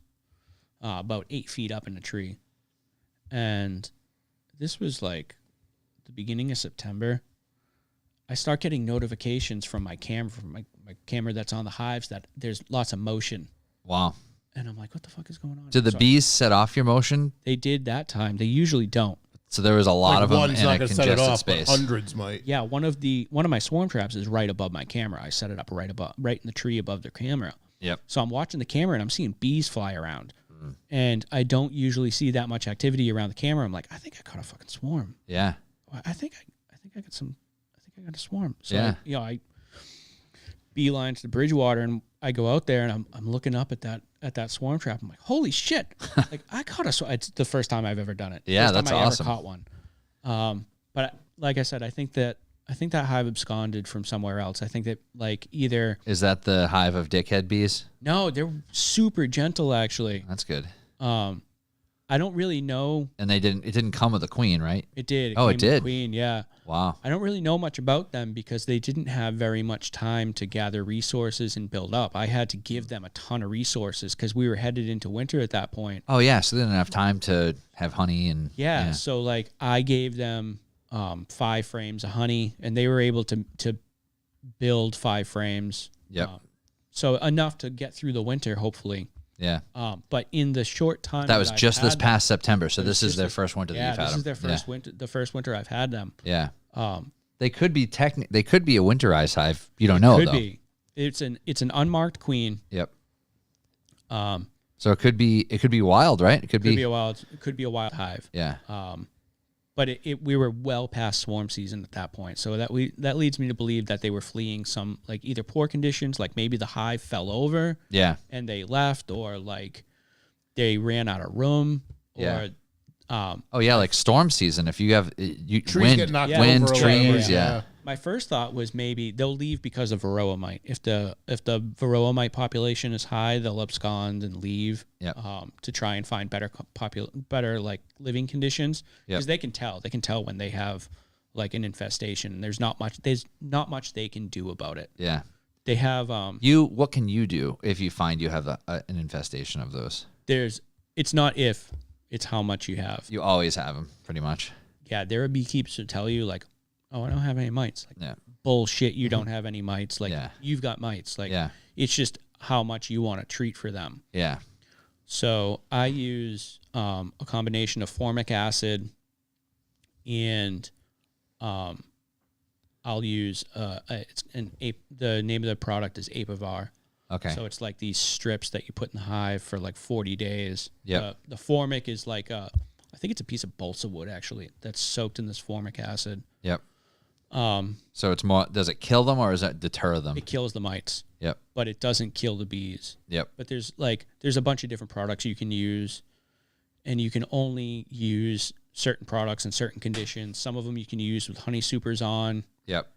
about 8 feet up in a tree. And this was like the beginning of September. I start getting notifications from my camera that's on the hives that there's lots of motion. Wow. And I'm like, what the fuck is going on? Did the bees set off your motion? They did that time. They usually don't. So there was a lot of them one's in not a going to set it congested off, space. but hundreds might. Yeah, one of my swarm traps is right above my camera. I set it up right in the tree above the camera. Yep. So I'm watching the camera and I'm seeing bees fly around. And I don't usually see that much activity around the camera. I'm like, I think I caught a fucking swarm. Yeah. I think I got a swarm. So Yeah. I beeline to the Bridgewater and I go out there and I'm looking up at that swarm trap. I'm like, holy shit! Like I caught a swarm. It's the first time I've ever done it. Yeah, first that's time I awesome. ever caught one. But like I said, I think that hive absconded from somewhere else. I think that like either Is that the hive of dickhead bees? no, they're super gentle actually. That's good. I don't really know. And it didn't come with a queen, right? It did. Oh, it came with did? Queen, yeah. Wow. I don't really know much about them because they didn't have very much time to gather resources and build up. I had to give them a ton of resources because we were headed into winter at that point. Oh yeah, so they didn't have time to have honey and Yeah, so like I gave them 5 frames of honey, and they were able to build 5 frames. Yep. So enough to get through the winter, hopefully. Yeah. But in the short time That was I've just this had past September, so them- this is just their this- first winter that yeah, you've had this is them. their first winter. The first winter I've had them. Yeah. Um, They could be they could be a winterized hive. You don't know could though. be. It's an unmarked queen. Yep. Um, So it could be wild, right? It could could be be a wild hive. yeah. But we were well past swarm season at that point, so that leads me to believe that they were fleeing some like either poor conditions, like maybe the hive fell over Yeah. and they left, or like they ran out of room, Yeah. or Oh yeah, like storm season. If you have Trees wind, get knocked wind, over. trees, yeah. my first thought was maybe they'll leave because of varroa mite. If the varroa mite population is high, they'll abscond and leave. Yep. To try and find better like living conditions, because Yep. they can tell when they have like an infestation. There's not much they can do about it. Yeah. They have What can you do if you find you have an infestation of those? it's not if, it's how much you have. You always have them, pretty much. Yeah, there are beekeepers who tell you like, oh, I don't have any mites. Like, Yeah. bullshit, you don't have any mites. Like, Yeah. you've got mites. Like, Yeah. it's just how much you want to treat for them. Yeah. So I use a combination of formic acid and I'll use the name of the product is Apivar. Okay. So it's like these strips that you put in the hive for like 40 days. Yep. The formic is like I think it's a piece of balsa wood actually that's soaked in this formic acid. Yep. So it's more. Does it kill them or does it deter them? It kills the mites, Yep. but it doesn't kill the bees. Yep. But there's a bunch of different products you can use, and you can only use certain products in certain conditions. Some of them you can use with honey supers on. Yep.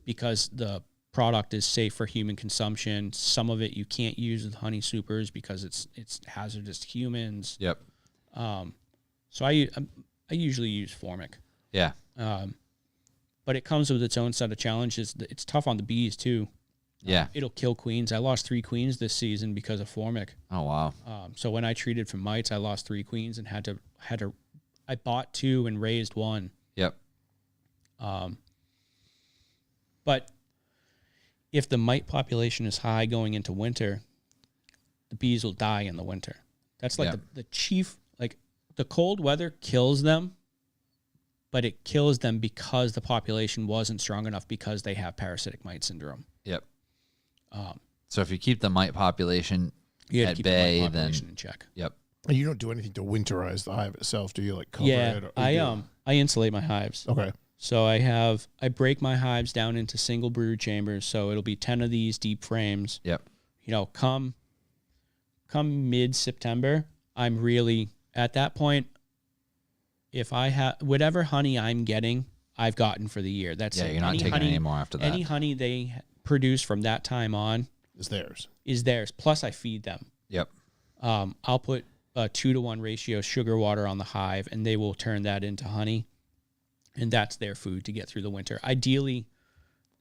Because the product is safe for human consumption. Some of it you can't use with honey supers because it's hazardous to humans. Yep. So I usually use Formic. Yeah. But it comes with its own set of challenges. It's tough on the bees too. Yeah. It'll kill queens. I lost 3 queens this season because of Formic. Oh wow. So when I treated for mites, I lost 3 queens and had to. I bought 2 and raised 1. Yep. But if the mite population is high going into winter, the bees will die in the winter. That's like the chief. Like the cold weather kills them, but it kills them because the population wasn't strong enough because they have parasitic mite syndrome. Yep. So if you keep the mite population You have at to keep bay, the mite then population in check. yep. And you don't do anything to winterize the hive itself, do you? Like cover it? Or I insulate my hives. Okay. So I break my hives down into single brood chambers. So it'll be 10 of these deep frames. Yep. You know, come mid-September, I'm really at that point. If I have whatever honey I'm getting, I've gotten for the year. That's Yeah, it. you're not taking any more after that. Any honey they produce from that time on Is theirs. is theirs. Plus, I feed them. Yep. I'll put a 2-to-1 ratio sugar water on the hive, and they will turn that into honey, and that's their food to get through the winter. Ideally,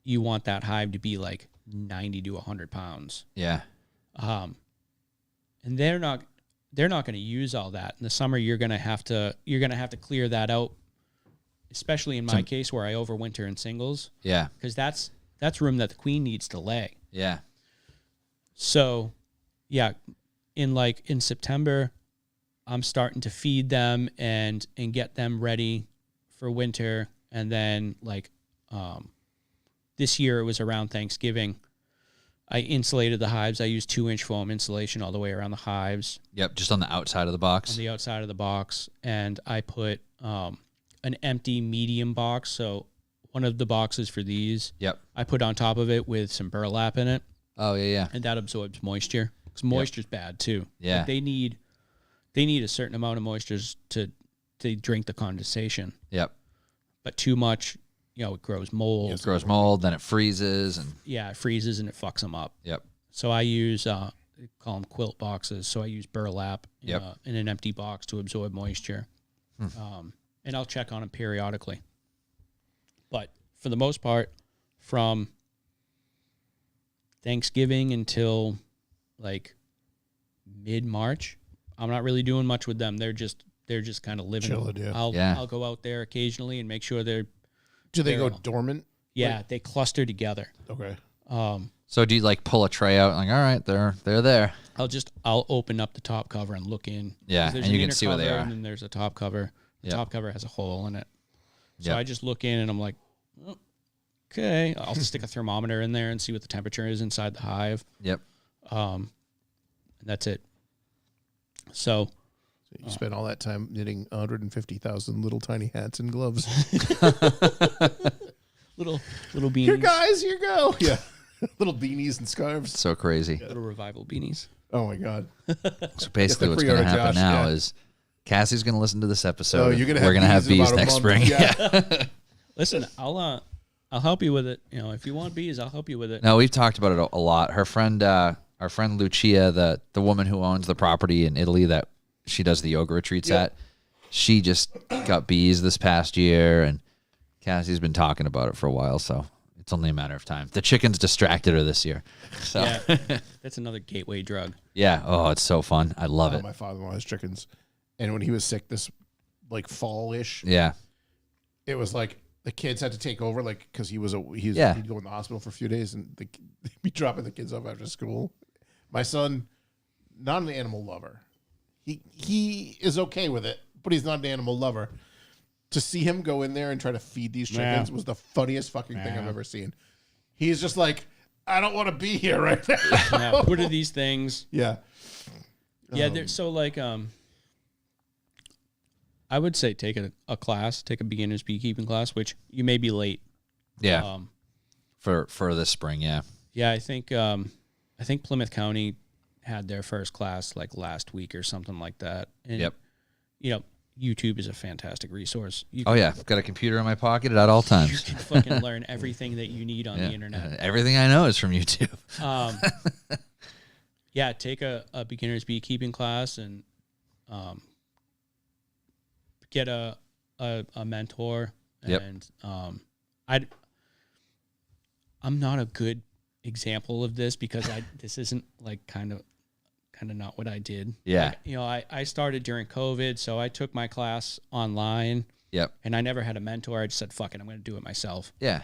you want that hive to be like 90 to 100 pounds. Yeah. And they're not going to use all that in the summer. You're going to have to clear that out, especially in my case where I overwinter in singles, Yeah. because that's room that the queen needs to lay. Yeah. So, yeah, in September, I'm starting to feed them and get them ready for winter. And then this year it was around Thanksgiving. I insulated the hives. I used 2-inch foam insulation all the way around the hives Yep. Just on the outside of the box. on the outside of the box. And I put an empty medium box. So one of the boxes for these, Yep. I put on top of it with some burlap in it. Oh yeah, yeah. And that absorbs moisture. Because moisture's bad too. Yeah. Like they need a certain amount of moisture to drink the condensation. Yep. But too much, it grows mold. It grows mold, then it freezes, and Yeah, it freezes and it fucks them up. yep. So I use they call them quilt boxes. So I use burlap in an empty box to absorb moisture. And I'll check on them periodically. But for the most part, from Thanksgiving until like mid-March, I'm not really doing much with them. They're just kind of living. Chilling, yeah. I'll go out there occasionally and make sure they're Do they go They're- dormant? they cluster together. Okay. So do you like pull a tray out? Like, all right, they're there. I'll open up the top cover and look in. Yeah, 'Cause there's and you an can inner see where they cover are. And then there's a top cover. The Yep. top cover has a hole in it. So Yep. I just look in and I'm like, oh, okay. I'll stick a thermometer in there and see what the temperature is inside the hive. Yep. And that's it. So So you spent all that time knitting 150,000 little tiny hats and gloves. little beanies. Here, guys, here go. Yeah. Little beanies and scarves. So crazy. Little revival beanies. Oh, my God. So basically, what's going to happen now is Cassie's going to listen to this episode. Oh, you're gonna have We're going to have bees in bees about a next month. spring. Yeah. Listen, I'll help you with it. If you want bees, I'll help you with it. No, we've talked about it a lot. Her friend, our friend Lucia, the woman who owns the property in Italy that she does the yoga retreats at, she just got bees this past year, and Cassie's been talking about it for a while, so it's only a matter of time. The chickens distracted her this year. So Yeah, that's another gateway drug. yeah. Oh, it's so fun. I love it. My father-in-law has chickens. And when he was sick this, like, fall-ish, Yeah. it was like the kids had to take over, like, because he'd go in the hospital for a few days, and they'd be dropping the kids off after school. My son, not an animal lover. He is okay with it, but he's not an animal lover. To see him go in there and try to feed these chickens was the funniest fucking thing I've ever seen. He's just like, I don't want to be here right now. Yeah, what are these things? Yeah. Yeah, they're so like I would say take a class, take a beginner's beekeeping class, which you may be late. Yeah. For this spring, yeah. Yeah, I think Plymouth County had their first class like last week or something like that. And, Yep. YouTube is a fantastic resource. You Oh can, yeah, got a computer in my pocket at all you times. can fucking learn everything that you need on Yeah. the internet. Everything I know is from YouTube. Yeah, take a beginner's beekeeping class and get a mentor. Yep. And I'm not a good example of this because this isn't like kind of not what I did. Yeah. Like, you know, I started during COVID, so I took my class online. Yep. And I never had a mentor. I just said, fuck it, I'm going to do it myself. Yeah.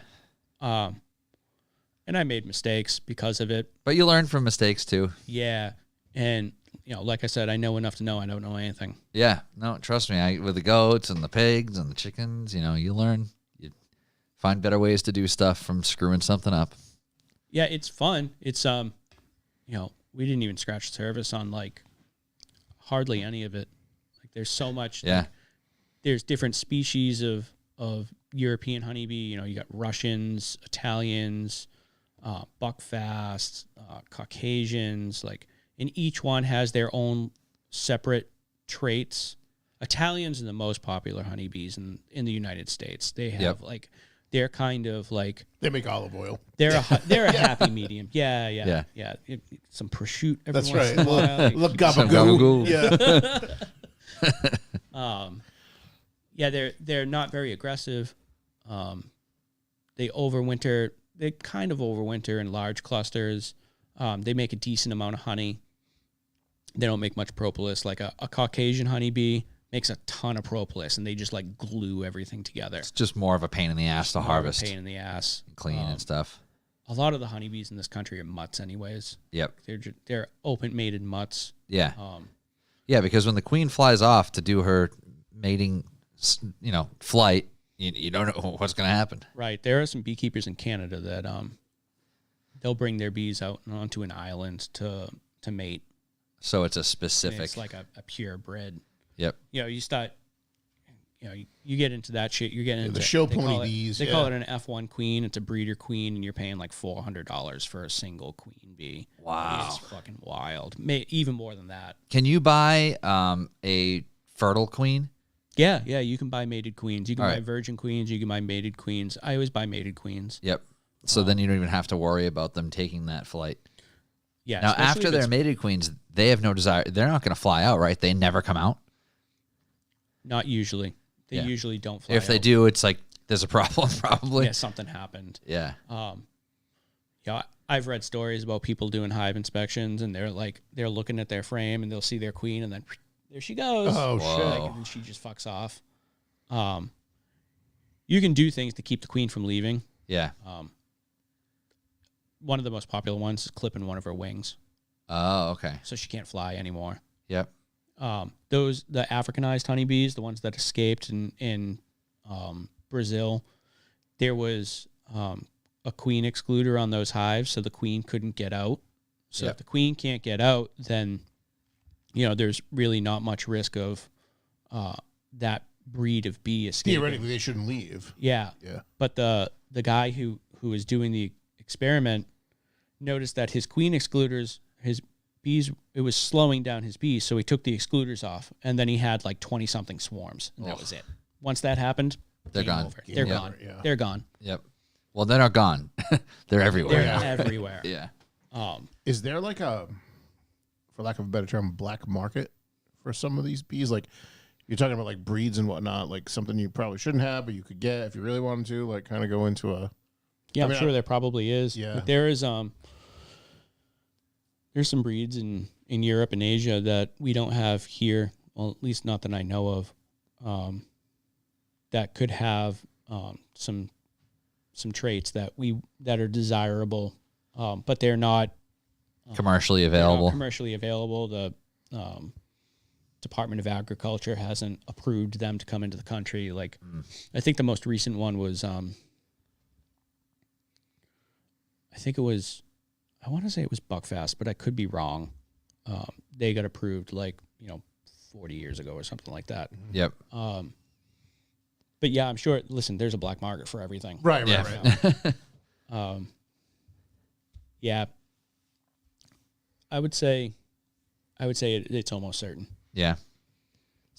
And I made mistakes because of it. But you learn from mistakes too. Yeah. And, you know, like I said, I know enough to know I don't know anything. Yeah. No, trust me. With the goats and the pigs and the chickens, you know, you learn. You find better ways to do stuff from screwing something up. Yeah, it's fun. It's, you know, we didn't even scratch the surface on, like, hardly any of it. Like, there's so much. Yeah. Like, there's different species of European honeybee. You know, you got Russians, Italians, buckfast, Caucasians, like, and each one has their own separate traits. Italians are the most popular honeybees in the United States. They have they're kind of like They make olive oil. they're a happy medium. Yeah. Some prosciutto every That's once right. in a while. Look, Some gabagool. gabagool. Yeah. Yeah, they're not very aggressive. They overwinter. They kind of overwinter in large clusters. They make a decent amount of honey. They don't make much propolis. Like a Caucasian honeybee makes a ton of propolis, and they just like glue everything together. It's just more of a pain in the ass to harvest, Pain in the ass. clean and stuff. A lot of the honeybees in this country are mutts, anyways. Yep. They're open mated mutts. Yeah. Um, Yeah, because when the queen flies off to do her mating, flight, you don't know what's going to happen. Right. There are some beekeepers in Canada that they'll bring their bees out onto an island to mate. So it's a And specific. it's like a purebred. Yep. You know, you start. You know, you get into that shit. You're getting into the show they call pony it- bees, They yeah. call it an F1 queen. It's a breeder queen, and you're paying like $400 for a single queen bee. Wow. It's fucking wild. Even more than that. Can you buy a fertile queen? Yeah, you can buy mated queens. You can All buy right. virgin queens. You can buy mated queens. I always buy mated queens. Yep. So then you don't even have to worry about them taking that flight. Yeah. Now, especially after if they're it's mated queens, they have no desire. They're not going to fly out, right? They never come out. not usually. They Yeah. usually don't fly If they out. do, it's like there's a problem, probably. Yeah, something happened. Yeah. Yeah, I've read stories about people doing hive inspections, and they're looking at their frame, and they'll see their queen, and then there she goes. Oh, Whoa. shit. Like, and then she just fucks off. You can do things to keep the queen from leaving. Yeah. One of the most popular ones is clipping one of her wings, Oh, okay. so she can't fly anymore. Yep. The Africanized honeybees, the ones that escaped in Brazil, there was a queen excluder on those hives, so the queen couldn't get out. So Yep. if the queen can't get out, then there's really not much risk of that breed of bee escaping. Theoretically, they shouldn't leave. Yeah, Yeah. but the guy who was doing the experiment noticed that his queen excluders, his bees, it was slowing down his bees, so he took the excluders off, and then he had like 20-something swarms, and that was it. Once that happened, They're game gone. over. Game They're over, gone. yeah. They're gone. Yep. Well, they're not gone. They're everywhere. They're everywhere. Yeah. Is there like a, for lack of a better term, black market for some of these bees? Like, you're talking about like breeds and whatnot, like something you probably shouldn't have, but you could get if you really wanted to, like kind of go into a. Yeah, I mean, I'm sure there probably is. Yeah. But there's some breeds in Europe and Asia that we don't have here. Well, at least not that I know of. That could have some traits that are desirable, but they're not Commercially they're not available. commercially available. The Department of Agriculture hasn't approved them to come into the country. Like, I think the most recent one was, I want to say it was Buckfast, but I could be wrong. They got approved 40 years ago or something like that. Yep. But yeah, I'm sure. Listen, there's a black market for everything. Right, Yeah. right. Yeah, I would say it's almost certain. Yeah.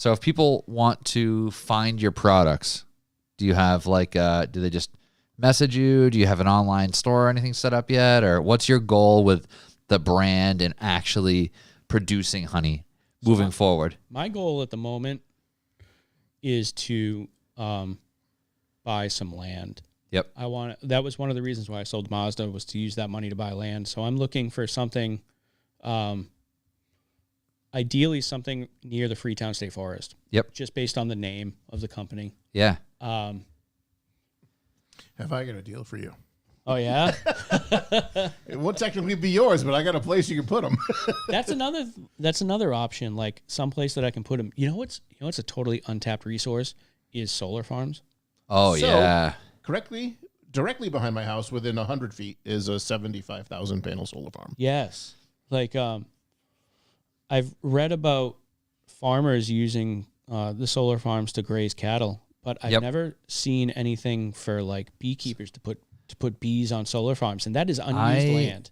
So if people want to find your products, do you have like, do they just message you? Do you have an online store or anything set up yet? Or what's your goal with the brand and actually producing honey moving forward? My goal at the moment is to buy some land. Yep. That was one of the reasons why I sold Mazda, was to use that money to buy land. So I'm looking for something, ideally something near the Freetown State Forest. Yep. Just based on the name of the company. Yeah. Have I got a deal for you? Oh yeah. It won't technically be yours, but I got a place you can put them. That's another option. Like some place that I can put them. You know what's a totally untapped resource is solar farms. Oh, So- yeah. Directly behind my house, within 100 feet, is a 75,000 panel solar farm. Yes. Like I've read about farmers using the solar farms to graze cattle, but I've never seen anything for like beekeepers to put bees on solar farms, and that is unused land.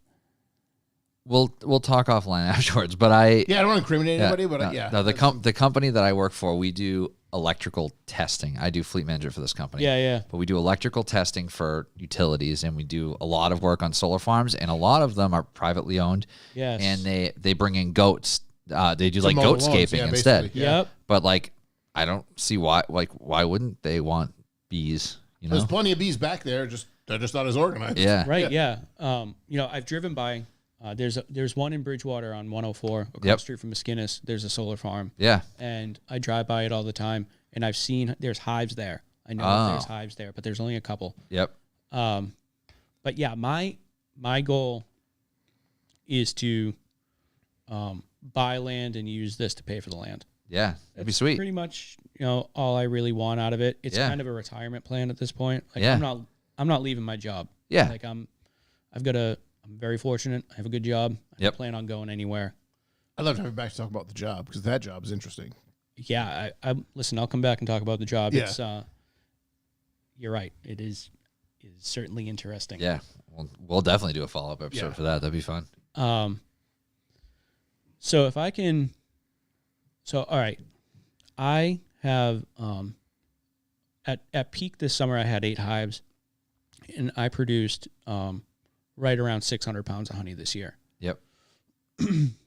We'll talk offline afterwards, but I don't want to incriminate anybody, but no, the company that I work for, we do electrical testing. I do fleet manager for this company. Yeah. But we do electrical testing for utilities, and we do a lot of work on solar farms, and a lot of them are privately owned. Yes. And they bring in goats. They do To like mow the goat lawns, scaping yeah, instead. basically, yeah. Yep. But like, I don't see why wouldn't they want bees? You know? There's plenty of bees back there. They're just not as organized. Yeah. Right. Yeah. I've driven by. There's one in Bridgewater on 104 across the street from Mesquinas. There's a solar farm. Yeah. And I drive by it all the time, and I've seen there's hives there. I know there's hives there, but there's only a couple. Yep. But yeah, my goal is to buy land and use this to pay for the land. Yeah. That'd be sweet. Pretty much, all I really want out of it. It's kind of a retirement plan at this point. Like I'm not leaving my job. Yeah. Like I'm very fortunate. I have a good job. I don't plan on going anywhere. I'd love to have you back to talk about the job, because that job is interesting. Yeah, I listen, I'll come back and talk about the job. Yeah. It's you're right. It is certainly interesting. Yeah. We'll definitely do a follow-up episode for that. That'd be fun. So if I can, all right, I have at peak this summer I had 8 hives, and I produced right around 600 pounds of honey this year. Yep.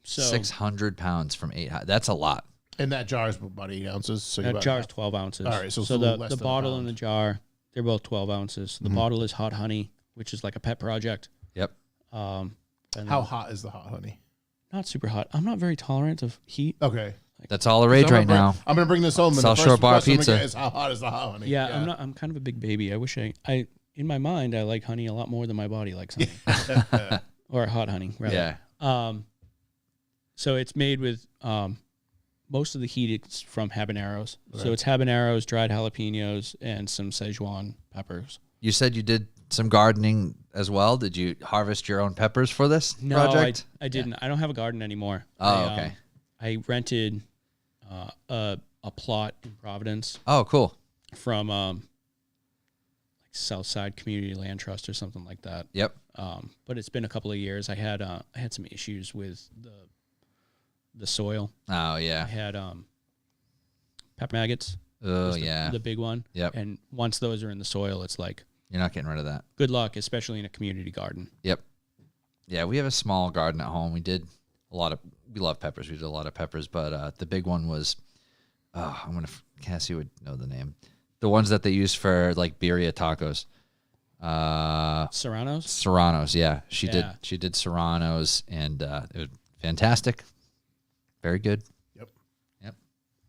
So 600 pounds from 8. That's a lot. And that jar is about 8 ounces. So that jar is 12 ounces. All right, so the bottle and the jar, they're both 12 ounces. The bottle is hot honey, which is like a pet project. Yep. And How hot is the hot honey? Not super hot. I'm not very tolerant of heat. Okay. That's all the rage right now. I'm going to bring this home. And South the Shore first Bar question Pizza. I'm gonna get is how hot is the hot honey? Yeah, I'm kind of a big baby. I wish I in my mind I like honey a lot more than my body likes honey. Or hot honey, rather. Yeah. So it's made with most of the heat is from habaneros. Right. So it's habaneros, dried jalapenos, and some Szechuan peppers. You said you did some gardening as well. Did you harvest your own peppers for this project? I didn't. I don't have a garden anymore. Okay. I rented a plot in Providence. Oh, cool. From like Southside Community Land Trust or something like that. Yep. But it's been a couple of years. I had some issues with the soil. Oh yeah. I had pepper maggots. Oh yeah. The big one. Yep. And once those are in the soil, it's like you're not getting rid of that. Good luck, especially in a community garden. Yep. Yeah, we have a small garden at home. We love peppers. We did a lot of peppers, but the big one was Cassie would know the name. The ones that they use for like birria tacos. Serranos? Serranos, yeah. She did Serranos, and it was fantastic. Very good. Yep.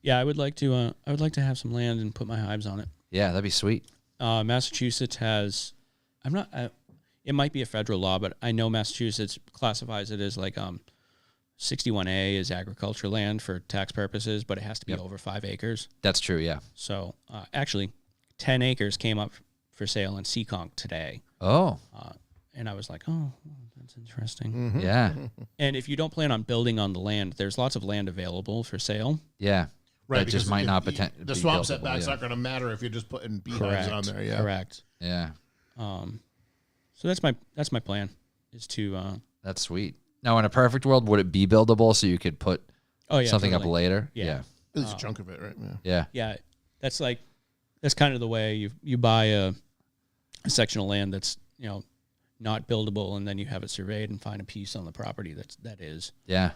Yeah, I would like to have some land and put my hives on it. Yeah, that'd be sweet. Massachusetts has, it might be a federal law, but I know Massachusetts classifies it as like 61A is agricultural land for tax purposes, but it has to be over 5 acres. That's true, yeah. So actually, 10 acres came up for sale in Seekonk today. Oh. And I was like, oh, that's interesting. Mm-hmm. Yeah. And if you don't plan on building on the land, there's lots of land available for sale. Yeah. Right, that just might not the swamp setbacks aren't going to matter if you're just putting beehives on there. Yeah, correct. Yeah. So that's my plan is to. That's sweet. Now, in a perfect world, would it be buildable so you could put something up later? Yeah. There's a chunk of it, right? Yeah. Yeah. Yeah, that's kind of the way you buy a section of land that's not buildable, and then you have it surveyed and find a piece on the property that is. Yeah.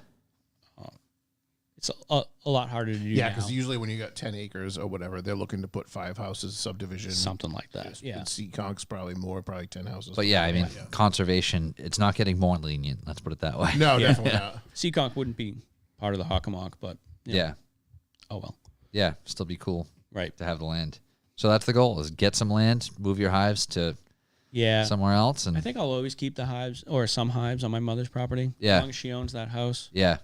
It's a lot harder to do. Yeah, now. because usually when you got 10 acres or whatever, they're looking to put 5 houses, subdivision. Something like that. Yeah. Seaconk's probably more, probably 10 houses. But yeah, I mean, conservation, it's not getting more lenient. Let's put it that way. No, definitely not. Seaconk wouldn't be part of the Hockomock, but Yeah. Oh well. Yeah. Still be cool Right. to have the land. So that's the goal: is get some land, move your hives to Yeah. somewhere else, and I think I'll always keep the hives or some hives on my mother's property. Yeah. As long as she owns that house. yeah,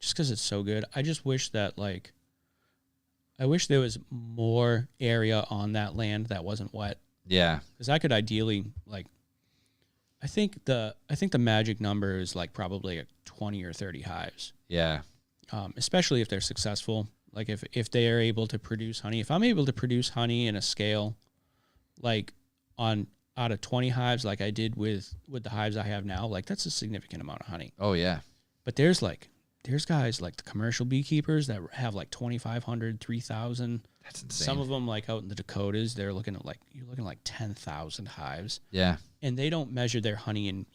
Just because it's so good. I just wish that I wish there was more area on that land that wasn't wet. yeah, Because I could ideally I think the magic number is probably 20 or 30 hives. yeah, Especially if they're successful. Like if they are able to produce honey. If I'm able to produce honey in a scale out of 20 hives like I did with the hives I have now, that's a significant amount of honey. oh yeah, But there's guys like the commercial beekeepers that have 2,500, 3,000. that's insane. Some of them out in the Dakotas, they're looking at 10,000 hives, yeah, and they don't measure their honey in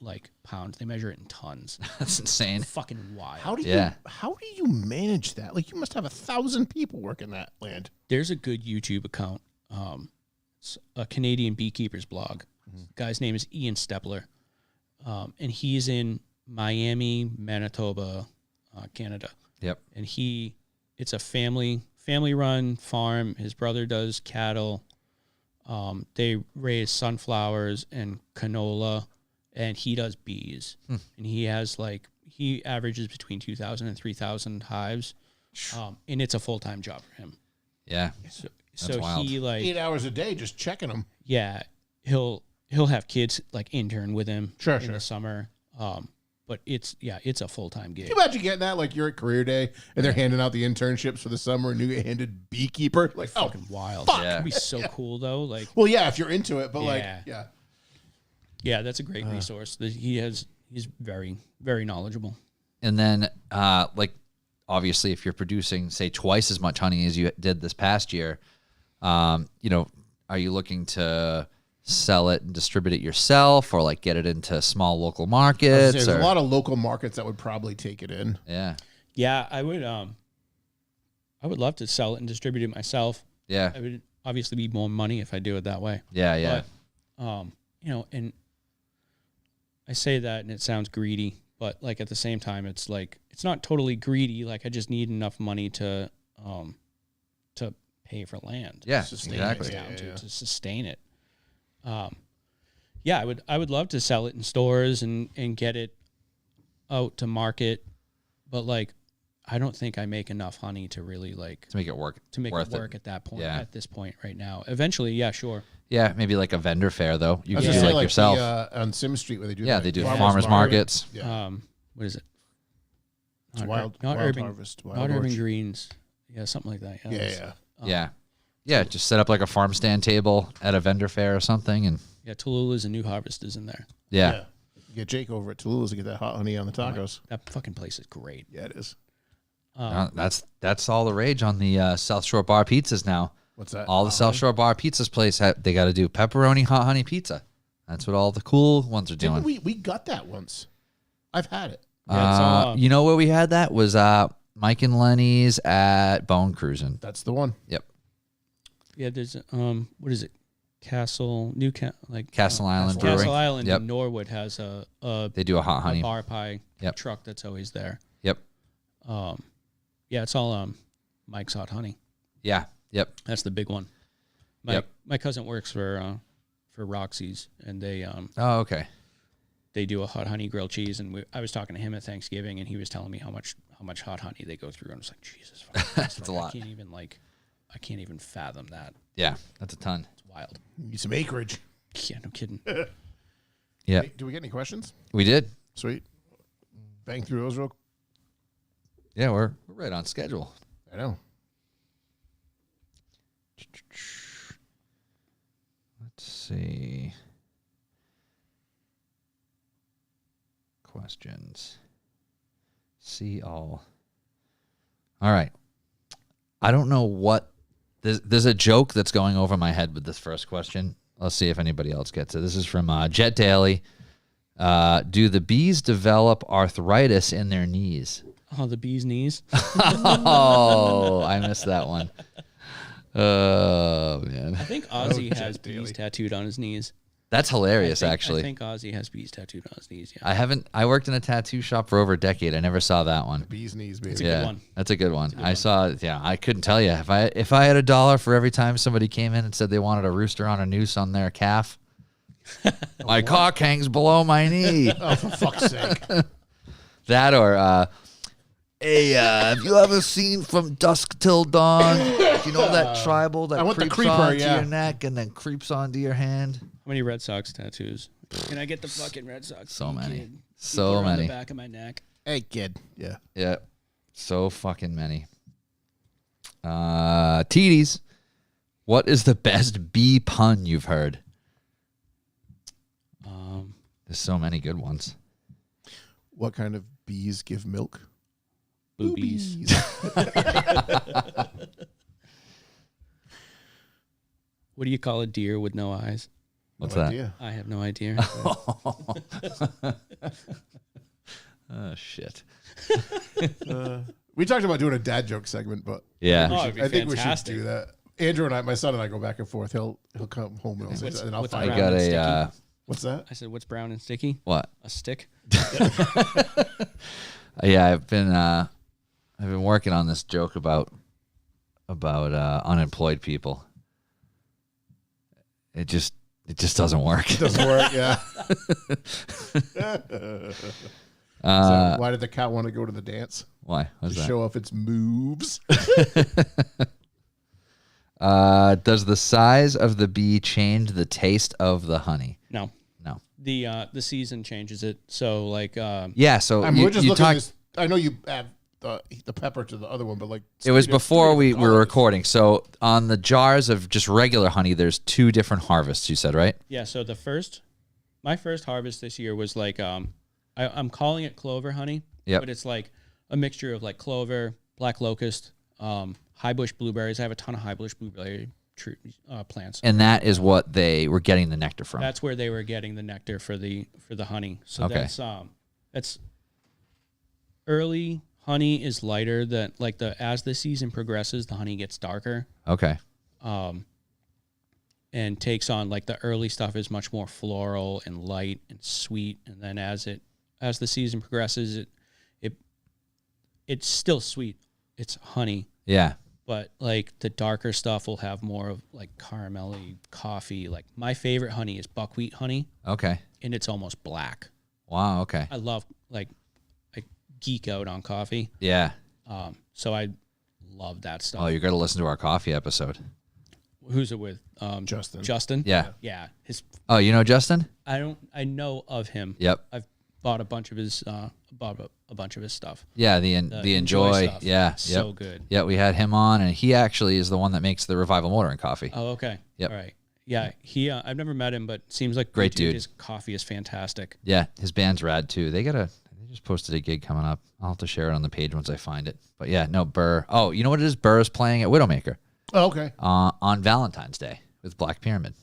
pounds. They measure it in tons. that's insane. Fucking wild. How do you manage that? You must have 1,000 people working that land. There's a good YouTube account. It's a Canadian beekeepers blog. Guy's name is Ian Stepler, and he's in Miami, Manitoba, Canada. Yep. And it's a family-run farm. His brother does cattle. They raise sunflowers and canola, and he does bees. And he has he averages between 2,000 and 3,000 hives, and it's a full-time job for him. Yeah, So wild. he 8 hours a day just checking them. yeah, he'll have kids intern with him Sure. the summer. But it's a full-time gig. Can you imagine getting that? You're at career day and they're handing out the internships for the summer and you get handed beekeeper. Fucking wild. fuck. It would be so cool though. Well, yeah, if you're into it, but Yeah. Yeah, that's a great resource. He's very, very knowledgeable. and then obviously, if you're producing say twice as much honey as you did this past year, are you looking to sell it and distribute it yourself, or get it into small local markets? There's a lot of local markets that would probably take it in. Yeah, Yeah, I would love to sell it and distribute it myself. yeah, I would obviously be more money if I do it that way. yeah. But, and I say that and it sounds greedy, but at the same time, it's it's not totally greedy. I just need enough money to pay for land. Yeah, sustain exactly. it down to sustain it. Yeah, I would love to sell it in stores and get it out to market, but I don't think I make enough honey to really to make it work. it worth work at that point. Yeah. At this point, right now, eventually, yeah, sure. Yeah, maybe a vendor fair though. You I was can gonna do say yourself. on Sim Street where they do Yeah, that, they do farmers markets. Yeah. What is it? It's Not wild urban harvest. Wild not urban Orchard. greens. Yeah, something like that. Yeah. Yeah, just set up a farm stand table at a vendor fair or something, and Yeah, Tallulah's and New Harvest is in there. yeah. Get Jake over at Tallulah's to get that hot honey on the tacos. That fucking place is great. Yeah, it is. That's all the rage on the South Shore Bar pizzas now. What's that? All the South Shore Bar pizzas place they got to do pepperoni hot honey pizza. That's what all the cool ones are doing. Didn't we got that once. I've had it. Yeah, it's all, You know where we had that was Mike and Lenny's at Bone Cruising. That's the one. Yep, yeah, there's what is it? Castle Castle Island Brewing. Castle Island Yep. in Norwood has a They do a hot honey. bar pie Yep. truck that's always there. Yep. Yeah, it's all Mike's Hot Honey. Yeah. Yep. That's the big one. My cousin works for Roxy's, and they Oh, okay. they do a hot honey grilled cheese, and I was talking to him at Thanksgiving, and he was telling me how much hot honey they go through, and I was like, Jesus, fucking Christ, That's a lot. I can't even fathom that. Yeah, that's a ton. It's wild. Need some acreage. Yeah, no kidding. Yeah, Hey, do we get any questions? we did. Sweet. Bang through those real. Yeah, we're right on schedule. I know. Let's see. Questions. See all. All right. I don't know what. There's a joke that's going over my head with this first question. Let's see if anybody else gets it. This is from Jet Daily. Do the bees develop arthritis in their knees? Oh, the bee's knees. Oh, I missed that one. Oh, man. I think Ozzy has bees tattooed on his knees. That's hilarious, actually. I think Ozzy has bees tattooed on his knees. Yeah. I worked in a tattoo shop for over a decade. I never saw that one. Bee's knees, baby. It's a good one. That's a good one. I saw, I couldn't tell you. If I had $1 for every time somebody came in and said they wanted a rooster on a noose on their calf, my cock hangs below my knee. Oh, for fuck's sake. That or, hey, have you ever seen From Dusk Till Dawn? Do you know that tribal that creeps onto your neck and then creeps onto your hand? How many Red Sox tattoos? Can I get the fucking Red Sox? So many. Kid? So On many. the back of my neck. Hey, kid. Yeah. Yeah. So fucking many. TDs, what is the best bee pun you've heard? There's so many good ones. What kind of bees give milk? Boobies. What do you call a deer with no eyes? What's No that? idea. I have no idea. Oh, shit. We talked about doing a dad joke segment, but Yeah. Oh, it'd be I think fantastic. we should do that. Andrew and I, my son and I, go back and forth. He'll come home and I'll say that, and I'll what's find I out. got and sticky? a, What's that? I said, what's brown and sticky? what? A stick. Yeah, I've been working on this joke about unemployed people. It just doesn't work. Doesn't work, yeah. So why did the cow want to go to the dance? Why? What's To that? show off its moves. Does the size of the bee change the taste of the honey? No. No. The season changes it. So like Yeah, so I mean, we're just you looking at talk, this. I know you have the pepper to the other one, but like it was three before we different were colors. recording. So on the jars of just regular honey, there's 2 different harvests, you said, right? yeah, so my first harvest this year was like I'm calling it clover honey. Yep. But it's like a mixture of like clover, black locust, high bush blueberries. I have a ton of high bush blueberry plants. And that is what they were getting the nectar from. That's where they were getting the nectar for the honey. So Okay. that's early honey is lighter than like as the season progresses, the honey gets darker. Okay. And takes on like the early stuff is much more floral and light and sweet, and then as the season progresses, it's still sweet. It's honey, Yeah. but like the darker stuff will have more of like caramelly coffee. Like my favorite honey is buckwheat honey, Okay. and it's almost black. Wow. Okay. I love I geek out on coffee. Yeah. So I love that stuff. Oh, you're going to listen to our coffee episode. Who's it with? Justin. Justin. Yeah. Yeah. Oh, you know Justin? I know of him. Yep. I've bought a bunch of his stuff. Yeah, the Enjoy. stuff. Yeah. So Yep. good. Yeah, we had him on, and he actually is the one that makes the Revival Motoring coffee. Oh, okay. Yep. All right. Yeah, he. I've never met him, but seems like Great dude. His coffee is fantastic. Yeah, his band's rad too. They just posted a gig coming up. I'll have to share it on the page once I find it. But yeah, no, Burr. Oh, you know what it is? Burr is playing at Widowmaker Oh, okay. on Valentine's Day with Black Pyramid.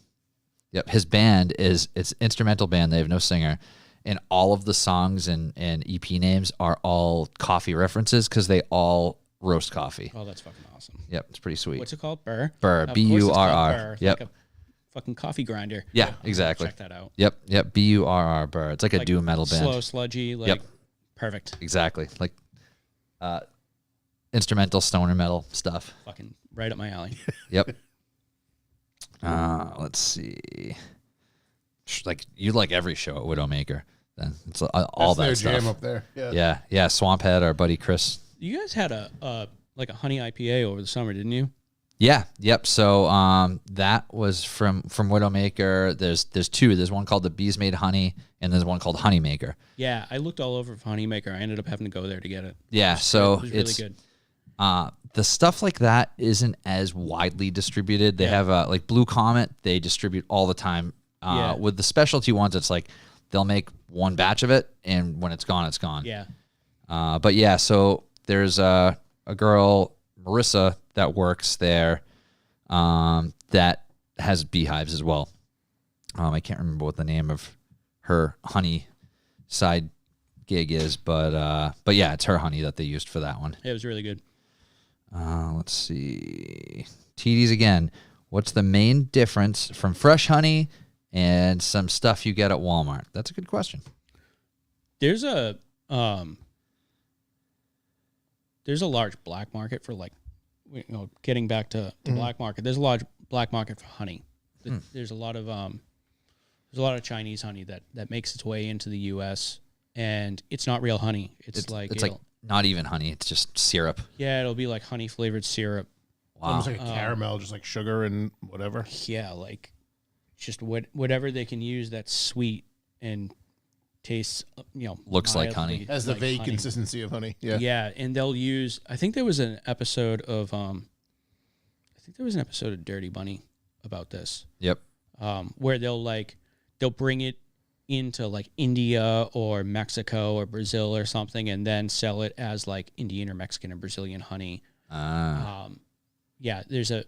Yep, his band it's instrumental band. They have no singer, and all of the songs and EP names are all coffee references because they all roast coffee. Oh, that's fucking awesome. Yep, it's pretty sweet. What's it called? Burr. Burr, Of course it's called B-U-R-R. Burr, Yep. Like a fucking coffee grinder. Yeah, I'm gonna exactly. Check that out. Yep, B-U-R-R, Burr. It's like a doom metal band. Slow, sludgy. Like, Yep. Perfect. Exactly, like instrumental stoner metal stuff. Fucking right up my alley. Yep. Let's see. Like you like every show at Widowmaker. Then it's all That's that their stuff. jam up there. Yeah. Swamphead, our buddy Chris. You guys had a honey IPA over the summer, didn't you? Yeah. Yep. So that was from Widowmaker. There's 2. There's one called the Bees Made Honey, and there's one called Honeymaker. Yeah, I looked all over for Honeymaker. I ended up having to go there to get it. Yeah. So It was really good. the stuff like that isn't as widely distributed. They have like Blue Comet. They distribute all the time. Yeah. With the specialty ones, it's like they'll make one batch of it, and when it's gone, it's gone. Yeah. But yeah, so there's a girl, Marissa, that works there that has beehives as well. I can't remember what the name of her honey side gig is, but yeah, it's her honey that they used for that one. It was really good. Let's see. TDs again. What's the main difference from fresh honey and some stuff you get at Walmart? That's a good question. There's a large black market for, like, getting back to the black market. There's a large black market for honey. There's a lot of Chinese honey that makes its way into the U.S. and it's not real honey. It's like not even honey. It's just syrup. Yeah, it'll be like honey flavored syrup. Wow. Almost like a caramel, just like sugar and whatever. Yeah, like just whatever they can use that's sweet and tastes, looks like mildly honey. Has the like vague honey. consistency of honey. Yeah. Yeah, and they'll use. I think there was an episode of Dirty Bunny about this. Yep. Where they'll bring it into like India or Mexico or Brazil or something, and then sell it as like Indian or Mexican or Brazilian honey. Yeah, there's a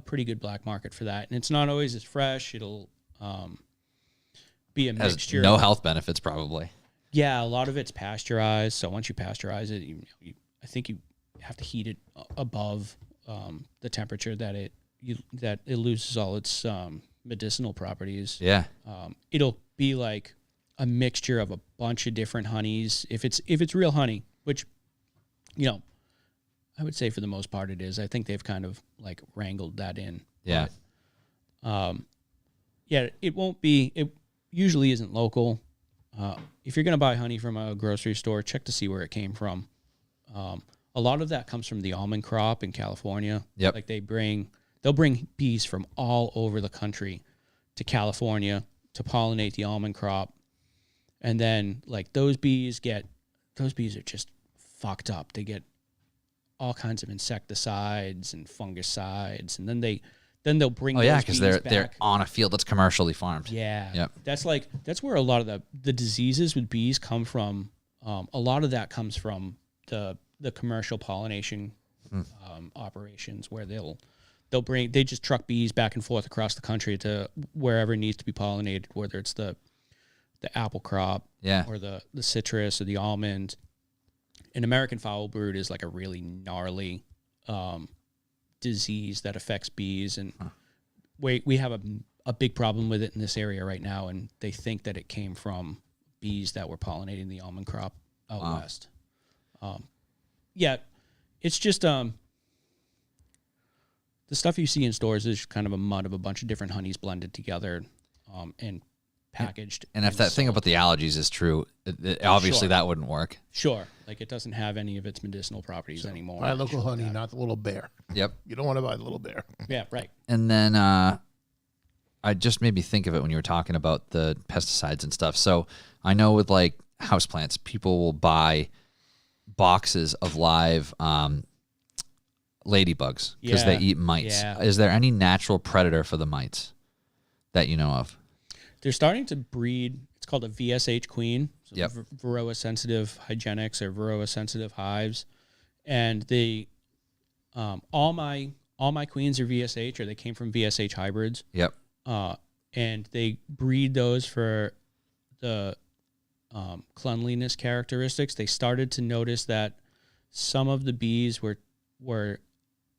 pretty good black market for that, and it's not always as fresh. It'll be a mixture. No health benefits, probably. Yeah, a lot of it's pasteurized. So once you pasteurize it, I think you have to heat it above the temperature that it loses all its medicinal properties. Yeah. It'll be like a mixture of a bunch of different honeys. If it's real honey, which, I would say for the most part it is. I think they've kind of like wrangled that in. Yeah. But, it usually isn't local. If you're going to buy honey from a grocery store, check to see where it came from. A lot of that comes from the almond crop in California. Yep. Like they'll bring bees from all over the country to California to pollinate the almond crop. And then like those bees are just fucked up. They get all kinds of insecticides and fungicides, and then they'll bring. Oh those yeah, because bees they're back. on a field that's commercially farmed. Yeah. Yep. That's where a lot of the diseases with bees come from. A lot of that comes from the commercial pollination operations where they just truck bees back and forth across the country to wherever it needs to be pollinated, whether it's the apple crop or the citrus or the almond. An American foul brood is like a really gnarly disease that affects bees, and we have a big problem with it in this area right now, and they think that it came from bees that were pollinating the almond crop out west. Yeah, it's just the stuff you see in stores is kind of a mud of a bunch of different honeys blended together and packaged. And if that thing about the allergies is true, obviously that wouldn't work. Sure. Like it doesn't have any of its medicinal properties anymore. Buy local honey, not the little bear. Yep. You don't want to buy the little bear. Yeah, right. And then I just made me think of it when you were talking about the pesticides and stuff. So I know with like houseplants, people will buy boxes of live ladybugs because they eat mites. Yeah. Is there any natural predator for the mites that you know of? They're starting to breed. It's called a VSH queen. So Yep. Varroa sensitive hygienics or Varroa sensitive hives, and they, all my queens are VSH or they came from VSH hybrids. Yep. And they breed those for the cleanliness characteristics. They started to notice that some of the bees were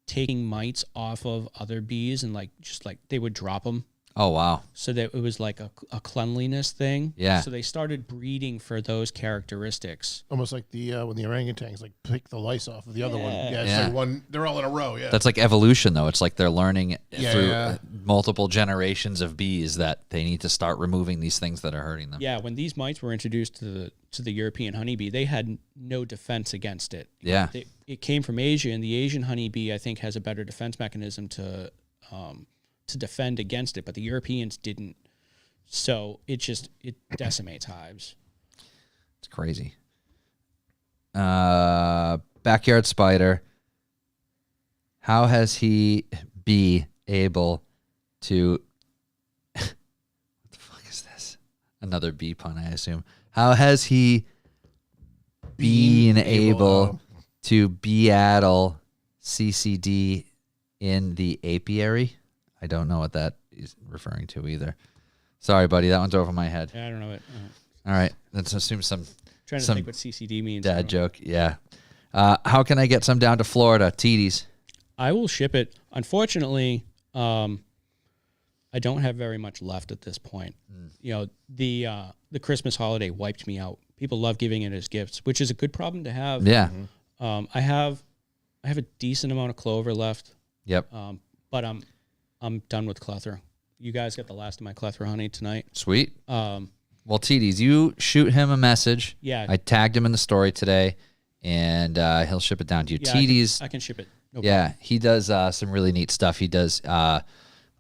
taking mites off of other bees and just they would drop them. Oh, wow. So that it was like a cleanliness thing. Yeah. So they started breeding for those characteristics. Almost like the when the orangutans pick the lice off of the other one. Yeah, it's Yeah. like one. They're all in a row. Yeah. That's like evolution, though. It's like they're learning through Yeah. multiple generations of bees that they need to start removing these things that are hurting them. Yeah, when these mites were introduced to the European honeybee, they had no defense against it. Yeah. It came from Asia, and the Asian honeybee, I think, has a better defense mechanism to defend against it, but the Europeans didn't. So it decimates hives. It's crazy. Backyard spider. How has he be able to... What the fuck is this? Another bee pun, I assume. How has he been able to beaddle CCD in the apiary. I don't know what that is referring to either. Sorry, buddy. That one's over my head. Yeah, I don't know it. All right. Let's assume Trying to some think what CCD means. dad joke. Yeah. How can I get some down to Florida? TDs. I will ship it. Unfortunately, I don't have very much left at this point. You know, the Christmas holiday wiped me out. People love giving it as gifts, which is a good problem to have. Yeah. I have a decent amount of clover left. Yep. But I'm done with clethra. You guys got the last of my clethra honey tonight. Sweet. Well, TDs, you shoot him a message. Yeah. I tagged him in the story today, and he'll ship it down to you. Yeah, TDs. I can ship it. No Yeah, he does some really neat stuff. He does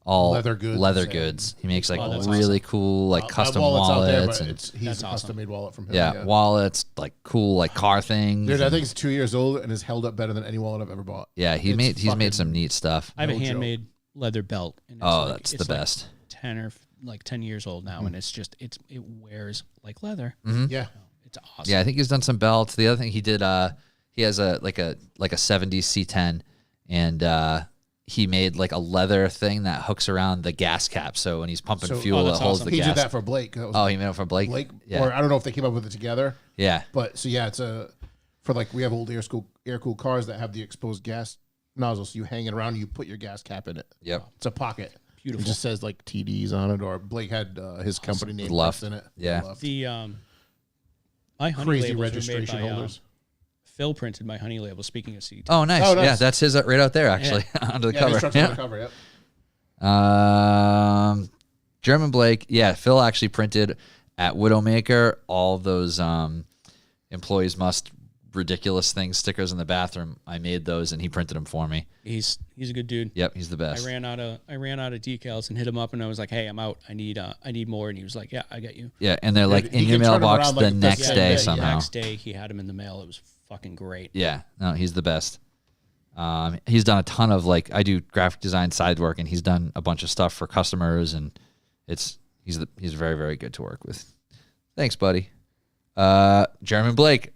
all Leather goods Leather and- goods. He makes like Oh, that's really cool like custom wallet's out there, wallets but and he's That's a awesome. custom made wallet from him. yeah, wallets, like cool like car things. Dude, I and- think it's 2 years old and has held up better than any wallet I've ever bought. yeah, he's fucking- made some neat stuff. I have No a joke. handmade leather belt. And it's Oh, like- that's it's the like best. 10 years old now, and it's just it wears like leather. Yeah. It's awesome. Yeah, I think he's done some belts. The other thing he did, he has a 70s C10, and he made like a leather thing that hooks around the gas cap. So when he's pumping So- fuel, Oh, it that's holds awesome. the He gas. did that for Blake. That was Oh, he made it for Blake. Blake, Yeah, or I don't know if they came up with it together. yeah, But so yeah, it's for like we have old air cooled cars that have the exposed gas nozzle. So you hang it around, and you put your gas cap in it. yep. It's a pocket. Beautiful. It just says like TDs on it, or Blake had his company name Luff. in it. Yeah. Luff. The my honey Crazy labels registration were made by, holders. Phil printed my honey label. Speaking of CT. Oh, nice. Oh, nice. Yeah, that's his right out there actually under the Yeah, cover. the instructions on the cover. Yep. German Blake. Yeah, Phil actually printed at Widowmaker all those employees must ridiculous things stickers in the bathroom. I made those and he printed them for me. He's a good dude. Yep, he's the best. I ran out of decals and hit him up, and I was like, "Hey, I'm out. I need more." And he was like, "Yeah, I get you." Yeah, and they're like he in your can turn 'em mailbox around the like the next same day day, somehow. The next day, he had him in the mail. It was fucking great. Yeah, no, he's the best. He's done a ton of like I do graphic design side work, and he's done a bunch of stuff for customers, and he's very, very good to work with. Thanks, buddy. German Blake.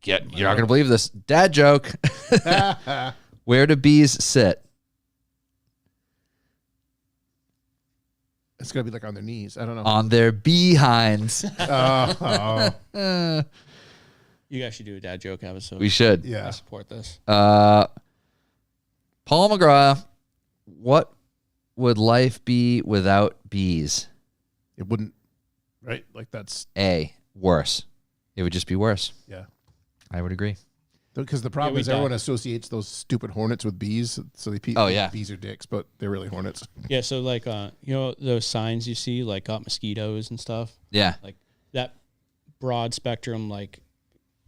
You're not gonna believe this. Dad joke. Where do bees sit? It's gonna be like on their knees. I don't know. On their behinds. Oh, You guys should do a dad joke episode. We should. I yeah. support this. Paul McGraw, what would life be without bees? It wouldn't. Right? Like that's A, worse. It would just be worse. yeah. I would agree. Because the problem we is die. everyone associates those stupid hornets with bees, so they Oh, yeah. bees are dicks, but they're really hornets. Yeah, so like you know those signs you see like got mosquitoes and stuff, Yeah. like that broad spectrum like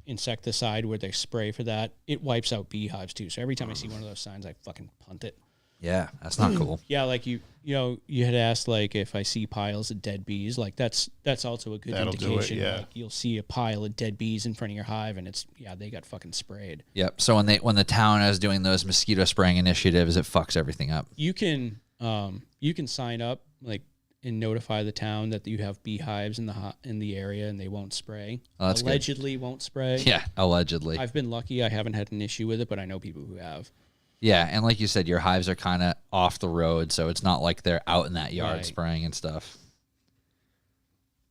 insecticide where they spray for that, it wipes out beehives too. So every time I see one of those signs, I fucking punt it. Yeah. That's not cool. Yeah, like you know, you had asked like if I see piles of dead bees, like that's also a good That'll do it, indication. yeah. Like you'll see a pile of dead bees in front of your hive, and it's they got fucking sprayed. Yep. So when the town is doing those mosquito spraying initiatives, it fucks everything up. You can sign up like and notify the town that you have beehives in the area and they won't spray. Oh, that's good. Allegedly won't spray. Yeah. Allegedly. I've been lucky. I haven't had an issue with it, but I know people who have. Yeah. And like you said, your hives are kind of off the road, so it's not like they're out in that yard Right. spraying and stuff.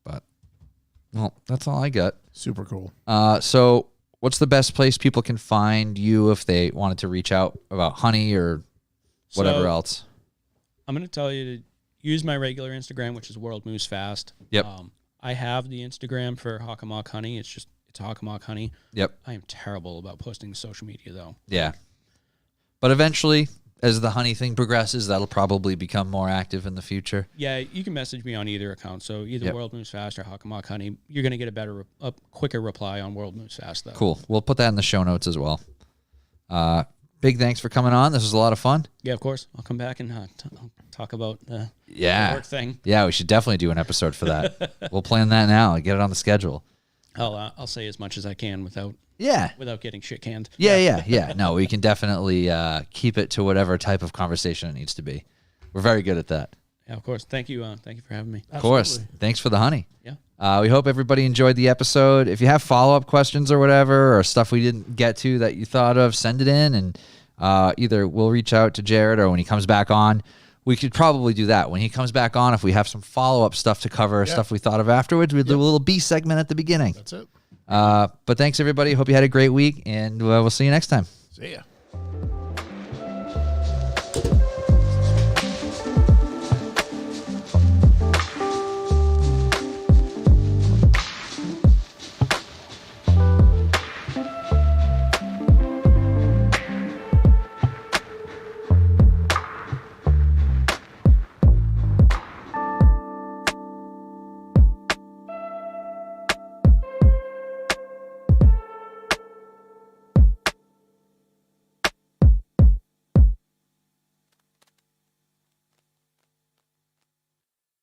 But well, that's all I got. Super cool. So what's the best place people can find you if they wanted to reach out about honey or whatever So, else? I'm going to tell you to use my regular Instagram, which is World Moose Fast. Yep. I have the Instagram for Hockomock Honey. It's Hockomock Honey. Yep. I am terrible about posting social media though. Yeah. But eventually, as the honey thing progresses, that'll probably become more active in the future. Yeah, you can message me on either account. So either Yep. World Moose Fast or Hockomock Honey. You're going to get a quicker reply on World Moose Fast though. Cool. We'll put that in the show notes as well. Big thanks for coming on. This was a lot of fun. Yeah, of course. I'll come back and talk about the Yeah. work thing. Yeah, we should definitely do an episode for that. We'll plan that now. Get it on the schedule. I'll say as much as I can without Yeah. getting shit canned. Yeah. No, we can definitely keep it to whatever type of conversation it needs to be. We're very good at that. Yeah, of course. Thank you for having me. Of course. Thanks for the honey. Yeah. We hope everybody enjoyed the episode. If you have follow-up questions or whatever, or stuff we didn't get to that you thought of, send it in, and either we'll reach out to Jared or when he comes back on, we could probably do that. When he comes back on, if we have some follow-up stuff to cover, stuff we thought of afterwards, we'll do a little B segment at the beginning. That's it. But thanks, everybody. Hope you had a great week, and we'll see you next time. See ya.